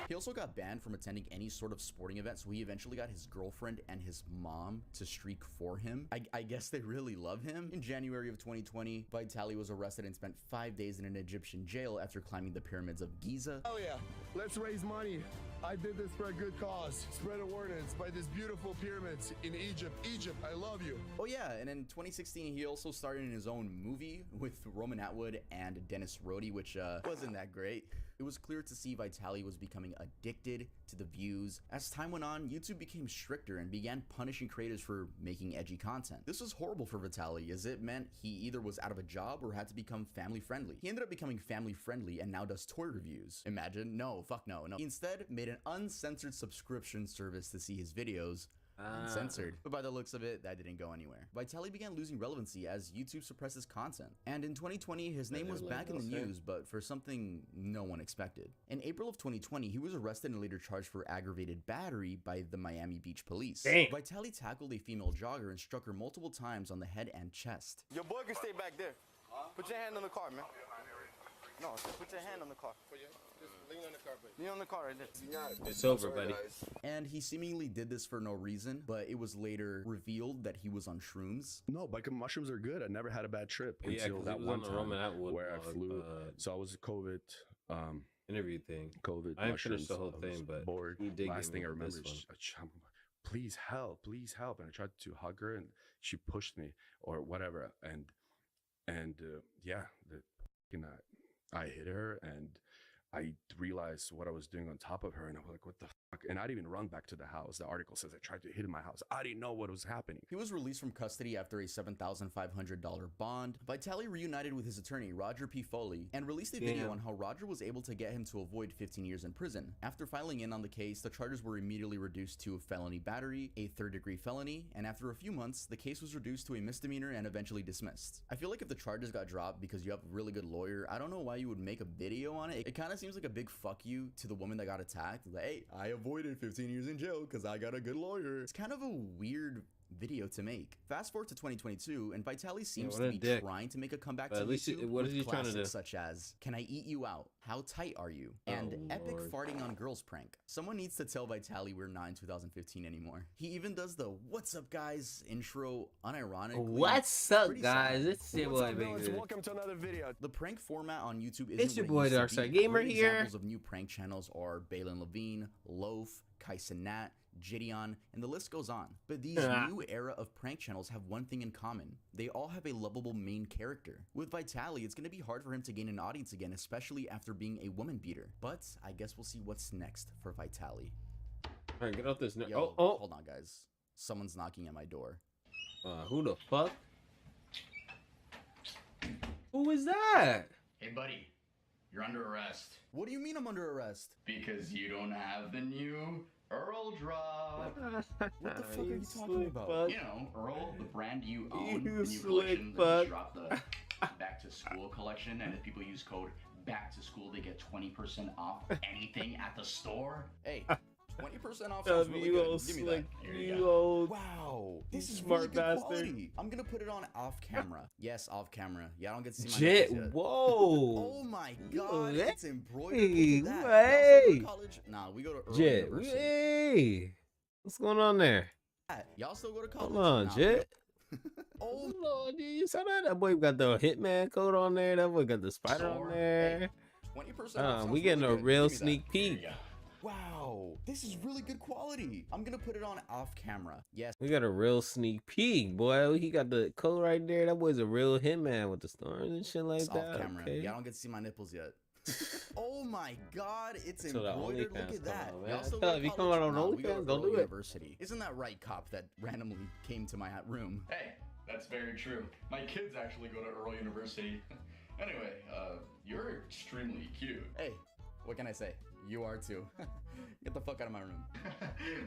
Speaker 8: He also got banned from attending any sort of sporting event, so he eventually got his girlfriend and his mom to streak for him. I guess they really love him. In January of 2020, Vitaly was arrested and spent 5 days in an Egyptian jail after climbing the pyramids of Giza.
Speaker 13: Oh yeah, let's raise money. I did this for a good cause. Spread awareness by these beautiful pyramids in Egypt. Egypt, I love you.
Speaker 8: Oh yeah, and in 2016, he also starred in his own movie with Roman Atwood and Dennis Rohde, which wasn't that great. It was clear to see Vitaly was becoming addicted to the views. As time went on, YouTube became stricter and began punishing creators for making edgy content. This was horrible for Vitaly, as it meant he either was out of a job or had to become family friendly. He ended up becoming family friendly and now does toy reviews. Imagine? No, fuck no. He instead made an uncensored subscription service to see his videos uncensored. But by the looks of it, that didn't go anywhere. Vitaly began losing relevancy as YouTube suppressed his content. And in 2020, his name was back in the news, but for something no one expected. In April of 2020, he was arrested and later charged for aggravated battery by the Miami Beach police.
Speaker 2: Damn.
Speaker 8: Vitaly tackled a female jogger and struck her multiple times on the head and chest.
Speaker 14: Your boy can stay back there. Put your hand on the car, man. No, put your hand on the car.
Speaker 13: Just lean on the car, buddy.
Speaker 14: Lean on the car right there.
Speaker 2: It's over, buddy.
Speaker 8: And he seemingly did this for no reason, but it was later revealed that he was on shrooms.
Speaker 13: No, but mushrooms are good. I never had a bad trip
Speaker 2: Yeah,
Speaker 13: until
Speaker 2: 'cause
Speaker 13: that
Speaker 2: he was
Speaker 13: one
Speaker 2: on the
Speaker 13: time
Speaker 2: Roman Atwood
Speaker 13: where I
Speaker 2: blog,
Speaker 13: flew. So I was COVID.
Speaker 2: Interview thing.
Speaker 13: COVID.
Speaker 2: I didn't
Speaker 13: mushrooms.
Speaker 2: finish the whole
Speaker 13: I was
Speaker 2: thing, but
Speaker 13: bored.
Speaker 2: he did
Speaker 13: Last
Speaker 2: give
Speaker 13: thing
Speaker 2: me
Speaker 13: I remember
Speaker 2: this
Speaker 13: is, please help, please help. And I tried to hug her, and she pushed me or whatever. And yeah, I hit her, and I realized what I was doing on top of her, and I was like, what the fuck? And I didn't even run back to the house. The article says I tried to hit in my house. I didn't know what was happening.
Speaker 8: He was released from custody after a $7,500 bond. Vitaly reunited with his attorney, Roger P. Foley, and released a video on how Roger was able to get him to avoid 15 years in prison. After filing in on the case, the charges were immediately reduced to felony battery, a third-degree felony, and after a few months, the case was reduced to a misdemeanor and eventually dismissed. I feel like if the charges got dropped because you have a really good lawyer, I don't know why you would make a video on it. It kind of seems like a big fuck you to the woman that got attacked. Like, hey, I avoided 15 years in jail because I got a good lawyer. It's kind of a weird video to make. Fast forward to 2022, and Vitaly seems
Speaker 2: what
Speaker 8: to
Speaker 2: a
Speaker 8: be
Speaker 2: dick.
Speaker 8: trying to make a comeback
Speaker 2: But
Speaker 8: to
Speaker 2: at least
Speaker 8: YouTube
Speaker 2: what is
Speaker 8: with
Speaker 2: he trying to
Speaker 8: classics
Speaker 2: do?
Speaker 8: such as "Can I Eat You Out?", "How Tight Are You?" and "Epic
Speaker 2: Lord.
Speaker 8: Farting on Girls" prank. Someone needs to tell Vitaly we're not in 2015 anymore. He even does the "What's up, guys?" intro unironically.
Speaker 2: What's up,
Speaker 8: Pretty
Speaker 2: guys?
Speaker 8: sad.
Speaker 2: It's your boy, Big.
Speaker 14: Welcome to another video.
Speaker 8: The prank format on YouTube isn't
Speaker 2: It's your
Speaker 8: what
Speaker 2: boy,
Speaker 8: it used to
Speaker 2: Darkside
Speaker 8: be.
Speaker 2: Gamer
Speaker 8: Great
Speaker 2: here.
Speaker 8: Examples of new prank channels are Balin Levine, Loaf, Kaisenat, Gideon, and the list goes on. But these new era of prank channels have one thing in common. They all have a lovable main character. With Vitaly, it's going to be hard for him to gain an audience again, especially after being a woman beater. But I guess we'll see what's next for Vitaly.
Speaker 2: All right, get out this.
Speaker 8: Yo, hold on, guys. Someone's knocking at my door.
Speaker 2: Who the fuck? Who is that?
Speaker 15: Hey, buddy, you're under arrest.
Speaker 8: What do you mean I'm under arrest?
Speaker 15: Because you don't have the new Earl drop.
Speaker 8: What the fuck are you talking about?
Speaker 15: You know, Earl, the brand you own,
Speaker 2: You
Speaker 15: the new
Speaker 2: slick
Speaker 15: collection that
Speaker 2: fuck.
Speaker 15: just dropped, the back to school collection, and if people use code back to school, they get 20% off anything at the store.
Speaker 8: Hey, 20% off sounds really
Speaker 2: you
Speaker 8: good.
Speaker 2: old
Speaker 8: Give me
Speaker 2: slick,
Speaker 8: that.
Speaker 2: you old.
Speaker 8: Wow, this is
Speaker 2: smart
Speaker 8: really good
Speaker 2: bastard.
Speaker 8: quality. I'm gonna put it on off camera. Yes, off camera. Yeah, I don't get to see my
Speaker 2: Jit,
Speaker 8: nipples yet.
Speaker 2: whoa.
Speaker 8: Oh my god,
Speaker 2: Hey,
Speaker 8: it's embroidered.
Speaker 2: hey,
Speaker 8: Look at that. Y'all still go to college? Nah, we go to Earl
Speaker 2: Jit,
Speaker 8: University.
Speaker 2: hey. What's going on there?
Speaker 8: Y'all still go to college?
Speaker 2: Hold on,
Speaker 8: Nah,
Speaker 2: Jit.
Speaker 8: Oh
Speaker 2: Lord, dude, you saw that? That boy got the Hitman code on there. That boy got the spider on there.
Speaker 8: 20% off.
Speaker 2: We
Speaker 8: sounds
Speaker 2: getting
Speaker 8: really
Speaker 2: a
Speaker 8: good.
Speaker 2: real
Speaker 8: Give me that.
Speaker 2: sneak peek.
Speaker 8: Wow, this is really good quality. I'm gonna put it on off camera. Yes.
Speaker 2: We got a real sneak peek, boy. He got the code right there. That boy's a real hitman with the stars and shit like
Speaker 8: It's
Speaker 2: that.
Speaker 8: off camera.
Speaker 2: Okay.
Speaker 8: Yeah, I don't get to see my nipples yet. Oh my god, it's
Speaker 2: So the
Speaker 8: embroidered.
Speaker 2: OnlyFans
Speaker 8: Look at that.
Speaker 2: come out,
Speaker 8: Y'all
Speaker 2: man.
Speaker 8: still
Speaker 2: Hell,
Speaker 8: go to
Speaker 2: if you come
Speaker 8: college?
Speaker 2: out on
Speaker 8: Nah, we go
Speaker 2: OnlyFans,
Speaker 8: to
Speaker 2: don't
Speaker 8: Earl
Speaker 2: do it.
Speaker 8: University. Isn't that right, cop that randomly came to my room?
Speaker 15: Hey, that's very true. My kids actually go to Earl University. Anyway, you're extremely cute.
Speaker 8: Hey, what can I say? You are too. Get the fuck out of my room.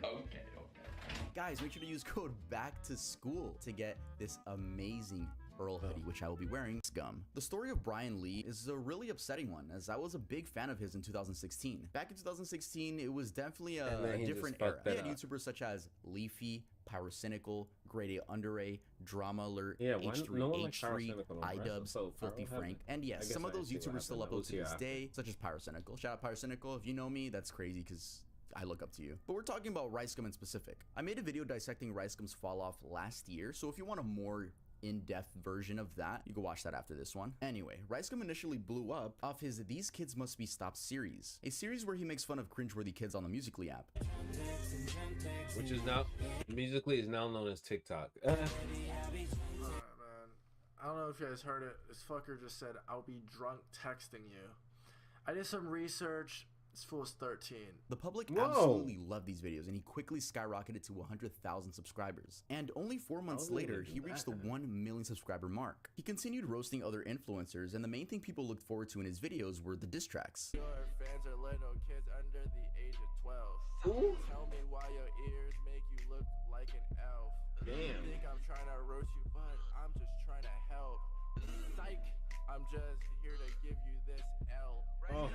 Speaker 15: Okay.
Speaker 8: Guys, make sure to use code back to school to get this amazing Earl hoodie, which I will be wearing. Scum. The story of Brian Lee is a really upsetting one, as I was a big fan of his in 2016. Back in 2016, it was definitely a different era. He had YouTubers such as Leafy, Pyrocynical, Grade A Under A, Drama Alert,
Speaker 2: Yeah,
Speaker 8: H3,
Speaker 2: no one likes
Speaker 8: H3,
Speaker 2: Pyrocynical, right?
Speaker 8: iDubbbz,
Speaker 2: So
Speaker 8: Filthy
Speaker 2: Pyro
Speaker 8: Frank, and
Speaker 2: I
Speaker 8: yes,
Speaker 2: guess
Speaker 8: some of
Speaker 2: I
Speaker 8: those
Speaker 2: see what
Speaker 8: YouTubers still
Speaker 2: happened.
Speaker 8: upload
Speaker 2: We'll
Speaker 8: to
Speaker 2: see
Speaker 8: this
Speaker 2: after.
Speaker 8: day, such as Pyrocynical. Shout out Pyrocynical. If you know me, that's crazy because I look up to you. But we're talking about Ricegum in specific. I made a video dissecting Ricegum's fall off last year, so if you want a more in-depth version of that, you can watch that after this one. Anyway, Ricegum initially blew up off his These Kids Must Be Stopped series, a series where he makes fun of cringeworthy kids on the Musical.ly app.
Speaker 2: Which is now Musically is now known as TikTok.
Speaker 16: Alright, man. I don't know if you guys heard it. This fucker just said, I'll be drunk texting you. I did some research. This fool is 13.
Speaker 8: The public
Speaker 2: Whoa.
Speaker 8: absolutely loved these videos, and he quickly skyrocketed to 100,000 subscribers. And only 4 months
Speaker 2: did he
Speaker 8: later,
Speaker 2: do
Speaker 8: he reached the
Speaker 2: that?
Speaker 8: 1 million subscriber mark. He continued roasting other influencers, and the main thing people looked forward to in his videos were the diss tracks.
Speaker 16: Your fans are little kids under the age of 12.
Speaker 2: Ooh.
Speaker 16: Tell me why your ears make you look like an elf.
Speaker 2: Damn.
Speaker 16: You think I'm trying to roast you, but I'm just trying to help. Psych, I'm just here to give you this L.
Speaker 2: Oh.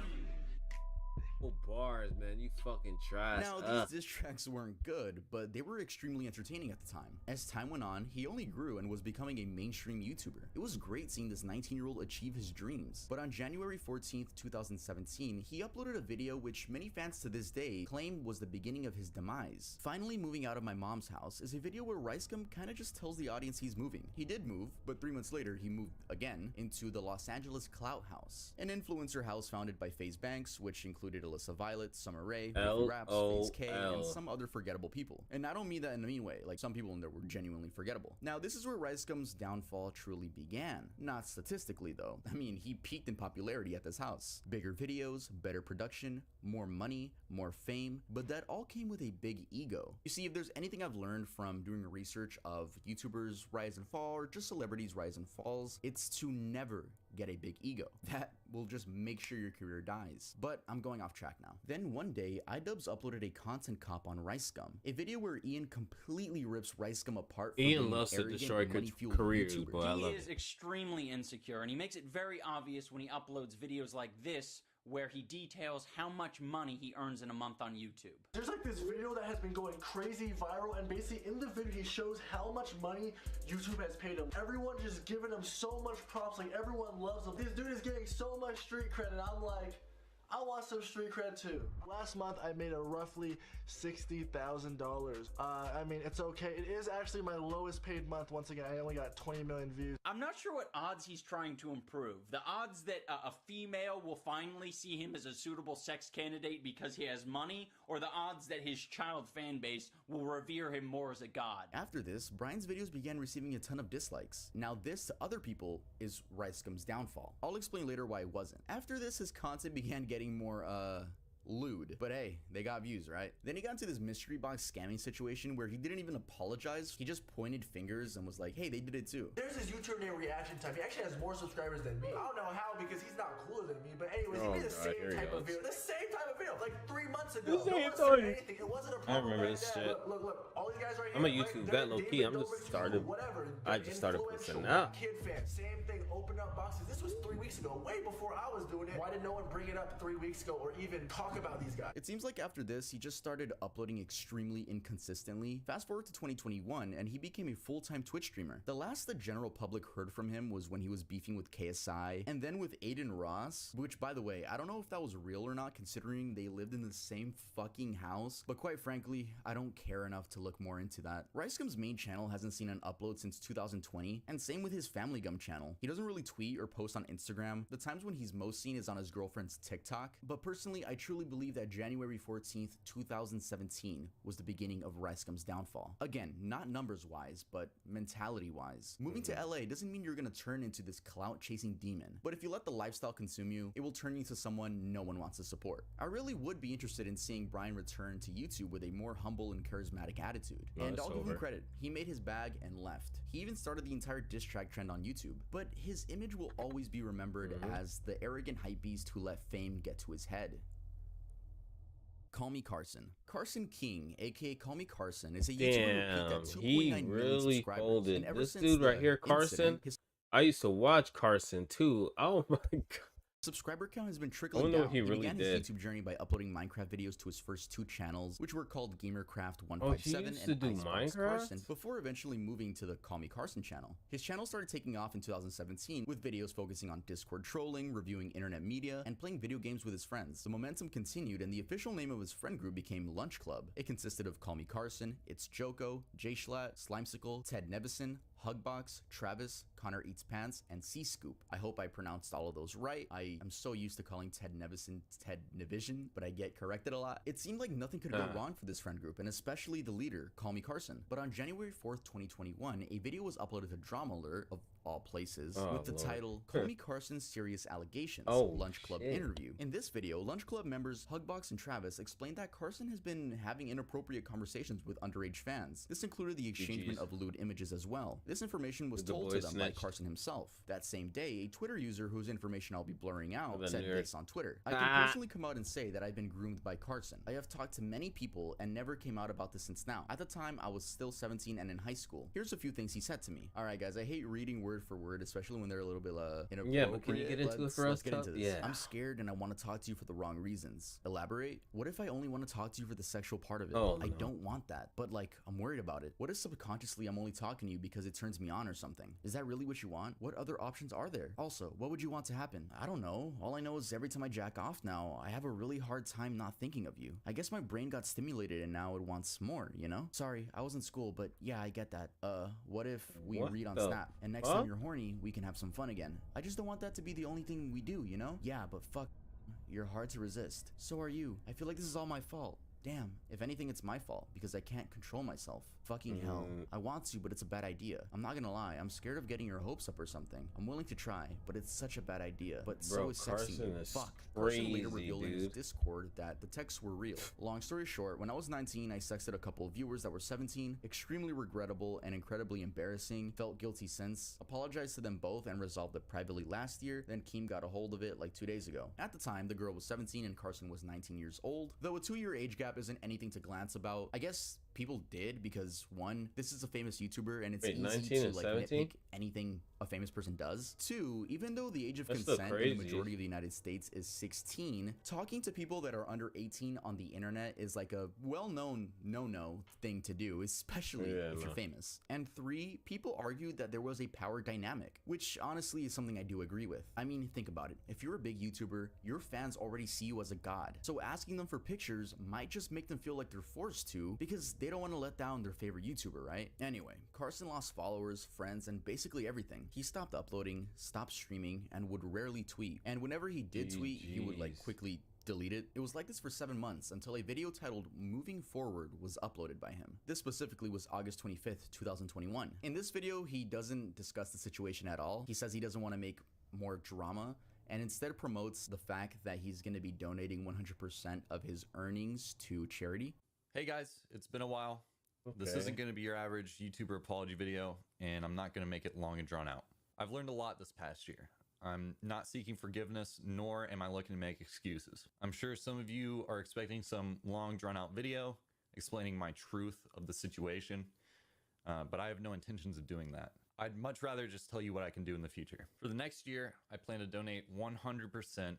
Speaker 2: Oh, bars, man. You fucking trash.
Speaker 8: Now, these diss tracks weren't good, but they were extremely entertaining at the time. As time went on, he only grew and was becoming a mainstream YouTuber. It was great seeing this 19-year-old achieve his dreams. But on January 14th, 2017, he uploaded a video which many fans to this day claim was the beginning of his demise. Finally Moving Out of My Mom's House is a video where Ricegum kinda just tells the audience he's moving. He did move, but 3 months later, he moved again into the Los Angeles Clout House, an influencer house founded by FaZe Banks, which included Alyssa Violet, Summer Rae, Raps, FaZe K, and some other forgettable people. And I don't mean that in a mean way, like some people in there were genuinely forgettable. Now, this is where Ricegum's downfall truly began. Not statistically though. I mean, he peaked in popularity at this house. Bigger videos, better production, more money, more fame, but that all came with a big ego. You see, if there's anything I've learned from doing research of YouTubers' rise and fall, or just celebrities' rise and falls, it's to never get a big ego. That will just make sure your career dies. But I'm going off track now. Then one day, iDubbbz uploaded a content cop on Ricegum, a video where Ian completely rips Ricegum apart from
Speaker 2: Ian
Speaker 8: being
Speaker 2: loves to
Speaker 8: arrogant,
Speaker 2: destroy
Speaker 8: money-fueled
Speaker 2: careers,
Speaker 8: YouTuber.
Speaker 2: boy. I love
Speaker 17: He is extremely insecure, and he makes it very obvious when he uploads videos like this, where he details how much money he earns in a month on YouTube.
Speaker 18: There's like this video that has been going crazy viral, and basically in the video he shows how much money YouTube has paid him. Everyone just giving him so much props, like everyone loves him. This dude is getting so much street credit. I'm like, I want some street cred too. Last month I made a roughly $60,000. I mean, it's okay. It is actually my lowest paid month. Once again, I only got 20 million views.
Speaker 17: I'm not sure what odds he's trying to improve. The odds that a female will finally see him as a suitable sex candidate because he has money, or the odds that his child fan base will revere him more as a god.
Speaker 8: After this, Brian's videos began receiving a ton of dislikes. Now this, to other people, is Ricegum's downfall. I'll explain later why it wasn't. After this, his content began getting more, lewd. But hey, they got views, right? Then he got into this mystery box scamming situation where he didn't even apologize. He just pointed fingers and was like, hey, they did it too.
Speaker 18: There's this YouTuber named Reaction Time. He actually has more subscribers than me. I don't know how because he's not cooler than me. But anyways, he made the same type of video. The same type of video, like 3 months ago. No one said anything. It wasn't a problem.
Speaker 2: I remember this shit.
Speaker 18: Look, all these guys right
Speaker 2: I'm a
Speaker 18: here.
Speaker 2: YouTube vet, low key. I just started posting now.
Speaker 18: Kid fan, same thing. Open up boxes. This was 3 weeks ago, way before I was doing it. Why did no one bring it up 3 weeks ago or even talk about these guys?
Speaker 8: It seems like after this, he just started uploading extremely inconsistently. Fast forward to 2021, and he became a full-time Twitch streamer. The last the general public heard from him was when he was beefing with KSI, and then with Aiden Ross, which, by the way, I don't know if that was real or not, considering they lived in the same fucking house, but quite frankly, I don't care enough to look more into that. Ricegum's main channel hasn't seen an upload since 2020, and same with his Family Gum channel. He doesn't really tweet or post on Instagram. The times when he's most seen is on his girlfriend's TikTok, but personally, I truly believe that January 14th, 2017 was the beginning of Ricegum's downfall. Again, not numbers-wise, but mentality-wise. Moving to LA doesn't mean you're gonna turn into this clout-chasing demon, but if you let the lifestyle consume you, it will turn you into someone no one wants to support. I really would be interested in seeing Brian return to YouTube with a more humble and charismatic attitude. And I'll give him credit. He made his bag and left. He even started the entire diss track trend on YouTube, but his image will always be remembered as the arrogant hypebeast who let fame get to his head. Call Me Carson. Carson King, aka Call Me Carson, is a YouTuber who peaked at 2.9 million subscribers.
Speaker 2: Folded.
Speaker 8: And
Speaker 2: This dude right here, Carson, I used to watch Carson too. Oh my god.
Speaker 8: Subscriber count has been trickling down. He began his YouTube journey by uploading Minecraft videos to his first 2 channels, which were called Gamercraft 157 and Icebox Carson, before eventually moving to the Call Me Carson channel. His channel started taking off in 2017 with videos focusing on Discord trolling, reviewing internet media, and playing video games with his friends. The momentum continued, and the official name of his friend group became Lunch Club. It consisted of Call Me Carson, It's Joko, Jay Schlatt, Slimesicle, Ted Nevison, Hugbox, Travis, Connor Eats Pants, and C-Scoop. I hope I pronounced all of those right. I am so used to calling Ted Nevison Ted Nevision, but I get corrected a lot. It seemed like nothing could go wrong for this friend group, and especially the leader, Call Me Carson. But on January 4th, 2021, a video was uploaded to Drama Alert, of all places, with the title, Call Me Carson's Serious Allegations, Lunch Club Interview. In this video, Lunch Club members Hugbox and Travis explained that Carson has been having inappropriate conversations with underage fans. This included the exchangement of lewd images as well. This information was told to them by Carson himself. That same day, a Twitter user whose information I'll be blurring out said this on Twitter. I can personally come out and say that I've been groomed by Carson. I have talked to many people and never came out about this since now. At the time, I was still 17 and in high school. Here's a few things he said to me. Alright guys, I hate reading word for word, especially when they're a little bit inappropriate.
Speaker 2: Yeah, but can you get into it for us?
Speaker 8: Let's get into this.
Speaker 2: Yeah.
Speaker 8: I'm scared and I want to talk to you for the wrong reasons. Elaborate? What if I only want to talk to you for the sexual part of it? I don't want that, but like, I'm worried about it. What if subconsciously I'm only talking to you because it turns me on or something? Is that really what you want? What other options are there? Also, what would you want to happen? I don't know. All I know is every time I jack off now, I have a really hard time not thinking of you. I guess my brain got stimulated and now it wants more, you know? Sorry, I was in school, but yeah, I get that. What if we read on Snap and next time you're horny, we can have some fun again? I just don't want that to be the only thing we do, you know? Yeah, but fuck, you're hard to resist. So are you. I feel like this is all my fault. Damn, if anything, it's my fault because I can't control myself. Fucking hell. I want to, but it's a bad idea. I'm not gonna lie, I'm scared of getting your hopes up or something. I'm willing to try, but it's such a bad idea. But so is sexting you. Fuck. Carson later revealed in his Discord that the texts were real. Long story short, when I was 19, I sexted a couple of viewers that were 17. Extremely regrettable and incredibly embarrassing. Felt guilty since. Apologized to them both and resolved it privately last year. Then Keem got a hold of it like 2 days ago. At the time, the girl was 17 and Carson was 19 years old. Though a 2-year age gap isn't anything to glance about, I guess people did because, one, this is a famous YouTuber and it's
Speaker 2: Wait,
Speaker 8: easy
Speaker 2: 19
Speaker 8: to
Speaker 2: and
Speaker 8: like
Speaker 2: 17?
Speaker 8: nitpick anything a famous person does. Two, even though the age of
Speaker 2: That's still
Speaker 8: consent in the
Speaker 2: crazy.
Speaker 8: majority of the United States is 16, talking to people that are under 18 on the internet is like a well-known no-no thing to do, especially if you're famous. And three, people argued that there was a power dynamic, which honestly is something I do agree with. I mean, think about it. If you're a big YouTuber, your fans already see you as a god. So asking them for pictures might just make them feel like they're forced to because they don't want to let down their favorite YouTuber, right? Anyway, Carson lost followers, friends, and basically everything. He stopped uploading, stopped streaming, and would rarely tweet. And whenever he did tweet, he would like quickly delete it. It was like this for 7 months until a video titled Moving Forward was uploaded by him. This specifically was August 25th, 2021. In this video, he doesn't discuss the situation at all. He says he doesn't want to make more drama and instead promotes the fact that he's going to be donating 100% of his earnings to charity.
Speaker 19: Hey guys, it's been a while. This isn't going to be your average YouTuber apology video, and I'm not going to make it long and drawn out. I've learned a lot this past year. I'm not seeking forgiveness, nor am I looking to make excuses. I'm sure some of you are expecting some long drawn out video explaining my truth of the situation, but I have no intentions of doing that. I'd much rather just tell you what I can do in the future. For the next year, I plan to donate 100%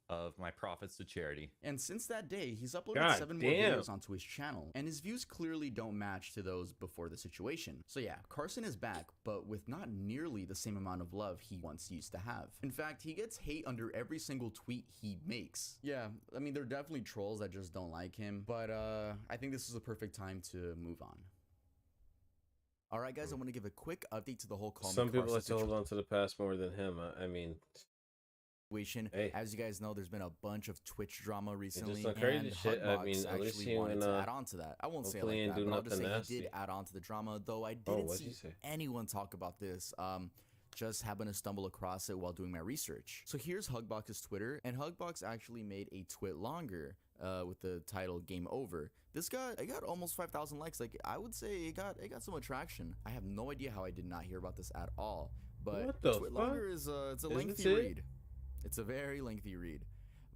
Speaker 19: of my profits to charity.
Speaker 8: And since that day, he's uploaded 7 more videos onto his channel, and his views clearly don't match to those before the situation. So yeah, Carson is back, but with not nearly the same amount of love he once used to have. In fact, he gets hate under every single tweet he makes. Yeah, I mean, there are definitely trolls that just don't like him, but I think this is a perfect time to move on. Alright guys, I want to give a quick update to the whole Call Me
Speaker 2: Some people
Speaker 8: Carson
Speaker 2: like to hold on to the past more than him. I mean...
Speaker 8: Hey. As you guys know, there's been a bunch of Twitch drama recently,
Speaker 2: just crazy
Speaker 8: and
Speaker 2: shit. I mean,
Speaker 8: Hugbox
Speaker 2: at least
Speaker 8: actually
Speaker 2: he
Speaker 8: wanted
Speaker 2: went,
Speaker 8: to add on to that. I won't say it
Speaker 2: hopefully
Speaker 8: like
Speaker 2: he
Speaker 8: that,
Speaker 2: didn't
Speaker 8: but I'll
Speaker 2: do
Speaker 8: just say
Speaker 2: nothing
Speaker 8: he did add on to the drama, though I didn't see anyone talk about this. Just happened to stumble across it while doing my research. So here's Hugbox's Twitter, and Hugbox actually made a twit longer with the title Game Over. This got almost 5,000 likes. Like, I would say it got some attraction. I have no idea how I did not hear about this at all, but
Speaker 2: What the
Speaker 8: twit
Speaker 2: fuck?
Speaker 8: longer is it's a
Speaker 2: Isn't
Speaker 8: lengthy
Speaker 2: it?
Speaker 8: read. It's a very lengthy read.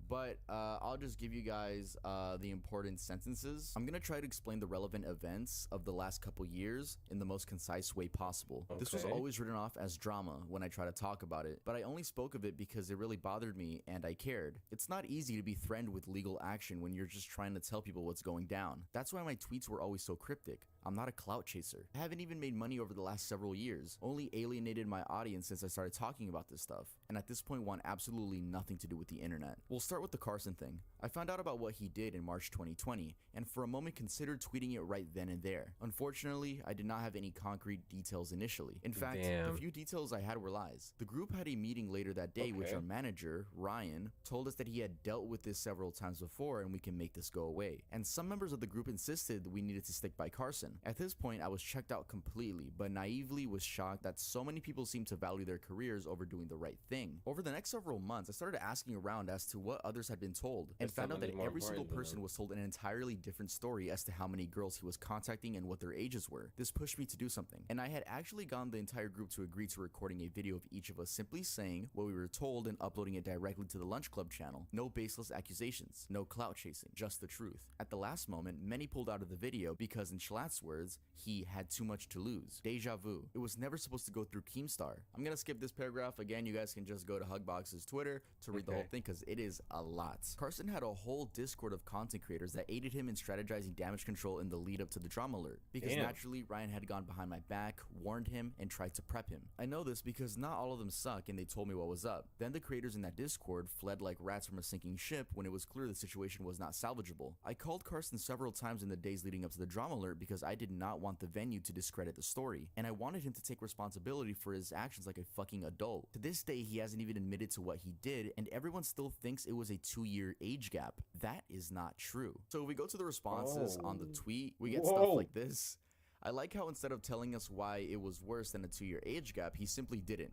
Speaker 8: But I'll just give you guys the important sentences. I'm going to try to explain the relevant events of the last couple years in the most concise way possible. This was
Speaker 2: Okay.
Speaker 8: always written off as drama when I try to talk about it, but I only spoke of it because it really bothered me and I cared. It's not easy to be threatened with legal action when you're just trying to tell people what's going down. That's why my tweets were always so cryptic. I'm not a clout chaser. I haven't even made money over the last several years, only alienated my audience since I started talking about this stuff, and at this point want absolutely nothing to do with the internet. We'll start with the Carson thing. I found out about what he did in March 2020, and for a moment considered tweeting it right then and there. Unfortunately, I did not have any concrete details initially. In fact, the few details I had were lies. The group had a meeting later that day, which our manager, Ryan, told us that he had dealt with this several times before and we can make this go away. And some members of the group insisted that we needed to stick by Carson. At this point, I was checked out completely, but naively was shocked that so many people seemed to value their careers over doing the right thing. Over the next several months, I started asking around as to what others had been told, and found out that every single person was told an entirely different story as to how many girls he was contacting and what their ages were. This pushed me to do something, and I had actually gotten the entire group to agree to recording a video of each of us simply saying what we were told and uploading it directly to the Lunch Club channel. No baseless accusations, no clout chasing, just the truth. At the last moment, many pulled out of the video because, in Schlatt's words, he had too much to lose. Deja vu. It was never supposed to go through Keemstar. I'm gonna skip this paragraph. Again, you guys can just go to Hugbox's Twitter to read the whole thing because it is a lot. Carson had a whole Discord of content creators that aided him in strategizing damage control in the lead up to the drama alert. Because naturally, Ryan had gone behind my back, warned him, and tried to prep him. I know this because not all of them suck and they told me what was up. Then the creators in that Discord fled like rats from a sinking ship when it was clear the situation was not salvageable. I called Carson several times in the days leading up to the drama alert because I did not want the venue to discredit the story, and I wanted him to take responsibility for his actions like a fucking adult. To this day, he hasn't even admitted to what he did, and everyone still thinks it was a 2-year age gap. That is not true. So if we go to the responses on the tweet, we get stuff like this. I like how instead of telling us why it was worse than a 2-year age gap, he simply didn't.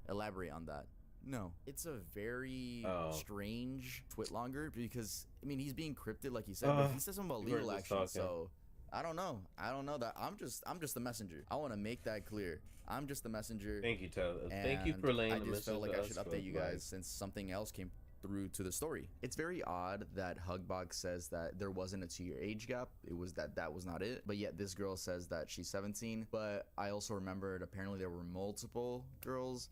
Speaker 8: Elaborate on that. No, it's a very strange twit longer because, I mean, he's being cryptid like he said, but he says something about legal action, so I don't know that. I'm just the messenger. I want to make that clear. I'm just the messenger.
Speaker 2: Thank you, Tyler. Thank you for laying the
Speaker 8: I just felt like I should
Speaker 2: message
Speaker 8: update you
Speaker 2: out.
Speaker 8: guys since something else came through to the story. It's very odd that Hugbox says that there wasn't a 2-year age gap. It was that was not it. But yet this girl says that she's 17. But I also remembered apparently there were multiple girls.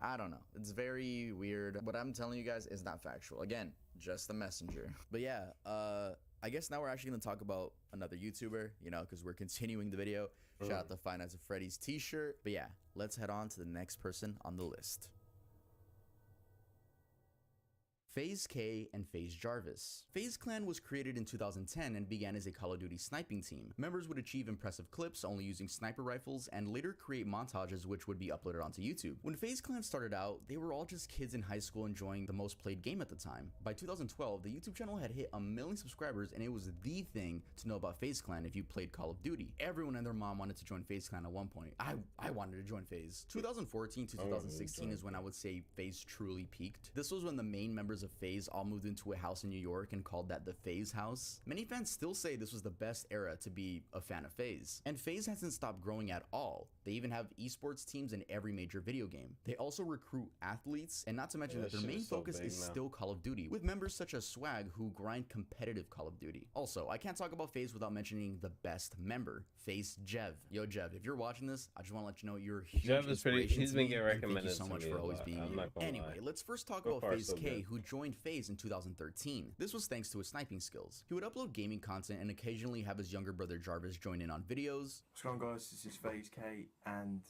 Speaker 8: I don't know. It's very weird. What I'm telling you guys is not factual. Again, just the messenger. But yeah, I guess now we're actually gonna talk about another YouTuber, you know, because we're continuing the video. Shout out to Five Nights at Freddy's t-shirt. But yeah, let's head on to the next person on the list. FaZe and FaZe Jarvis. FaZe Clan was created in 2010 and began as a Call of Duty sniping team. Members would achieve impressive clips only using sniper rifles and later create montages which would be uploaded onto YouTube. When FaZe Clan started out, they were all just kids in high school enjoying the most played game at the time. By 2012, the YouTube channel had hit 1 million subscribers and it was the thing to know about FaZe Clan if you played Call of Duty. Everyone and their mom wanted to join FaZe Clan at one point. I wanted to join FaZe. 2014 to 2016 is when I would say FaZe truly peaked. This was when the main members of FaZe all moved into a house in New York and called that the FaZe house. Many fans still say this was the best era to be a fan of FaZe. And FaZe hasn't stopped growing at all. They even have esports teams in every major video game. They also recruit athletes, and not to mention that their main focus is still Call of Duty, with members such as Swag who grind competitive Call of Duty. Also, I can't talk about FaZe without mentioning the best member, FaZe Jev. Yo Jev, if you're watching this, I just want to let you know you're a huge
Speaker 2: Jev is pretty.
Speaker 8: inspiration
Speaker 2: He's
Speaker 8: to
Speaker 2: been
Speaker 8: me,
Speaker 2: getting
Speaker 8: and
Speaker 2: recommended
Speaker 8: thank you so much
Speaker 2: to me
Speaker 8: for
Speaker 2: a
Speaker 8: always
Speaker 2: lot.
Speaker 8: being
Speaker 2: I'm
Speaker 8: here.
Speaker 2: not gonna
Speaker 8: Anyway,
Speaker 2: lie.
Speaker 8: let's first talk
Speaker 2: So
Speaker 8: about
Speaker 2: far,
Speaker 8: FaZe
Speaker 2: so
Speaker 8: K,
Speaker 2: good.
Speaker 8: who joined FaZe in 2013. This was thanks to his sniping skills. He would upload gaming content and occasionally have his younger brother Jarvis join in on videos.
Speaker 20: What's going on, guys? This is FaZe K, and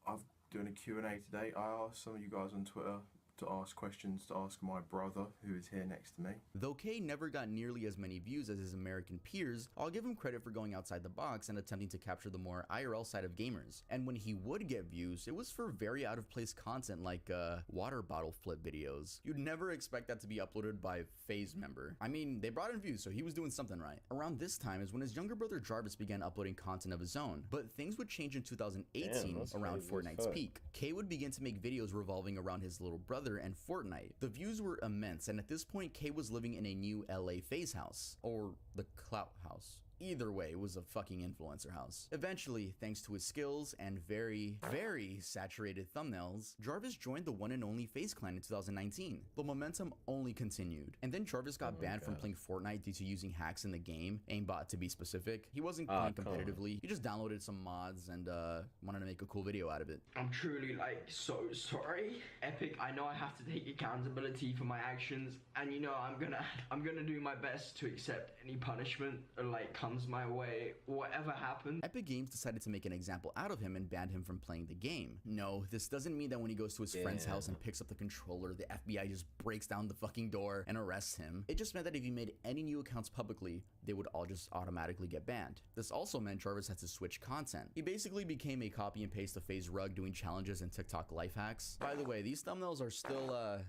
Speaker 20: I'm doing a Q&A today. I asked some of you guys on Twitter to ask questions to ask my brother, who is here next to me.
Speaker 8: Though K never got nearly as many views as his American peers, I'll give him credit for going outside the box and attempting to capture the more IRL side of gamers. And when he would get views, it was for very out of place content like water bottle flip videos. You'd never expect that to be uploaded by a FaZe member. I mean, they brought in views, so he was doing something right. Around this time is when his younger brother Jarvis began uploading content of his own, but things would change in 2018 around Fortnite's peak. K would begin to make videos revolving around his little brother and Fortnite. The views were immense, and at this point K was living in a new LA FaZe house, or the Clout house. Either way, it was a fucking influencer house. Eventually, thanks to his skills and very, very saturated thumbnails, Jarvis joined the one and only FaZe Clan in 2019. The momentum only continued. And then Jarvis got banned from playing Fortnite due to using hacks in the game, aimbot to be specific. He wasn't playing competitively. He just downloaded some mods and wanted to make a cool video out of it.
Speaker 21: I'm truly so sorry. Epic, I know I have to take accountability for my actions, and you know I'm gonna do my best to accept any punishment or comes my way, whatever happens.
Speaker 8: Epic Games decided to make an example out of him and banned him from playing the game. No, this doesn't mean that when he goes to his friend's house and picks up the controller, the FBI just breaks down the fucking door and arrests him. It just meant that if he made any new accounts publicly, they would all just automatically get banned. This also meant Jarvis had to switch content. He basically became a copy and paste of FaZe Rug doing challenges and TikTok life hacks. By the way, these thumbnails are still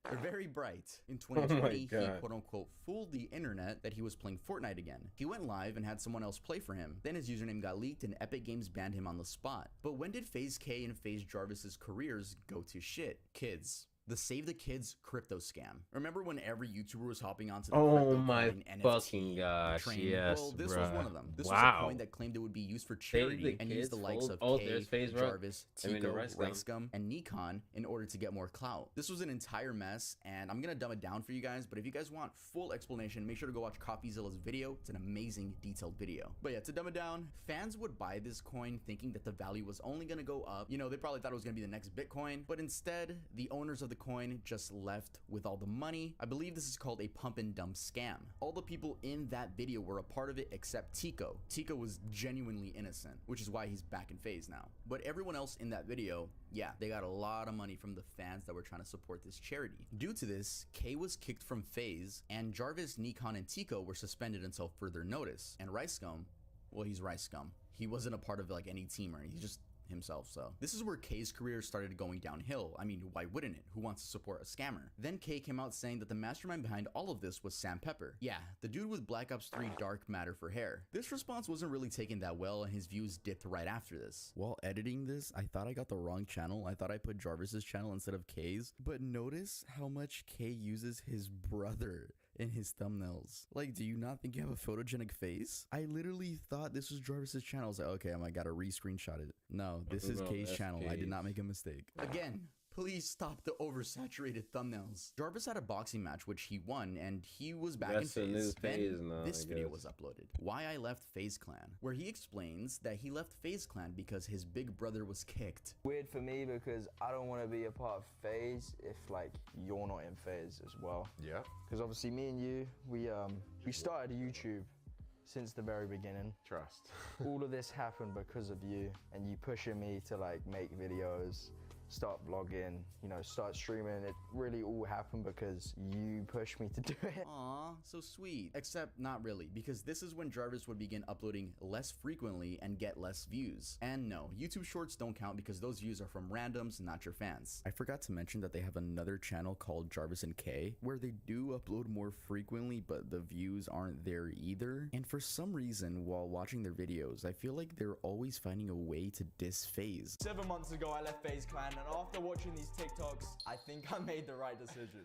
Speaker 8: they're very bright. In 2020, he quote-unquote fooled the internet that he was playing Fortnite again. He went live and had someone else play for him. Then his username got leaked and Epic Games banned him on the spot. But when did FaZe K and FaZe Jarvis's careers go to shit? Kids. The Save the Kids crypto scam. Remember when every YouTuber was hopping onto the
Speaker 2: Oh my
Speaker 21: coin,
Speaker 2: fucking gosh, yes,
Speaker 8: Well, this
Speaker 2: bruh.
Speaker 8: was one of them. This was a coin that claimed it would be used for
Speaker 2: Save
Speaker 8: charity
Speaker 2: the
Speaker 8: and used the
Speaker 2: Kids
Speaker 8: likes
Speaker 2: full-
Speaker 8: of K,
Speaker 2: there's FaZe Rug.
Speaker 8: Jarvis,
Speaker 2: I mean, the
Speaker 8: Tico,
Speaker 2: rest of them.
Speaker 8: Ricegum, and Nikon in order to get more clout. This was an entire mess, and I'm gonna dumb it down for you guys, but if you guys want full explanation, make sure to go watch CoffeeZilla's video. It's an amazing detailed video. But yeah, to dumb it down, fans would buy this coin thinking that the value was only gonna go up. You know, they probably thought it was gonna be the next Bitcoin, but instead, the owners of the coin just left with all the money. I believe this is called a pump and dump scam. All the people in that video were a part of it except Tico. Tico was genuinely innocent, which is why he's back in FaZe now. But everyone else in that video, yeah, they got a lot of money from the fans that were trying to support this charity. Due to this, K was kicked from FaZe, and Jarvis, Nikon, and Tico were suspended until further notice. And Ricegum, well, he's Ricegum. He wasn't a part of any team or anything. He's just himself. So this is where K's career started going downhill. I mean, why wouldn't it? Who wants to support a scammer? Then K came out saying that the mastermind behind all of this was Sam Pepper. Yeah, the dude with Black Ops 3 dark matter for hair. This response wasn't really taken that well, and his views dipped right after this. While editing this, I thought I got the wrong channel. I thought I put Jarvis's channel instead of K's, but notice how much K uses his brother in his thumbnails. Like, do you not think you have a photogenic face? I literally thought this was Jarvis's channel. I was like, okay, I gotta re-screenshot it. No, this is K's channel. I did not make a mistake. Again, Please stop the oversaturated thumbnails. Jarvis had a boxing match which he won, and he was back
Speaker 2: That's
Speaker 8: in
Speaker 2: a new
Speaker 8: FaZe. Then
Speaker 2: phase now,
Speaker 8: this
Speaker 2: I
Speaker 8: video
Speaker 2: guess.
Speaker 8: was uploaded. Why I left FaZe Clan, where he explains that he left FaZe Clan because his big brother was kicked.
Speaker 7: Weird for me because I don't want to be a part of FaZe if like you're not in FaZe as well.
Speaker 2: Yeah.
Speaker 7: Because obviously me and you, we started YouTube since the very beginning.
Speaker 2: Trust.
Speaker 7: All of this happened because of you and you pushing me to like make videos, start vlogging, you know, start streaming. It really all happened because you pushed me to do it.
Speaker 8: Aw, so sweet. Except not really, because this is when Jarvis would begin uploading less frequently and get less views. And no, YouTube Shorts don't count because those views are from randoms, not your fans. I forgot to mention that they have another channel called Jarvis and K, where they do upload more frequently, but the views aren't there either. And for some reason, while watching their videos, I feel like they're always finding a way to diss FaZe.
Speaker 22: 7 months ago, I left FaZe Clan, and after watching these TikToks, I think I made the right decision.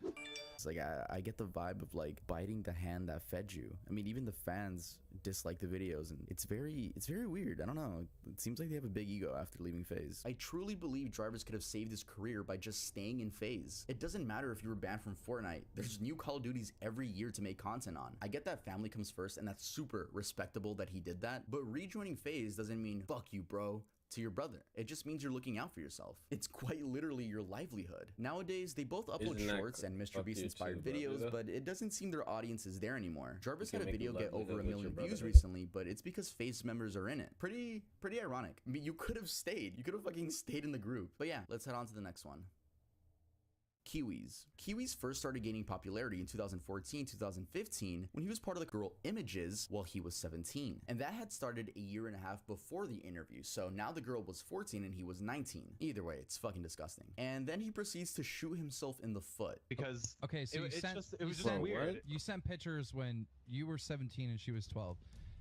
Speaker 8: It's like I get the vibe of like biting the hand that fed you. I mean, even the fans dislike the videos, and it's very weird. I don't know. It seems like they have a big ego after leaving FaZe. I truly believe Jarvis could have saved his career by just staying in FaZe. It doesn't matter if you were banned from Fortnite. There's new Call of Duties every year to make content on. I get that family comes first, and that's super respectable that he did that. But rejoining FaZe doesn't mean fuck you, bro, to your brother. It just means you're looking out for yourself. It's quite literally your livelihood. Nowadays, they both upload
Speaker 2: Isn't that
Speaker 8: shorts and Mr.
Speaker 2: fuck
Speaker 8: Beast
Speaker 2: you
Speaker 8: inspired
Speaker 2: too, bro?
Speaker 8: videos,
Speaker 2: Is it?
Speaker 8: but it doesn't seem their audience is there anymore. Jarvis
Speaker 2: You
Speaker 8: had a
Speaker 2: can make
Speaker 8: video
Speaker 2: a
Speaker 8: get over
Speaker 2: livelihood
Speaker 8: 1
Speaker 2: with
Speaker 8: million
Speaker 2: your
Speaker 8: views
Speaker 2: brother.
Speaker 8: recently, but it's because FaZe members are in it. Pretty ironic. I mean, you could have stayed. You could have fucking stayed in the group. But yeah, let's head on to the next one. Kiwis. Kiwis first started gaining popularity in 2014-2015 when he was part of the girl Images while he was 17. And that had started a year and a half before the interview, so now the girl was 14 and he was 19. Either way, it's fucking disgusting. And then he proceeds to shoot himself in the foot.
Speaker 23: Because
Speaker 24: okay, so
Speaker 23: it was just weird.
Speaker 24: You sent pictures when you were 17 and she was 12.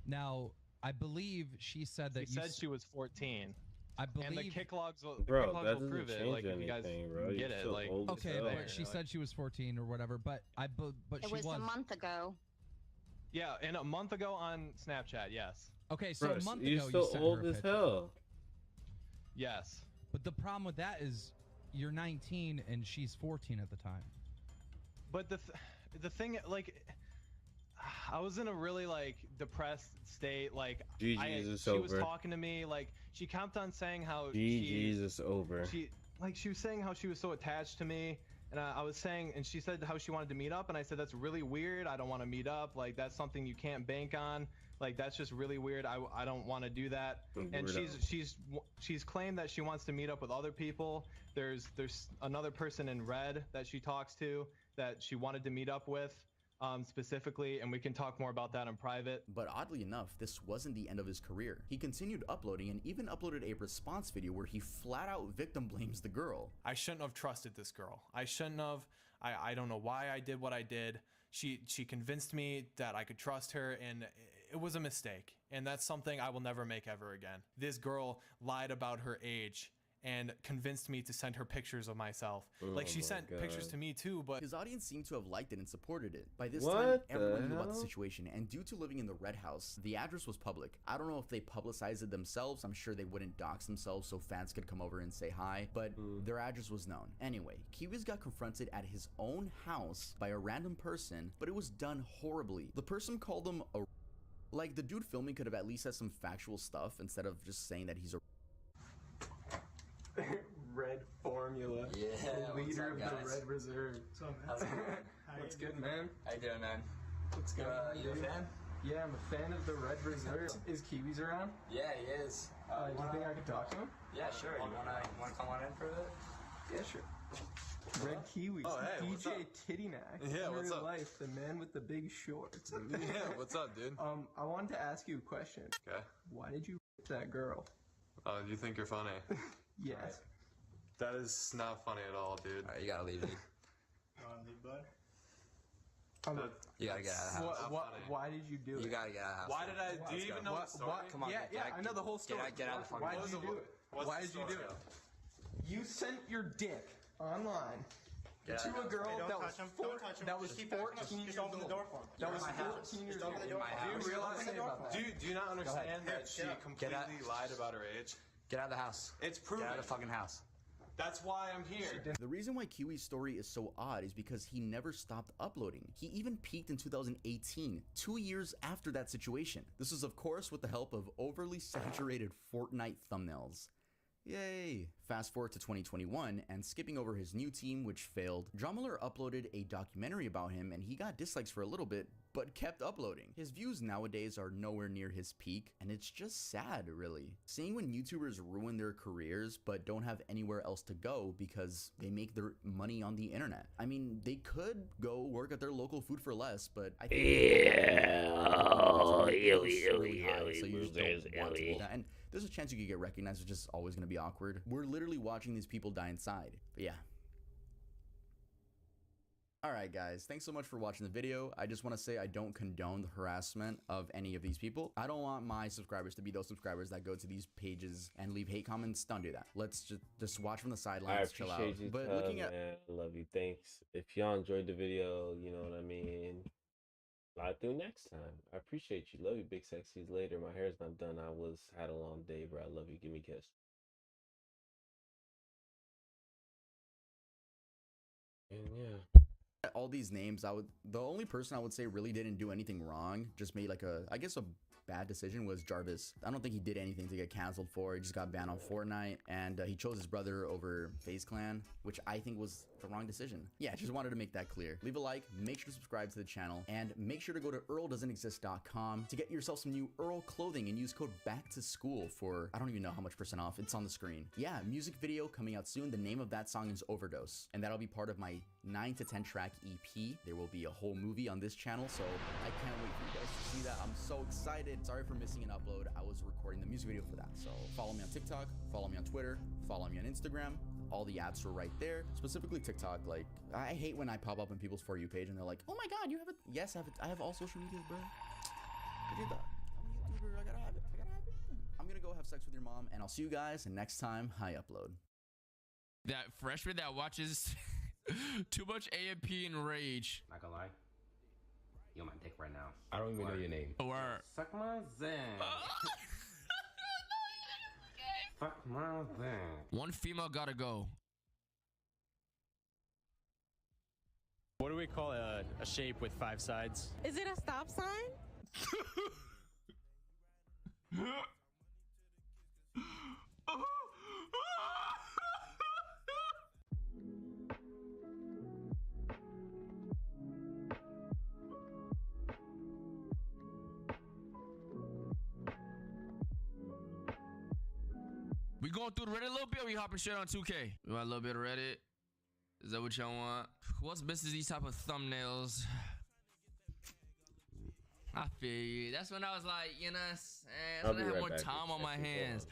Speaker 24: Now, I believe she said that
Speaker 23: She said she was 14.
Speaker 24: I believe,
Speaker 23: and the kick logs will,
Speaker 2: Bro,
Speaker 23: kick logs
Speaker 2: that
Speaker 23: will
Speaker 2: doesn't
Speaker 23: prove it.
Speaker 2: change
Speaker 23: Like, if you guys
Speaker 2: anything, bro.
Speaker 23: get
Speaker 2: You're
Speaker 23: it,
Speaker 2: still
Speaker 23: like,
Speaker 2: old as
Speaker 24: okay,
Speaker 2: hell.
Speaker 24: but she said she was 14 or whatever. But
Speaker 25: It was a month ago.
Speaker 23: Yeah, and a month ago on Snapchat, yes.
Speaker 24: Okay, so
Speaker 2: Bro,
Speaker 24: a month
Speaker 2: you're
Speaker 24: ago
Speaker 2: still
Speaker 24: you sent
Speaker 2: old
Speaker 24: her a
Speaker 2: as
Speaker 24: picture.
Speaker 2: hell.
Speaker 23: Yes.
Speaker 24: But the problem with that is you're 19 and she's 14 at the time.
Speaker 23: But the thing, like, I was in a really like depressed state. Like,
Speaker 2: GG's is
Speaker 23: she was
Speaker 2: over.
Speaker 23: talking to me. Like, she kept on saying how
Speaker 2: GG's is over.
Speaker 23: She was saying how she was so attached to me, and I was saying, and she said how she wanted to meet up, and I said that's really weird. I don't want to meet up. Like, that's something you can't bank on. Like, that's just really weird. I don't want to do that. And she's claimed that she wants to meet up with other people. There's another person in red that she talks to that she wanted to meet up with. Specifically, and we can talk more about that in private.
Speaker 8: But oddly enough, this wasn't the end of his career. He continued uploading and even uploaded a response video where he flat out victim blames the girl.
Speaker 23: I shouldn't have trusted this girl. I shouldn't have. I don't know why I did what I did. She convinced me that I could trust her, and it was a mistake. And that's something I will never make ever again. This girl lied about her age and convinced me to send her pictures of myself. Like, she sent pictures to me too, but
Speaker 8: his audience seemed to have liked it and supported it. By this
Speaker 2: What
Speaker 8: time,
Speaker 2: the
Speaker 8: everyone knew about the
Speaker 2: hell?
Speaker 8: situation, and due to living in the red house, the address was public. I don't know if they publicized it themselves. I'm sure they wouldn't dox themselves so fans could come over and say hi, but their address was known. Anyway, Kiwis got confronted at his own house by a random person, but it was done horribly. The person called him a... Like, the dude filming could have at least said some factual stuff instead of just saying that he's a...
Speaker 22: Red Formula.
Speaker 26: Yeah,
Speaker 22: The leader of
Speaker 26: what's up,
Speaker 22: the
Speaker 26: guys?
Speaker 22: Red Reserve. How's it going? What's good, man?
Speaker 26: How you doing, man?
Speaker 22: What's good?
Speaker 26: You a fan?
Speaker 22: Yeah, I'm a fan of the Red Reserve. Is Kiwis around?
Speaker 26: Yeah, he is.
Speaker 22: Do you think I could talk to him?
Speaker 26: Yeah, sure. You wanna come on in for a bit?
Speaker 22: Yeah, sure. Red Kiwis.
Speaker 26: Oh, hey, what's
Speaker 22: DJ Tittynack.
Speaker 26: Yeah,
Speaker 22: in
Speaker 26: what's
Speaker 22: real
Speaker 26: up?
Speaker 22: life, the man with the big shorts.
Speaker 26: Yeah, what's up, dude?
Speaker 22: I wanted to ask you a question.
Speaker 26: Okay.
Speaker 22: Why did you that girl?
Speaker 26: Oh, you think you're funny?
Speaker 22: Yes.
Speaker 26: That is not funny at all, dude. Alright, you gotta leave, dude.
Speaker 22: You want to leave, bud?
Speaker 26: You gotta get out of the house.
Speaker 22: Why did you do it?
Speaker 26: You gotta get out of the house. Why did I? Do you even know the story?
Speaker 22: Come on, I know the whole story.
Speaker 26: Get out of the fucking
Speaker 22: Why
Speaker 26: house.
Speaker 22: did you do it? Why did you do it? You sent your dick online
Speaker 26: Get
Speaker 22: to
Speaker 26: out.
Speaker 22: a girl
Speaker 26: Hey,
Speaker 22: that was that was 14 years old. That was 14 years old. Do you realize about that?
Speaker 26: Do you not understand that she completely lied about her age? Get out of the house. It's proven. Get out of the fucking house.
Speaker 22: That's why I'm here.
Speaker 8: The reason why Kiwi's story is so odd is because he never stopped uploading. He even peaked in 2018, 2 years after that situation. This was of course with the help of overly saturated Fortnite thumbnails. Yay! Fast forward to 2021, and skipping over his new team, which failed, Drummer uploaded a documentary about him, and he got dislikes for a little bit, but kept uploading. His views nowadays are nowhere near his peak, and it's just sad, really. Seeing when YouTubers ruin their careers, but don't have anywhere else to go because they make their money on the internet. I mean, they could go work at their local Food for Less, but I think really high, so you just don't want to do that. And there's a chance you could get recognized, which is always going to be awkward. We're literally watching these people die inside. But yeah. Alright guys, thanks so much for watching the video. I just want to say I don't condone the harassment of any of these people. I don't want my subscribers to be those subscribers that go to these pages and leave hate comments. Don't do that. Let's just watch from the sidelines, chill out.
Speaker 2: You,
Speaker 8: but looking at
Speaker 2: man, I love you. Thanks. If y'all enjoyed the video, you know what I mean. Slide through next time. I appreciate you. Love you, big sexies. Later. My hair's not done. Had a long day, bro. I love you. Give me a kiss. And yeah.
Speaker 8: All these names, the only person I would say really didn't do anything wrong, just made like I guess a bad decision, was Jarvis. I don't think he did anything to get canceled for. He just got banned on Fortnite, and he chose his brother over FaZe Clan, which I think was the wrong decision. Yeah, just wanted to make that clear. Leave a like, make sure to subscribe to the channel, and make sure to go to earldoesn'texist.com to get yourself some new Earl clothing and use code BACKTOSCHOOL for, I don't even know how much % off. It's on the screen. Yeah, music video coming out soon. The name of that song is Overdose, and that'll be part of my 9 to 10 track EP. There will be a whole movie on this channel, so I can't wait for you guys to see that. I'm so excited. Sorry for missing an upload. I was recording the music video for that. So follow me on TikTok, follow me on Twitter, follow me on Instagram. All the apps were right there. Specifically TikTok. Like, I hate when I pop up on people's For You page and they're like, oh my god, you have it. Yes, I have all social medias, bro. I did that. I'm a YouTuber. I gotta have it. I'm gonna go have sex with your mom, and I'll see you guys next time I upload.
Speaker 1: That freshman that watches too much AMP and Rage.
Speaker 3: Not gonna lie. You're my dick right now.
Speaker 26: I don't even know your name.
Speaker 1: Or
Speaker 3: suck my zen. Fuck my zen.
Speaker 1: One female gotta go.
Speaker 4: What do we call a shape with 5 sides?
Speaker 5: Is it a stop sign?
Speaker 1: We going through the Reddit a little bit, or we hopping straight on 2K? We want a little bit of Reddit? Is that what y'all want? What's best is these type of thumbnails? I feel you. That's when I was like, you know, that's when I had more time on my hands.